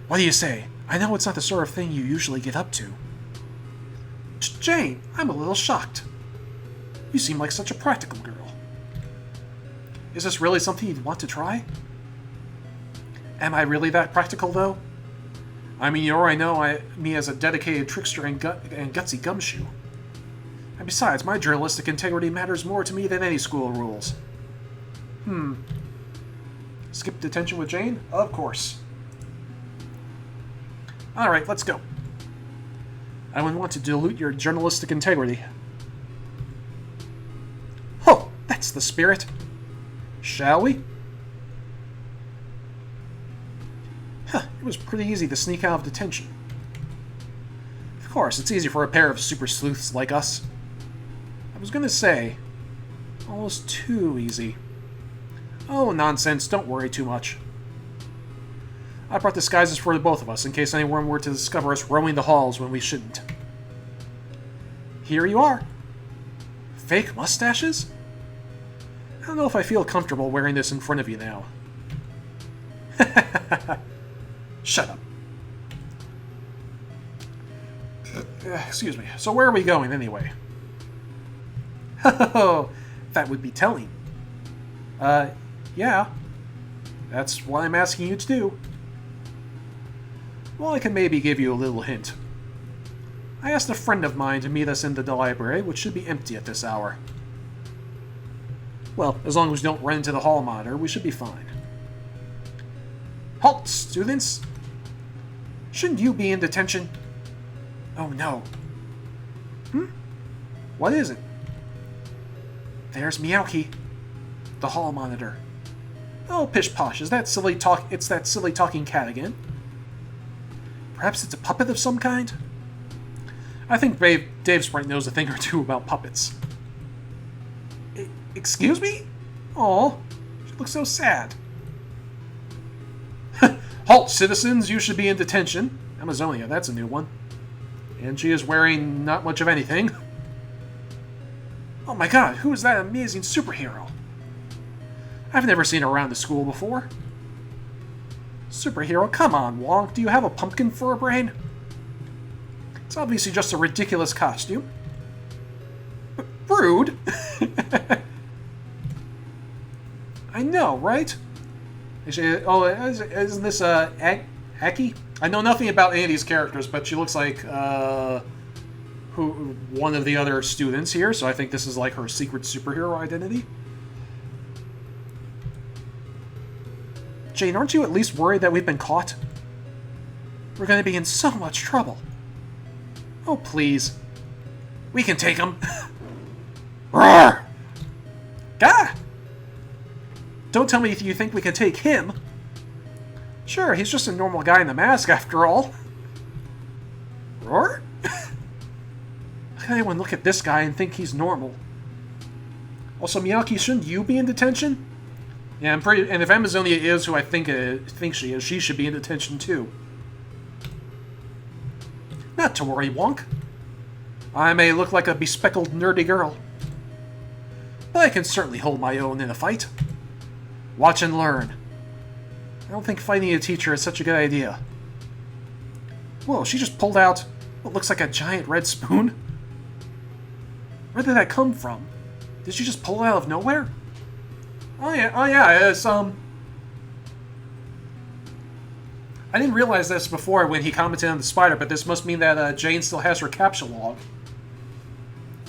What do you say? I know it's not the sort of thing you usually get up to. Jane, I'm a little shocked. You seem like such a practical girl. Is this really something you'd want to try? Am I really that practical, though? I mean, you already know me as a dedicated trickster and gutsy gumshoe. And besides, my journalistic integrity matters more to me than any school rules. Skip detention with Jane? Of course. Alright, let's go. I wouldn't want to dilute your journalistic integrity. Oh, that's the spirit. Shall we? It was pretty easy to sneak out of detention. Of course, it's easy for a pair of super sleuths like us. I was gonna say, almost too easy. Oh, nonsense, don't worry too much. I brought disguises for the both of us, in case anyone were to discover us roaming the halls when we shouldn't. Here you are. Fake mustaches? I don't know if I feel comfortable wearing this in front of you now. Shut up. Excuse me. So where are we going, anyway? Oh, that would be telling. Yeah. That's what I'm asking you to do. Well, I can maybe give you a little hint. I asked a friend of mine to meet us in the library, which should be empty at this hour. Well, as long as we don't run into the hall monitor, we should be fine. Halt, students! Shouldn't you be in detention? Oh no. What is it? There's Miyauki, the hall monitor. Oh, pish posh, is that silly talk? It's that silly talking cat again. Perhaps it's a puppet of some kind? I think Dave Sprite knows a thing or two about puppets. Excuse me? Aw, she looks so sad. Halt, citizens, you should be in detention. Amazonia, that's a new one. And she is wearing not much of anything. Oh my god, who is that amazing superhero? I've never seen her around the school before. Superhero? Come on, Wong. Do you have a pumpkin for a brain? It's obviously just a ridiculous costume. Rude. I know, right? Isn't this, Aki? I know nothing about any of these characters, but she looks like, one of the other students here, so I think this is like her secret superhero identity. Jane, aren't you at least worried that we've been caught? We're going to be in so much trouble. Oh, please. We can take him. Roar! Gah! Don't tell me you think we can take him. Sure, he's just a normal guy in a mask, after all. Roar? How can anyone look at this guy and think he's normal? Also, Miyaki, shouldn't you be in detention? Yeah, I'm pretty. And if Amazonia is who I think she is, she should be in detention too. Not to worry, Wonk. I may look like a bespectacled, nerdy girl, but I can certainly hold my own in a fight. Watch and learn. I don't think fighting a teacher is such a good idea. Whoa, she just pulled out what looks like a giant red spoon? Where did that come from? Did she just pull it out of nowhere? Oh yeah, it's, I didn't realize this before when he commented on the spider, but this must mean that, Jane still has her capture log.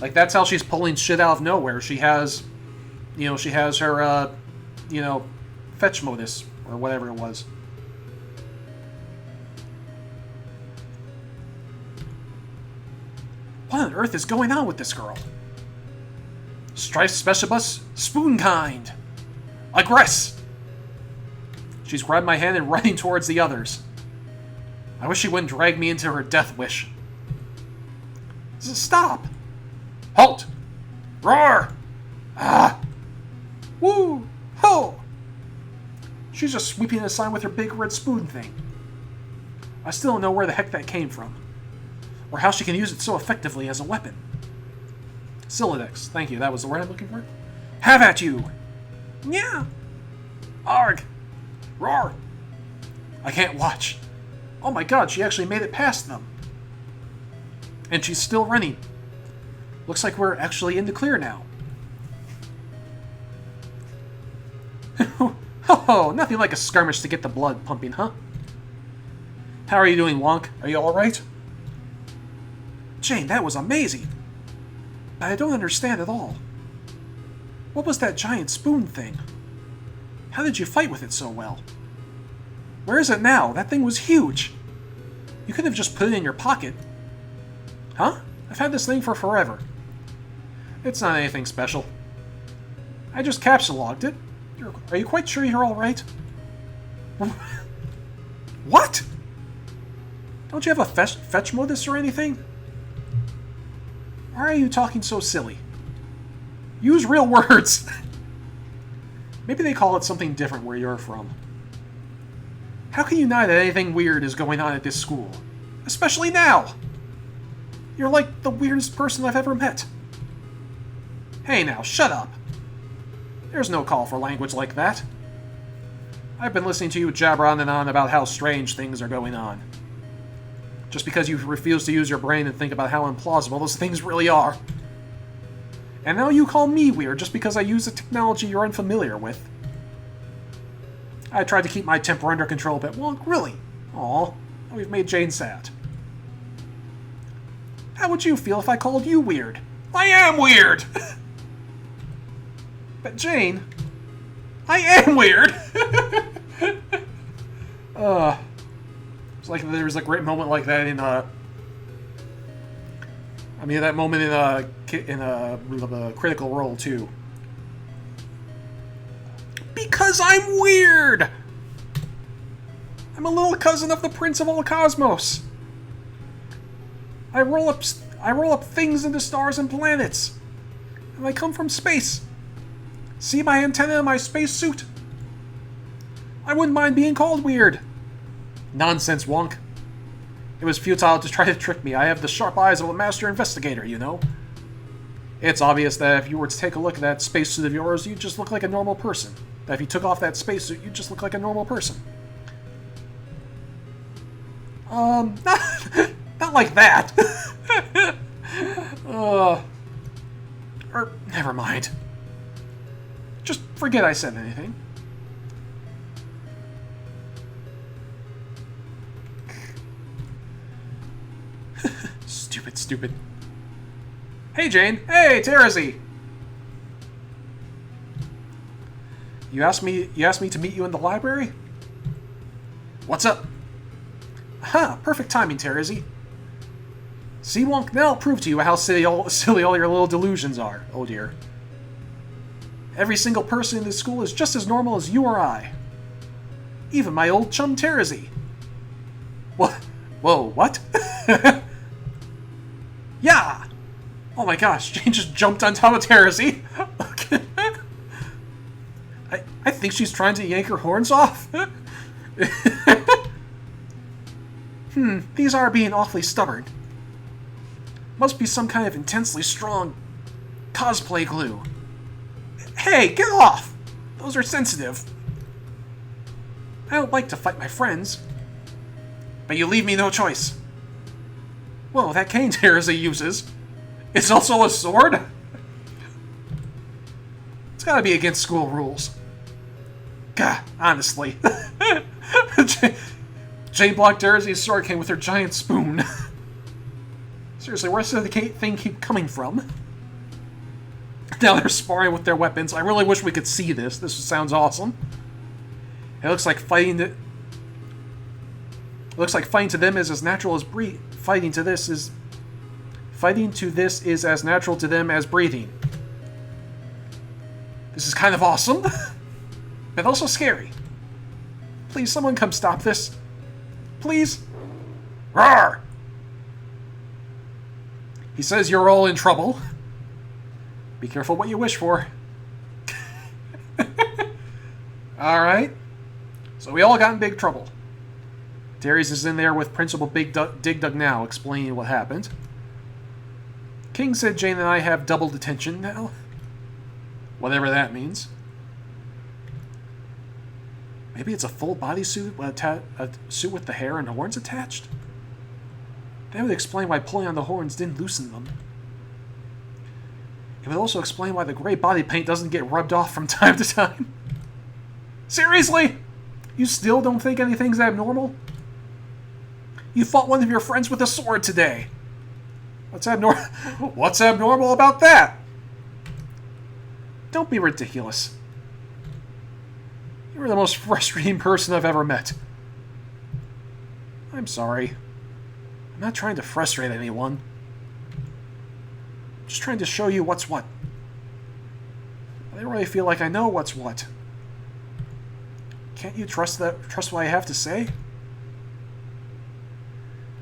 Like, that's how she's pulling shit out of nowhere. She has, she has her, fetch modus, or whatever it was. What on earth is going on with this girl? Strife Specialist, Spoonkind! Aggress! She's grabbed my hand and running towards the others. I wish she wouldn't drag me into her death wish. Stop! Halt! Roar! Ah! Woo! Ho! She's just sweeping it aside with her big red spoon thing. I still don't know where the heck that came from, or how she can use it so effectively as a weapon. Silodex, thank you, that was the word I'm looking for. Have at you! Yeah! Arg! Roar! I can't watch. Oh my god, she actually made it past them. And she's still running. Looks like we're actually in the clear now. Oh, nothing like a skirmish to get the blood pumping, huh? How are you doing, Wonk? Are you alright? Jane, that was amazing. But I don't understand at all. What was that giant spoon thing? How did you fight with it so well? Where is it now? That thing was huge. You could have just put it in your pocket. Huh? I've had this thing for forever. It's not anything special. I just capsulogged it. Are you quite sure you're alright? What? Don't you have a fetch modus or anything? Why are you talking so silly? Use real words! Maybe they call it something different where you're from. How can you know that anything weird is going on at this school? Especially now! You're like the weirdest person I've ever met. Hey now, shut up! There's no call for language like that. I've been listening to you jabber on and on about how strange things are going on. Just because you refuse to use your brain and think about how implausible those things really are. And now you call me weird just because I use a technology you're unfamiliar with. I tried to keep my temper under control, but well, really? Aw, we've made Jane sad. How would you feel if I called you weird? I am weird! But Jane, I am weird! It's like there was a great moment like that in, that moment in Critical Role, too. Because I'm weird! I'm a little cousin of the Prince of all Cosmos. I roll up things into stars and planets. And I come from space. See my antenna in my spacesuit? I wouldn't mind being called weird. Nonsense, Wonk. It was futile to try to trick me. I have the sharp eyes of a master investigator, you know. It's obvious that if you were to take a look at that spacesuit of yours, you'd just look like a normal person. That if you took off that spacesuit, you'd just look like a normal person. Not like that. Or, never mind. Just forget I said anything. Stupid. Hey, Jane. Hey, Terezi. You asked me to meet you in the library? What's up? Perfect timing, Terezi. See, Wonk, now I'll prove to you how silly all your little delusions are. Oh dear. Every single person in this school is just as normal as you or I. Even my old chum Terezi. What? Whoa, what? Yeah! Oh my gosh, Jane just jumped on top of Terezi. Okay. I think she's trying to yank her horns off. These are being awfully stubborn. Must be some kind of intensely strong cosplay glue. Hey, get off! Those are sensitive. I don't like to fight my friends. But you leave me no choice. Whoa, that cane Terezi uses. It's also a sword? It's gotta be against school rules. Gah, honestly. Jane blocked Terezi's sword cane with her giant spoon. Seriously, where's the thing keep coming from? Now they're sparring with their weapons. I really wish we could see this. This sounds awesome. It looks like fighting to them is as natural as fighting to this is as natural to them as breathing. This is kind of awesome, but also scary. Please, someone come stop this. Please. Roar! He says you're all in trouble. Be careful what you wish for. Alright. So we all got in big trouble. Terezi is in there with Principal Dig Dug now, explaining what happened. King said Jane and I have double detention now. Whatever that means. Maybe it's a full bodysuit, a suit with the hair and horns attached? That would explain why pulling on the horns didn't loosen them. It would also explain why the gray body paint doesn't get rubbed off from time to time. Seriously? You still don't think anything's abnormal? You fought one of your friends with a sword today. What's abnormal about that? Don't be ridiculous. You're the most frustrating person I've ever met. I'm sorry. I'm not trying to frustrate anyone. I'm just trying to show you what's what. I don't really feel like I know what's what. Can't you trust what I have to say?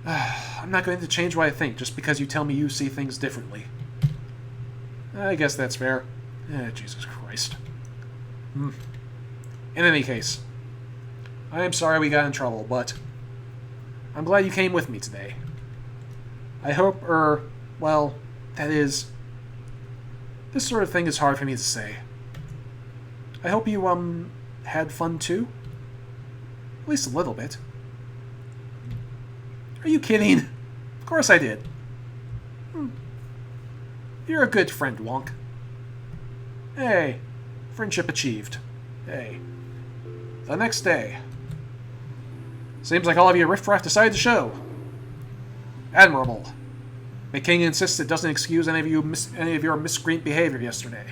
I'm not going to change what I think just because you tell me you see things differently. I guess that's fair. Jesus Christ. In any case, I am sorry we got in trouble, but I'm glad you came with me today. I hope, well, that is, this sort of thing is hard for me to say. I hope you, had fun too? At least a little bit. Are you kidding? Of course I did. You're a good friend, Wonk. Hey, friendship achieved. Hey. The next day. Seems like all of you riffraff decided to show. Admirable. McKing insists it doesn't excuse any of your miscreant behavior yesterday.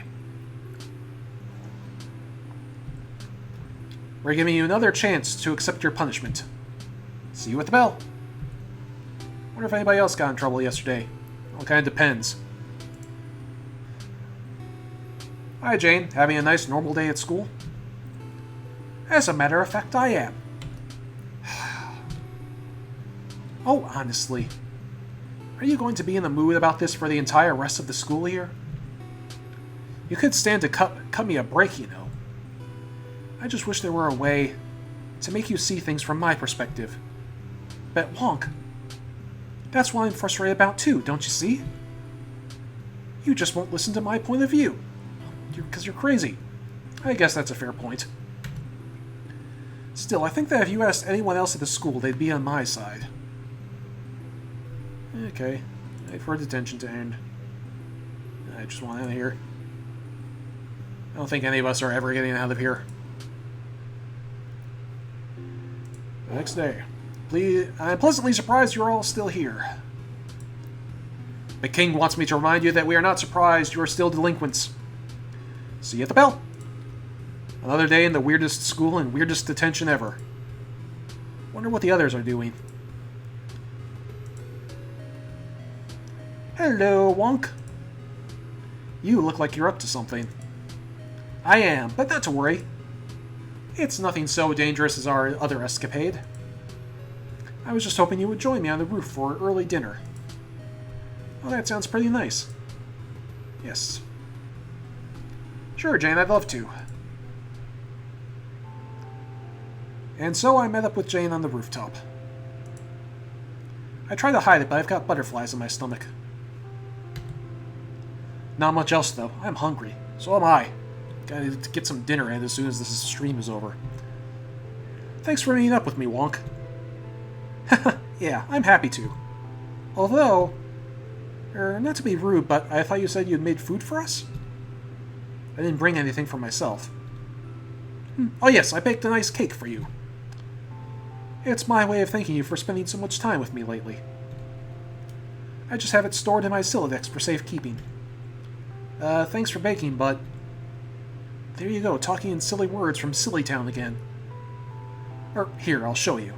We're giving you another chance to accept your punishment. See you at the bell. Wonder if anybody else got in trouble yesterday. Well, kind of depends. Hi, Jane. Having a nice normal day at school? As a matter of fact, I am. Oh, honestly. Are you going to be in the mood about this for the entire rest of the school year? You could stand to cut me a break, you know. I just wish there were a way to make you see things from my perspective. But Wonk, that's what I'm frustrated about too, don't you see? You just won't listen to my point of view. Because you're crazy. I guess that's a fair point. Still, I think that if you asked anyone else at the school, they'd be on my side. Okay. Wait for detention to end. I just want out of here. I don't think any of us are ever getting out of here. The next day. I'm pleasantly surprised you're all still here. The king wants me to remind you that we are not surprised you are still delinquents. See you at the bell. Another day in the weirdest school and weirdest detention ever. Wonder what the others are doing. Hello, Wonk. You look like you're up to something. I am, but not to worry. It's nothing so dangerous as our other escapade. I was just hoping you would join me on the roof for early dinner. Oh, that sounds pretty nice. Yes. Sure, Jane, I'd love to. And so I met up with Jane on the rooftop. I try to hide it, but I've got butterflies in my stomach. Not much else, though. I'm hungry. So am I. Gotta get some dinner in as soon as this stream is over. Thanks for meeting up with me, Wonk. Yeah, I'm happy to. Although, not to be rude, but I thought you said you'd made food for us? I didn't bring anything for myself. Oh yes, I baked a nice cake for you. It's my way of thanking you for spending so much time with me lately. I just have it stored in my Silodex for safekeeping. Thanks for baking, but... There you go, talking in silly words from Silly Town again. Here, I'll show you.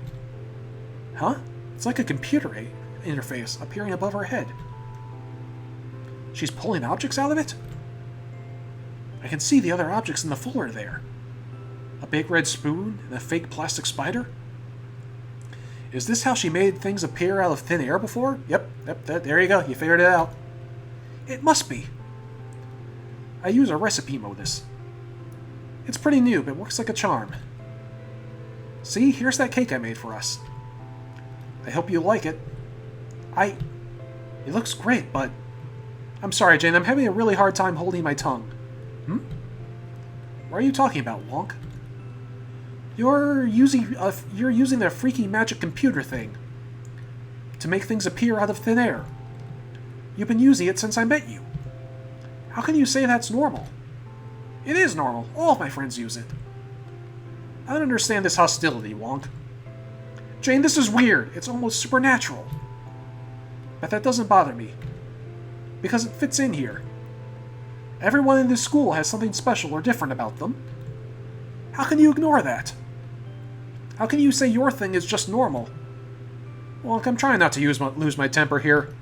Huh? It's like a computer interface appearing above her head. She's pulling objects out of it? I can see the other objects in the folder there. A big red spoon and a fake plastic spider? Is this how she made things appear out of thin air before? Yep, there you go, you figured it out. It must be. I use a recipe modus. It's pretty new, but works like a charm. See, here's that cake I made for us. I hope you like it. It looks great, but... I'm sorry, Jane, I'm having a really hard time holding my tongue. What are you talking about, Wonk? You're using that freaky magic computer thing to make things appear out of thin air. You've been using it since I met you. How can you say that's normal? It is normal. All of my friends use it. I don't understand this hostility, Wonk. Jane, this is weird. It's almost supernatural. But that doesn't bother me. Because it fits in here. Everyone in this school has something special or different about them. How can you ignore that? How can you say your thing is just normal? Well, I'm trying not to lose my temper here.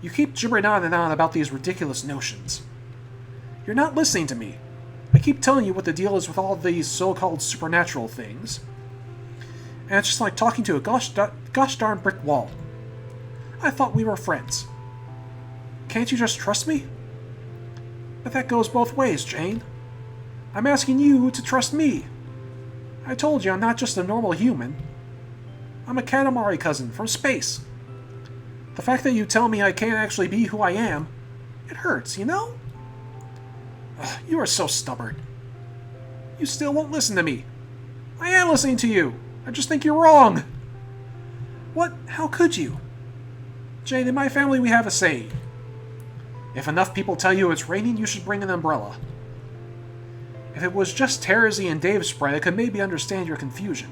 You keep gibbering on and on about these ridiculous notions. You're not listening to me. I keep telling you what the deal is with all these so-called supernatural things. And it's just like talking to a gosh darn brick wall. I thought we were friends. Can't you just trust me? But that goes both ways, Jane. I'm asking you to trust me. I told you I'm not just a normal human. I'm a Katamari cousin from space. The fact that you tell me I can't actually be who I am, it hurts, you know? Ugh, you are so stubborn. You still won't listen to me. I am listening to you. I just think you're wrong. What? How could you? Jane, in my family we have a saying. If enough people tell you it's raining, you should bring an umbrella. If it was just Terezi and Dave's sprite, I could maybe understand your confusion.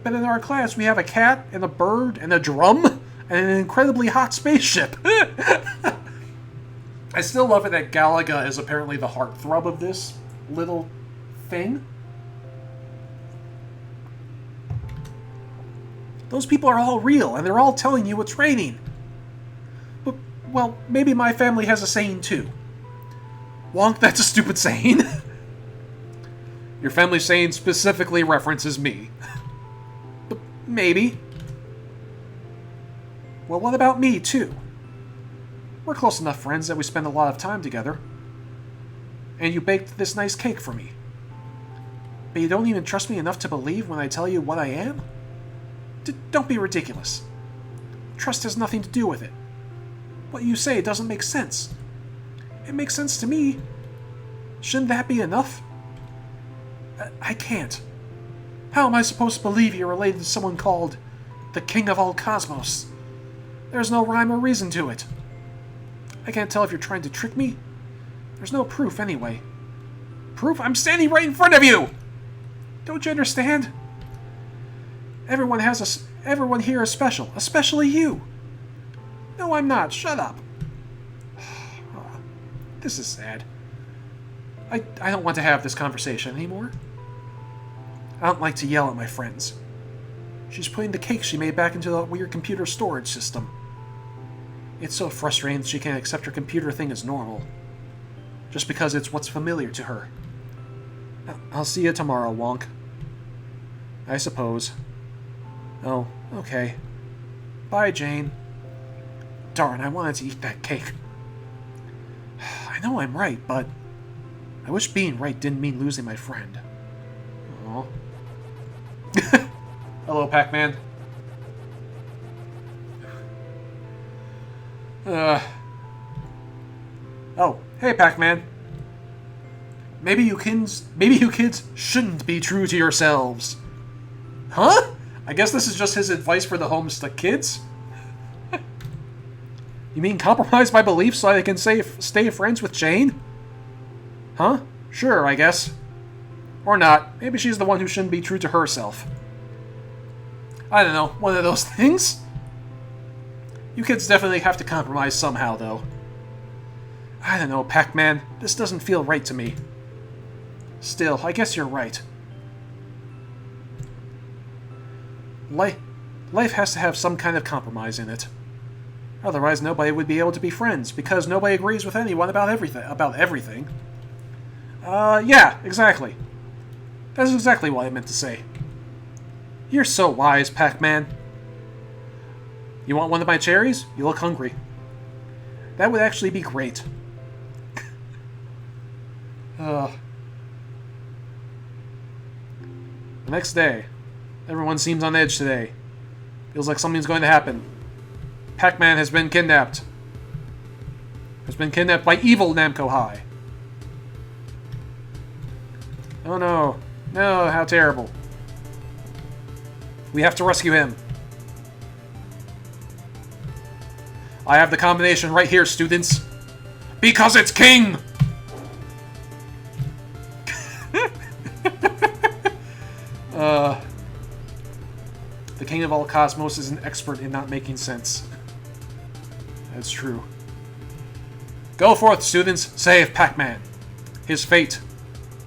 But in our class, we have a cat, and a bird, and a drum, and an incredibly hot spaceship. I still love it that Galaga is apparently the heartthrob of this little thing. Those people are all real, and they're all telling you it's raining. But, well, maybe my family has a saying too. Wonk, that's a stupid saying. Your family saying specifically references me. But maybe. Well, what about me, too? We're close enough friends that we spend a lot of time together. And you baked this nice cake for me. But you don't even trust me enough to believe when I tell you what I am? Don't be ridiculous. Trust has nothing to do with it. What you say doesn't make sense. It makes sense to me. Shouldn't that be enough? I can't. How am I supposed to believe you're related to someone called the King of all Cosmos? There's no rhyme or reason to it. I can't tell if you're trying to trick me. There's no proof anyway. Proof? I'm standing right in front of you! Don't you understand? Everyone here is special, especially you. No, I'm not. Shut up. This is sad. I don't want to have this conversation anymore. I don't like to yell at my friends. She's putting the cake she made back into the weird computer storage system. It's so frustrating that she can't accept her computer thing as normal. Just because it's what's familiar to her. I'll see you tomorrow, Wonk. I suppose. Oh, okay. Bye, Jane. Darn, I wanted to eat that cake. I know I'm right, but I wish being right didn't mean losing my friend. Aww. Hello, Pac-Man. Oh, hey, Pac-Man. Maybe you kids shouldn't be true to yourselves. Huh? I guess this is just his advice for the homestuck kids? You mean compromise my beliefs so I can stay friends with Jane? Huh? Sure, I guess. Or not. Maybe she's the one who shouldn't be true to herself. I don't know. One of those things? You kids definitely have to compromise somehow, though. I don't know, Pac-Man. This doesn't feel right to me. Still, I guess you're right. Life has to have some kind of compromise in it. Otherwise, nobody would be able to be friends, because nobody agrees with anyone about everything. Yeah, exactly. That's exactly what I meant to say. You're so wise, Pac-Man. You want one of my cherries? You look hungry. That would actually be great. The next day. Everyone seems on edge today. Feels like something's going to happen. Pac-Man has been kidnapped. Has been kidnapped by evil Namco High. Oh no. No, how terrible. We have to rescue him. I have the combination right here, students. Because it's king! The king of all cosmos is an expert in not making sense. That's true. Go forth, students. Save Pac-Man. His fate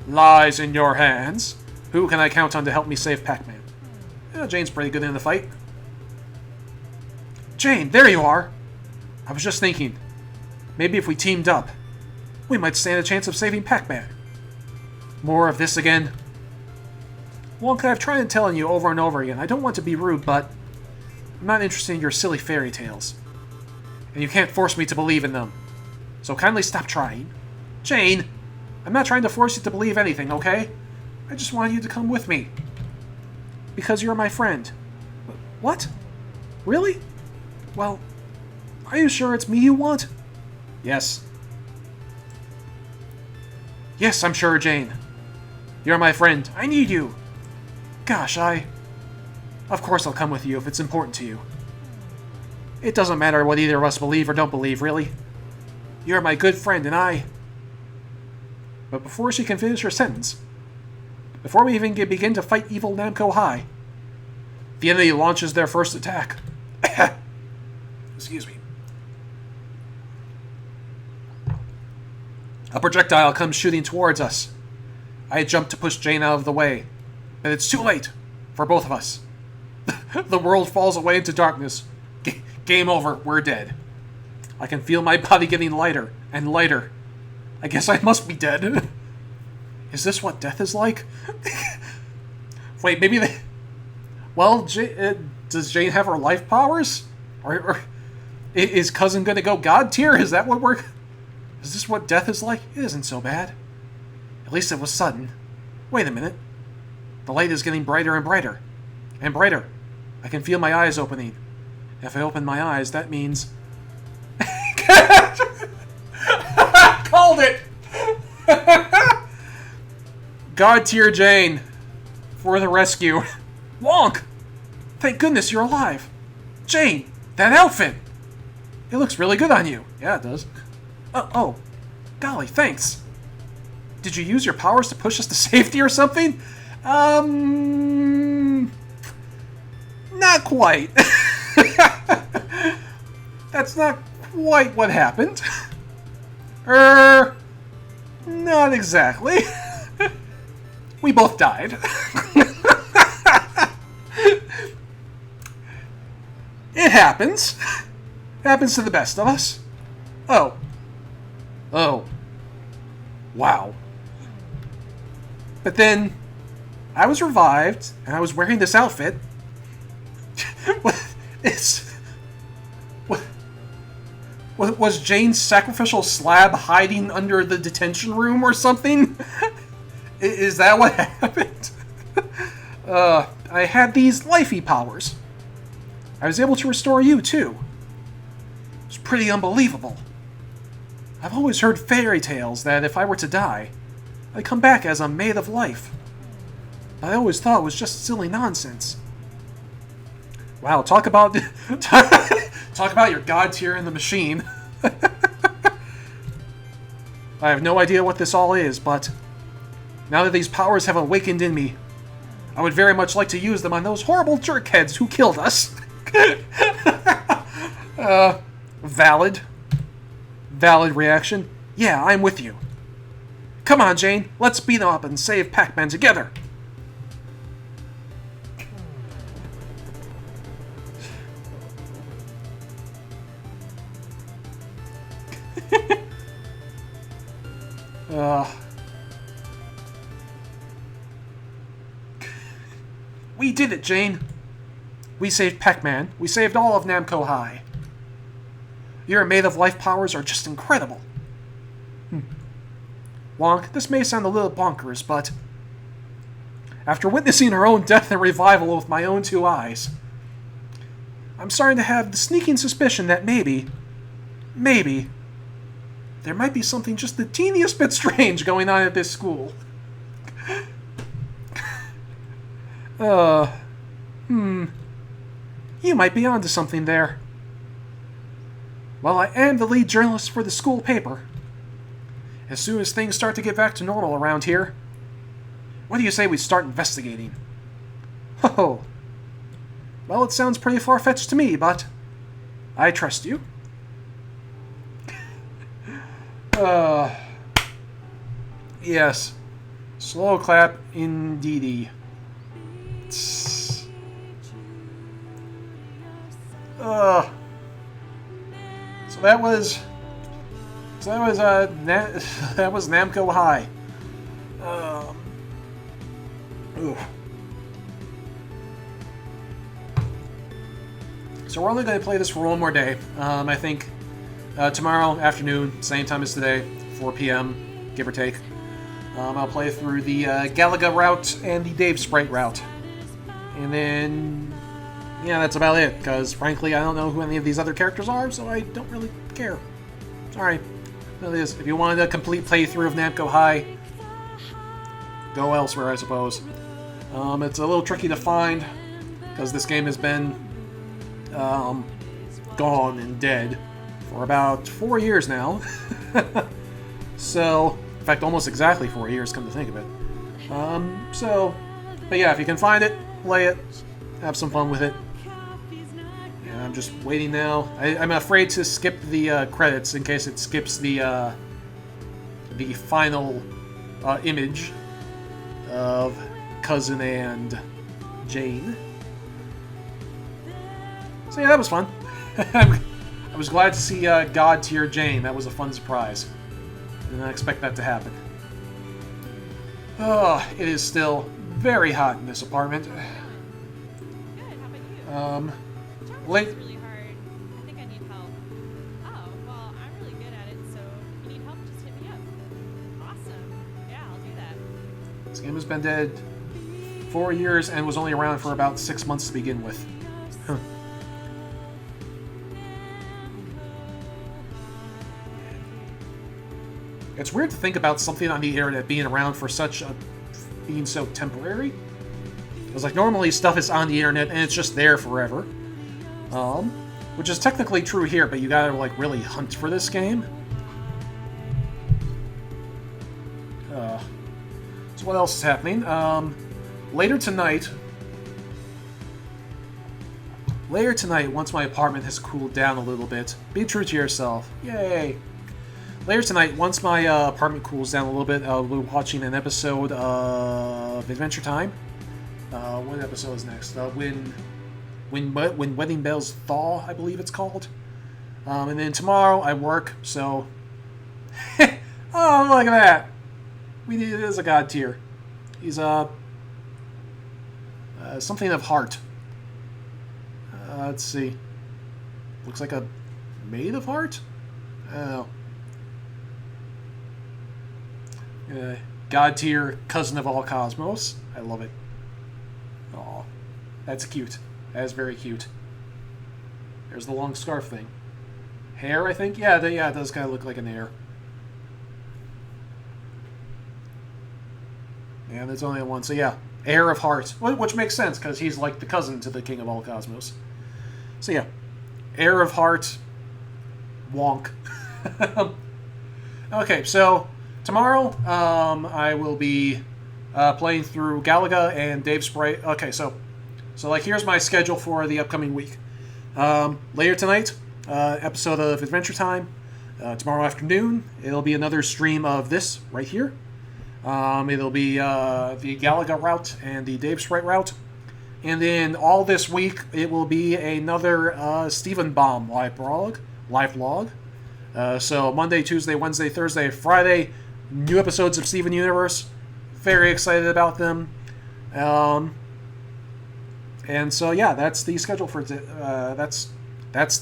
lies in your hands. Who can I count on to help me save Pac-Man? Jane's pretty good in the fight. Jane, there you are! I was just thinking, maybe if we teamed up, we might stand a chance of saving Pac-Man. More of this again? Wonka, I've tried telling you over and over again, I don't want to be rude, but I'm not interested in your silly fairy tales. And you can't force me to believe in them. So kindly stop trying. Jane, I'm not trying to force you to believe anything, okay? I just wanted you to come with me. Because you're my friend. What? Really? Well, are you sure it's me you want? Yes. Yes, I'm sure, Jane. You're my friend. I need you. Gosh, Of course I'll come with you if it's important to you. It doesn't matter what either of us believe or don't believe, really. You're my good friend, and I... But before she can finish her sentence, before we even begin to fight evil Namco High, the enemy launches their first attack. Excuse me. A projectile comes shooting towards us. I jump to push Jane out of the way, but it's too late for both of us. The world falls away into darkness. Game over. We're dead. I can feel my body getting lighter and lighter. I guess I must be dead. Is this what death is like? Wait, maybe they... Well, does Jane have her life powers? Or is Cousin gonna go God tier? Is that what we're... Is this what death is like? It isn't so bad. At least it was sudden. Wait a minute. The light is getting brighter and brighter. And brighter. I can feel my eyes opening. If I open my eyes, that means... Called it! God tier Jane. For the rescue. Wonk! Thank goodness you're alive. Jane, that outfit! It looks really good on you. Yeah, it does. Oh. Golly, thanks. Did you use your powers to push us to safety or something? Not quite. That's not quite what happened. Not exactly. We both died. It happens. Happens to the best of us. Oh. Wow. But then, I was revived, and I was wearing this outfit. Was Jane's sacrificial slab hiding under the detention room or something? Is that what happened? I had these lifey powers. I was able to restore you, too. It was pretty unbelievable. I've always heard fairy tales that if I were to die, I'd come back as a maid of life. I always thought it was just silly nonsense. Wow, talk about your god tier in the machine. I have no idea what this all is, but now that these powers have awakened in me, I would very much like to use them on those horrible jerkheads who killed us. Valid. Valid reaction. Yeah, I'm with you. Come on, Jane. Let's beat them up and save Pac-Man together. We did it, Jane. We saved Pac-Man. We saved all of Namco High. Your Maid of Life powers are just incredible. Wonk, this may sound a little bonkers, but after witnessing her own death and revival with my own two eyes, I'm starting to have the sneaking suspicion that maybe, there might be something just the teeniest bit strange going on at this school. You might be onto something there. Well, I am the lead journalist for the school paper. As soon as things start to get back to normal around here, what do you say we start investigating? Oh. Well, it sounds pretty far-fetched to me, but I trust you. Yes. Slow clap indeedy. So that was that was Namco High. So we're only going to play this for one more day. I think tomorrow afternoon, same time as today, 4 p.m., give or take. I'll play through the Galaga route and the Dave Sprite route. And then, yeah, that's about it, because frankly, I don't know who any of these other characters are, so I don't really care. Sorry. That is, if you wanted a complete playthrough of Namco High, go elsewhere, I suppose. It's a little tricky to find, because this game has been gone and dead for about 4 years now. So, in fact, almost exactly 4 years, come to think of it. But yeah, if you can find it, play it, have some fun with it. And I'm just waiting now. I'm afraid to skip the credits in case it skips the final image of Cousin and Jane. So yeah, that was fun. I was glad to see God tier Jane. That was a fun surprise. I did not expect that to happen. Oh, it is still very hot in this apartment.
Good. How about you?
Late.
It's really hard. I think I need help. Oh, well, I'm really good at it, so if you need help, just hit me up. Awesome. Yeah, I'll do that.
This game has been dead 4 years and was only around for about 6 months to begin with. Huh. It's weird to think about something on the internet being around for being so temporary. Because like normally stuff is on the internet and it's just there forever. Which is technically true here, but you gotta like really hunt for this game. So what else is happening? Later tonight, once my apartment has cooled down a little bit, be true to yourself. Yay! Later tonight, once my apartment cools down a little bit, we'll be watching an episode of Adventure Time. What episode is next? When Wedding Bells Thaw, I believe it's called. And then tomorrow I work, so... Oh, look at that! There's a god tier. He's, something of heart. Let's see. Looks like a maid of heart? Oh. God tier, cousin of all cosmos. I love it. Aw, that's cute. That is very cute. There's the long scarf thing. Hair, I think? Yeah, it does kind of look like an hair. And there's only one. So yeah, heir of heart. Which makes sense, because he's like the cousin to the king of all cosmos. So yeah, heir of heart, wonk. Okay, so... Tomorrow, I will be playing through Galaga and Dave Sprite. Okay, so like here's my schedule for the upcoming week. Later tonight, episode of Adventure Time. Tomorrow afternoon, it'll be another stream of this right here. It'll be the Galaga route and the Dave Sprite route. And then all this week, it will be another Stephen Baum live vlog. So Monday, Tuesday, Wednesday, Thursday, Friday, new episodes of Steven Universe. Very excited about them. And so yeah, that's the schedule for that's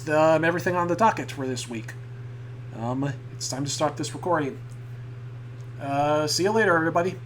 everything on the docket for this week. It's time to start this recording. See you later, everybody.